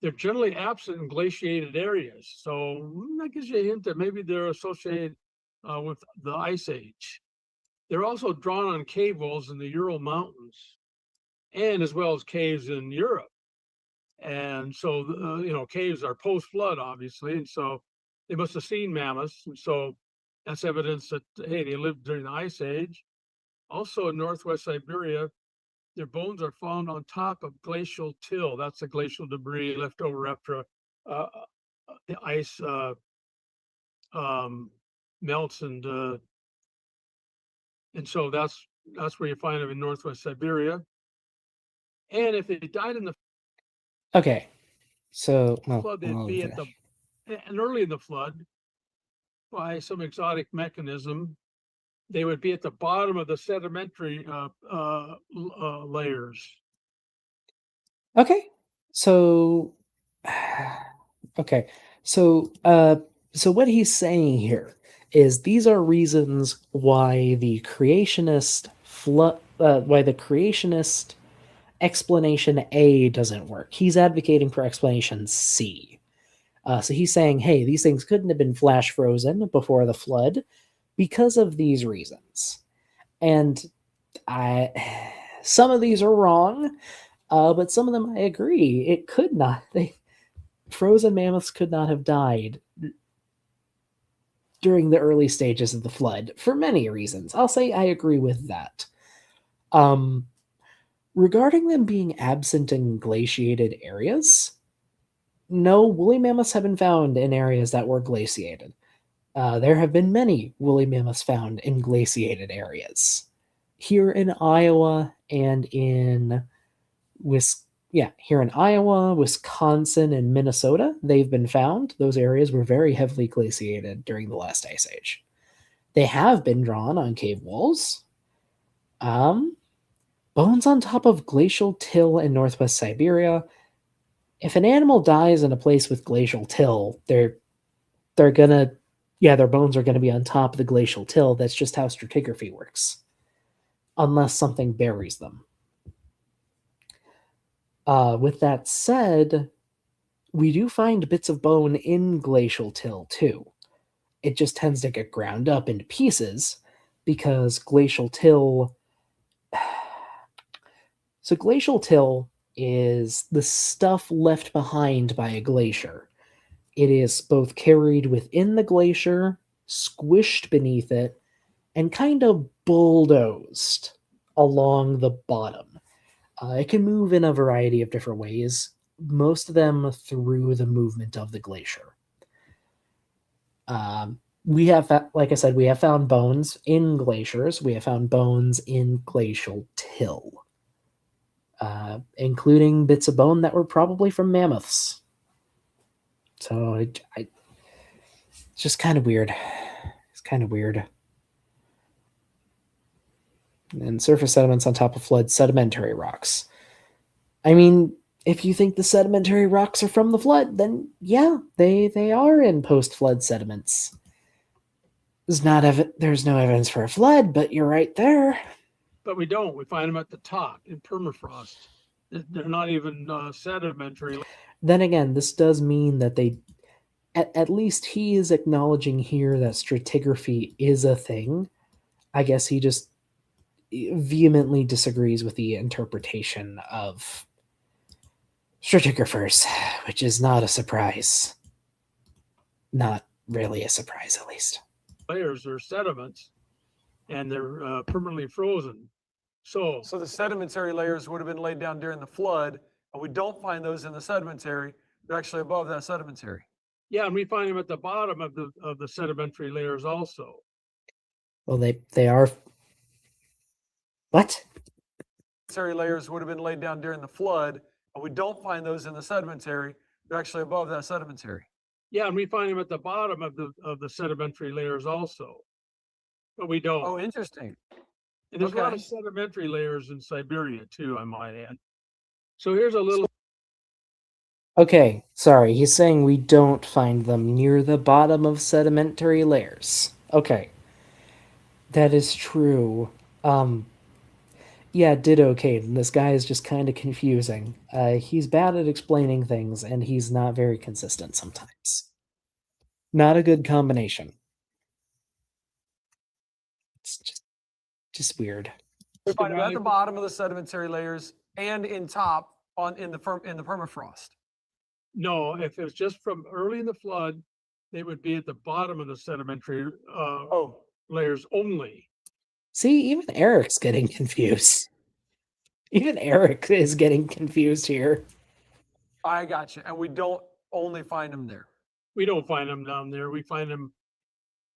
They're generally absent in glaciated areas. So that gives you a hint that maybe they're associated with the Ice Age. They're also drawn on cave walls in the Ural Mountains. and as well as caves in Europe. And so, caves are post-flood, obviously, and so they must have seen mammoths. And so that's evidence that, hey, they lived during the Ice Age. Also in Northwest Siberia, their bones are found on top of glacial till. That's the glacial debris left over after the ice melts, and so that's where you find them in Northwest Siberia. And if they died in the Okay. So, flood, they'd be at and early in the flood, by some exotic mechanism, they would be at the bottom of the sedimentary layers. Okay. So, okay. So, what he's saying here is these are reasons why the creationist explanation A doesn't work. He's advocating for explanation C. So he's saying, hey, these things couldn't have been flash frozen before the flood because of these reasons. And some of these are wrong, but some of them I agree. It could not. Frozen mammoths could not have died during the early stages of the flood for many reasons. I'll say I agree with that. Regarding them being absent in glaciated areas, no, woolly mammoths have been found in areas that were glaciated. There have been many woolly mammoths found in glaciated areas. Here in Iowa and in Wisconsin, and Minnesota, they've been found. Those areas were very heavily glaciated during the last ice age. They have been drawn on cave walls. Bones on top of glacial till in Northwest Siberia. If an animal dies in a place with glacial till, their bones are gonna be on top of the glacial till. That's just how stratigraphy works. Unless something buries them. With that said, we do find bits of bone in glacial till too. It just tends to get ground up into pieces because glacial till. So glacial till is the stuff left behind by a glacier. It is both carried within the glacier, squished beneath it, and kind of bulldozed along the bottom. It can move in a variety of different ways, most of them through the movement of the glacier. We have, like I said, we have found bones in glaciers. We have found bones in glacial till, including bits of bone that were probably from mammoths. So it's just kind of weird. It's kind of weird. And surface sediments on top of flood sedimentary rocks. I mean, if you think the sedimentary rocks are from the flood, then yeah, they are in post-flood sediments. There's no evidence for a flood, but you're right there. But we don't. We find them at the top in permafrost. They're not even sedimentary. Then again, this does mean that they, at least he is acknowledging here that stratigraphy is a thing. I guess he just vehemently disagrees with the interpretation of stratigraphers, which is not a surprise. Not really a surprise, at least. Layers are sediments, and they're permanently frozen. So the sedimentary layers would have been laid down during the flood, and we don't find those in the sedimentary. They're actually above that sedimentary. yeah, and we find them at the bottom of the sedimentary layers also. Well, they are. What? Sedimentary layers would have been laid down during the flood, and we don't find those in the sedimentary. They're actually above that sedimentary. Yeah, and we find them at the bottom of the sedimentary layers also, but we don't. Oh, interesting. And there's a lot Okay. of sedimentary layers in Siberia too, I might add. So here's a little. Okay, sorry. He's saying we don't find them near the bottom of sedimentary layers. Okay. That is true. Yeah, ditto, Caden. This guy is just kind of confusing. He's bad at explaining things, and he's not very consistent sometimes. Not a good combination. It's just weird. We find them at the bottom of the sedimentary layers and in the permafrost. No, if it was just from early in the flood, they would be at the bottom of the sedimentary Oh, layers only. See, even Eric's getting confused. Even Eric is getting confused here. I got you. And we don't only find them there. We don't find them down there. We find them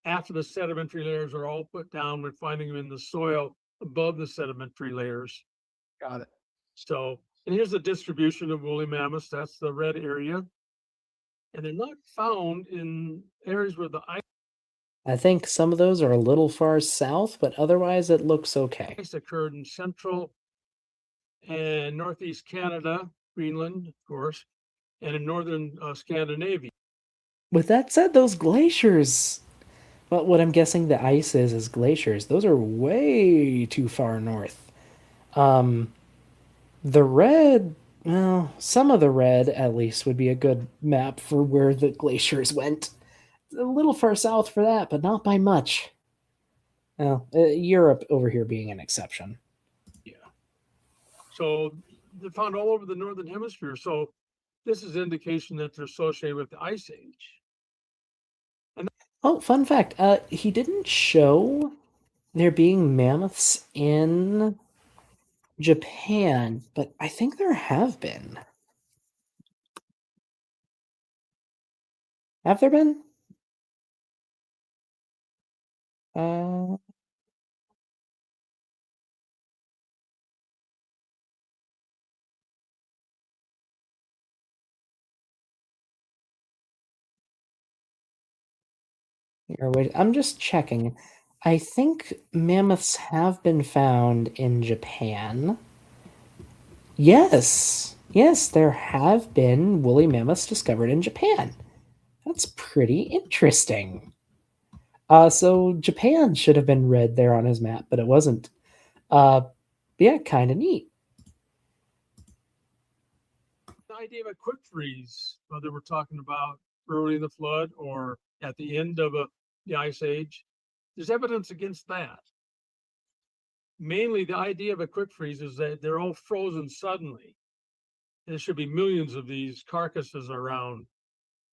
after the sedimentary layers are all put down. We're finding them in the soil above the sedimentary layers. Got it. So, and here's the distribution of woolly mammoths. That's the red area. And they're not found in areas where the I think some of those are a little far south, but otherwise it looks okay. ice occurred in central and northeast Canada, Greenland, of course, and in northern Scandinavia. With that said, those glaciers, well, what I'm guessing the ice is glaciers. Those are way too far north. The red, well, some of the red at least would be a good map for where the glaciers went. A little far south for that, but not by much. Well, Europe over here being an exception. Yeah. So they're found all over the northern hemisphere. So this is indication that they're associated with the ice age. Oh, fun fact, he didn't show there being mammoths in Japan, but I think there have been. Have there been? Uh, Here, wait, I'm just checking. I think mammoths have been found in Japan. Yes. Yes, there have been woolly mammoths discovered in Japan. That's pretty interesting. So Japan should have been red there on his map, but it wasn't. Yeah, kind of neat. The idea of a quick freeze, whether we're talking about early in the flood or at the end of the ice age, there's evidence against that. Mainly the idea of a quick freeze is that they're all frozen suddenly. There should be millions of these carcasses around,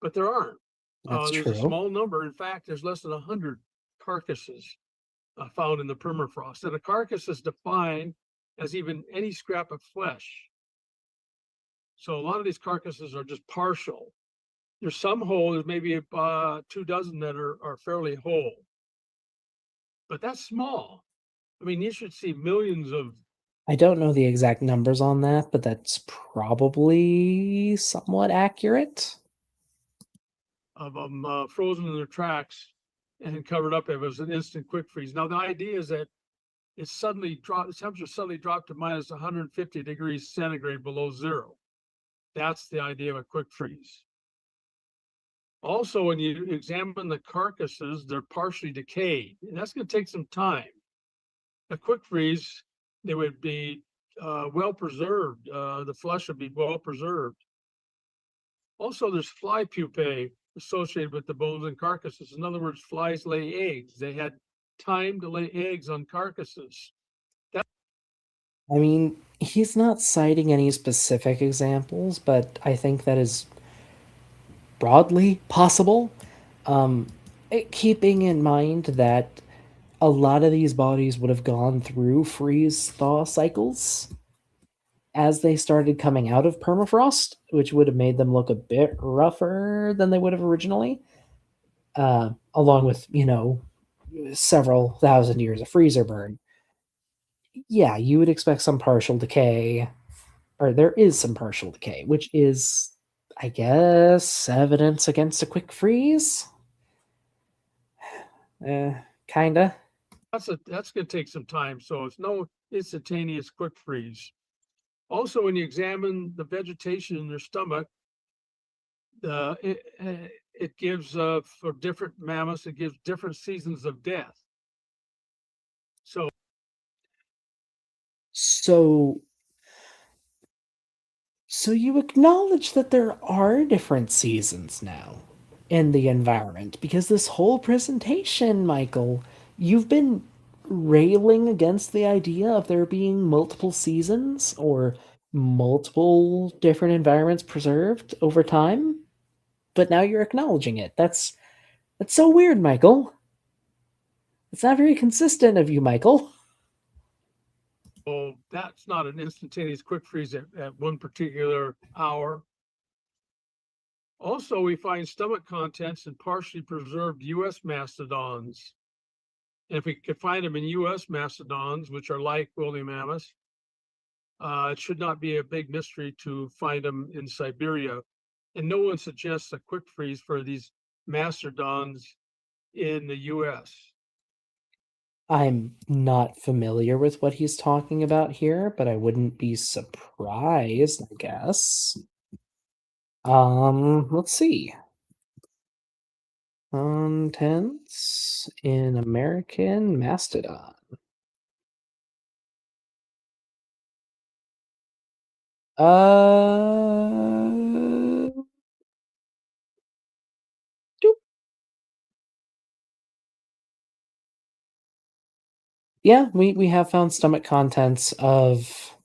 but there aren't. That's There's true. a small number. In fact, there's less than 100 carcasses found in the permafrost. And a carcass is defined as even any scrap of flesh. So a lot of these carcasses are just partial. There's some whole, there's maybe 2 dozen that are fairly whole. But that's small. I mean, you should see millions of. I don't know the exact numbers on that, but that's probably somewhat accurate. Of them frozen in their tracks and covered up. It was an instant quick freeze. Now, the idea is that it suddenly dropped, the temperature suddenly dropped to minus 150 degrees centigrade below zero. That's the idea of a quick freeze. Also, when you examine the carcasses, they're partially decayed, and that's going to take some time. A quick freeze, they would be well preserved. The flesh would be well preserved. Also, there's fly pupae associated with the bones and carcasses. In other words, flies lay eggs. They had time to lay eggs on carcasses. I mean, he's not citing any specific examples, but I think that is broadly possible. Keeping in mind that a lot of these bodies would have gone through freeze-thaw cycles as they started coming out of permafrost, which would have made them look a bit rougher than they would have originally, along with, several thousand years of freezer burn. Yeah, you would expect some partial decay, or there is some partial decay, which is, I guess, evidence against a quick freeze. Kinda. That's going to take some time. So it's no instantaneous quick freeze. Also, when you examine the vegetation in their stomach, it gives for different mammoths, it gives different seasons of death. So you acknowledge that there are different seasons now in the environment, because this whole presentation, Michael, you've been railing against the idea of there being multiple seasons or multiple different environments preserved over time, but now you're acknowledging it. That's so weird, Michael. It's not very consistent of you, Michael. Well, that's not an instantaneous quick freeze at one particular hour. Also, we find stomach contents in partially preserved U.S. mastodons. And if we could find them in U.S. mastodons, which are like woolly mammoths, it should not be a big mystery to find them in Siberia. And no one suggests a quick freeze for these mastodons in the U.S. I'm not familiar with what he's talking about here, but I wouldn't be surprised, I guess. Let's see. Contents in American Mastodon. Doop. Yeah, we have found stomach contents of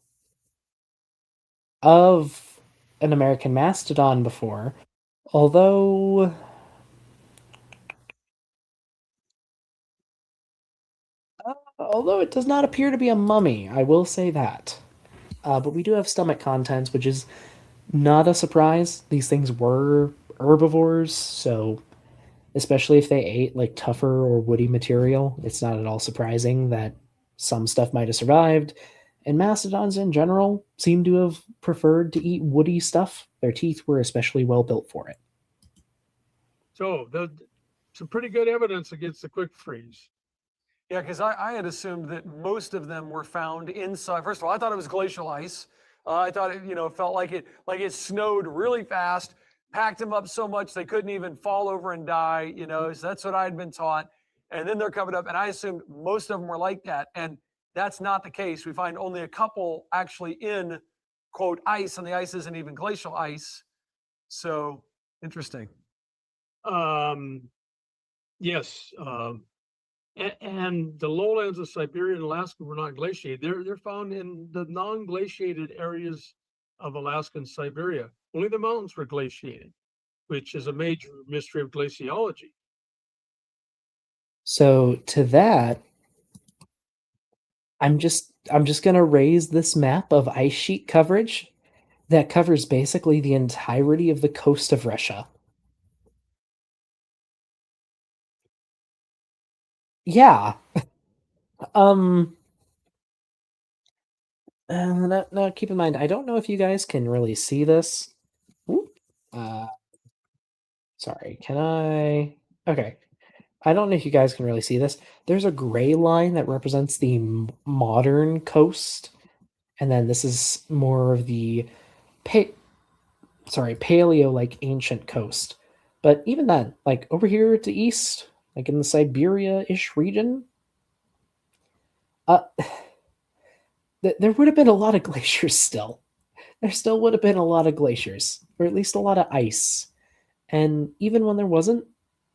an American Mastodon before, although it does not appear to be a mummy, I will say that. But we do have stomach contents, which is not a surprise. These things were herbivores, so especially if they ate like tougher or woody material, it's not at all surprising that some stuff might have survived. And mastodons in general seem to have preferred to eat woody stuff. Their teeth were especially well built for it. So some pretty good evidence against the quick freeze. Yeah, because I had assumed that most of them were found inside. First of all, I thought it was glacial ice. I thought it, it felt like it snowed really fast, packed them up so much they couldn't even fall over and die. So that's what I had been taught. And then they're covered up, and I assumed most of them were like that, and that's not the case. We find only a couple actually in quote ice, and the ice isn't even glacial ice. So interesting. Yes. And the lowlands of Siberia and Alaska were not glaciated. They're found in the non-glaciated areas of Alaska and Siberia. Only the mountains were glaciated, which is a major mystery of glaciology. So to that, I'm just gonna raise this map of ice sheet coverage that covers basically the entirety of the coast of Russia. Yeah. Now keep in mind, I don't know if you guys can really see this. Ooh, sorry, can I? Okay. I don't know if you guys can really see this. There's a gray line that represents the modern coast, and then this is more of the paleo, like ancient coast. But even then, like over here to east, like in the Siberia-ish region, there would have been a lot of glaciers still. There still would have been a lot of glaciers, or at least a lot of ice. And even when there wasn't,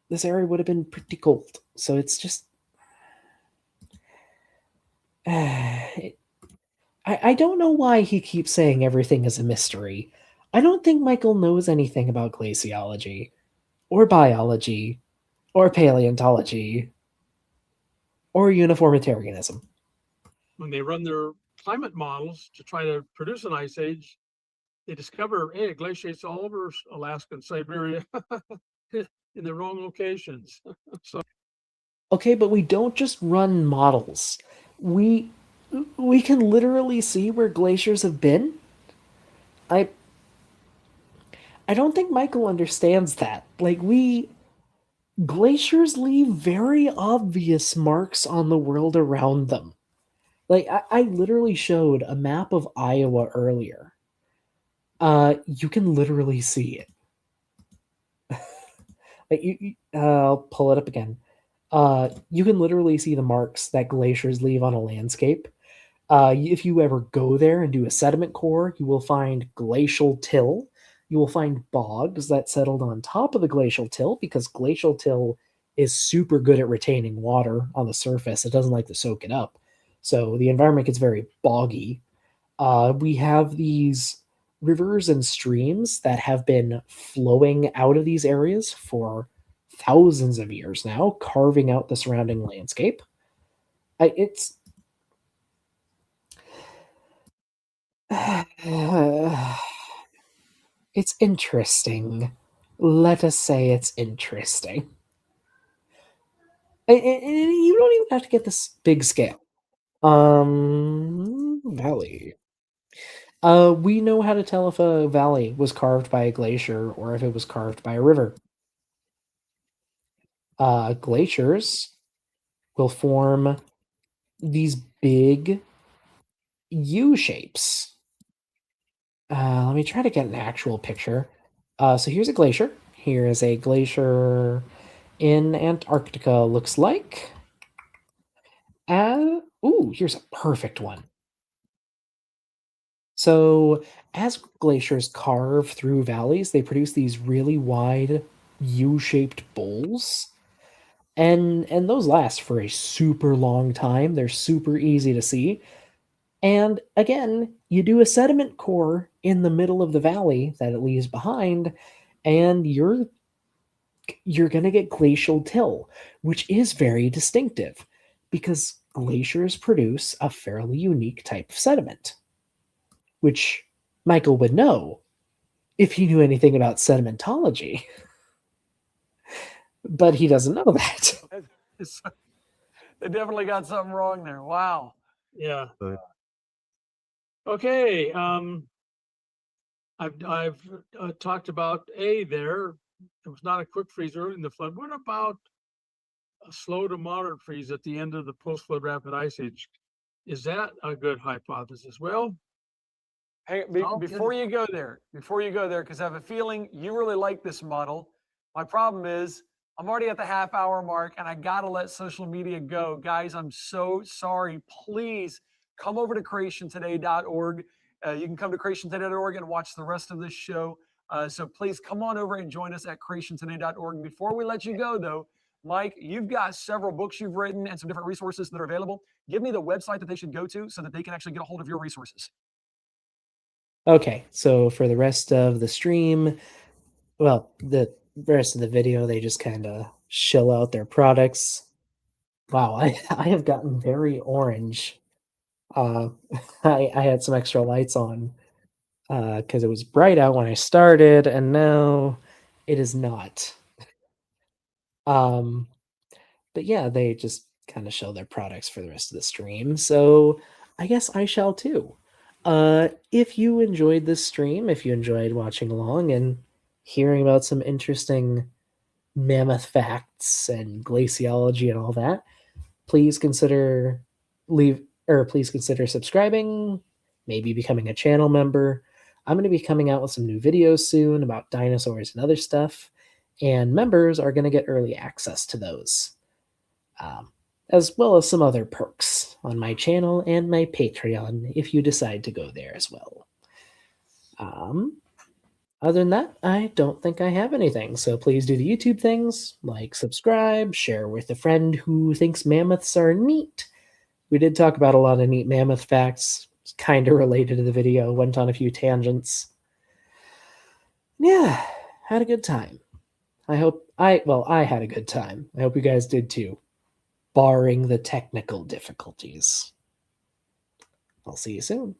this area would have been pretty cold. So it's just I don't know why he keeps saying everything is a mystery. I don't think Michael knows anything about glaciology, or biology, or paleontology, or uniformitarianism. When they run their climate models to try to produce an ice age, they discover, hey, it glaciates all over Alaska and Siberia in the wrong locations. So Okay, but we don't just run models. We can literally see where glaciers have been. I don't think Michael understands that. Like glaciers leave very obvious marks on the world around them. Like I literally showed a map of Iowa earlier. You can literally see it. Like I'll pull it up again. You can literally see the marks that glaciers leave on a landscape. If you ever go there and do a sediment core, you will find glacial till. You will find bogs that settled on top of the glacial till because glacial till is super good at retaining water on the surface. It doesn't like to soak it up. So the environment gets very boggy. We have these rivers and streams that have been flowing out of these areas for thousands of years now, carving out the surrounding landscape. It's it's interesting. Let us say it's interesting. And you don't even have to get this big scale. Valley. We know how to tell if a valley was carved by a glacier or if it was carved by a river. Glaciers will form these big U shapes. Let me try to get an actual picture. So here's a glacier. Here is a glacier in Antarctica, looks like. Ooh, here's a perfect one. So as glaciers carve through valleys, they produce these really wide U-shaped bowls. And those last for a super long time. They're super easy to see. And again, you do a sediment core in the middle of the valley that it leaves behind, and you're going to get glacial till, which is very distinctive because glaciers produce a fairly unique type of sediment, which Michael would know if he knew anything about sedimentology. But he doesn't know that. They definitely got something wrong there. Wow. Yeah. Okay. I've talked about there. It was not a quick freeze early in the flood. What about a slow to moderate freeze at the end of the post-flood rapid ice age? Is that a good hypothesis? Well, hey, before you go there, because I have a feeling you really like this model. My problem is I'm already at the half hour mark and I got to let social media go. Guys, I'm so sorry. Please come over to creationtoday.org. You can come to creationtoday.org and watch the rest of this show. So please come on over and join us at creationtoday.org. Before we let you go, though, Mike, you've got several books you've written and some different resources that are available. Give me the website that they should go to so that they can actually get a hold of your resources. Okay, so for the rest of the stream, well, the rest of the video, they just kind of shill out their products. Wow, I have gotten very orange. Uh, I had some extra lights on because it was bright out when I started, and now it is not. But yeah, they just kind of show their products for the rest of the stream. So I guess I shall too. If you enjoyed this stream, if you enjoyed watching along and hearing about some interesting mammoth facts and glaciology and all that, please consider please consider subscribing, maybe becoming a channel member. I'm going to be coming out with some new videos soon about dinosaurs and other stuff, and members are going to get early access to those, as well as some other perks on my channel and my Patreon if you decide to go there as well. Other than that, I don't think I have anything, so please do the YouTube things, like, subscribe, share with a friend who thinks mammoths are neat. We did talk about a lot of neat mammoth facts, kind of related to the video, went on a few tangents. Yeah, had a good time. I had a good time. I hope you guys did too, barring the technical difficulties. I'll see you soon.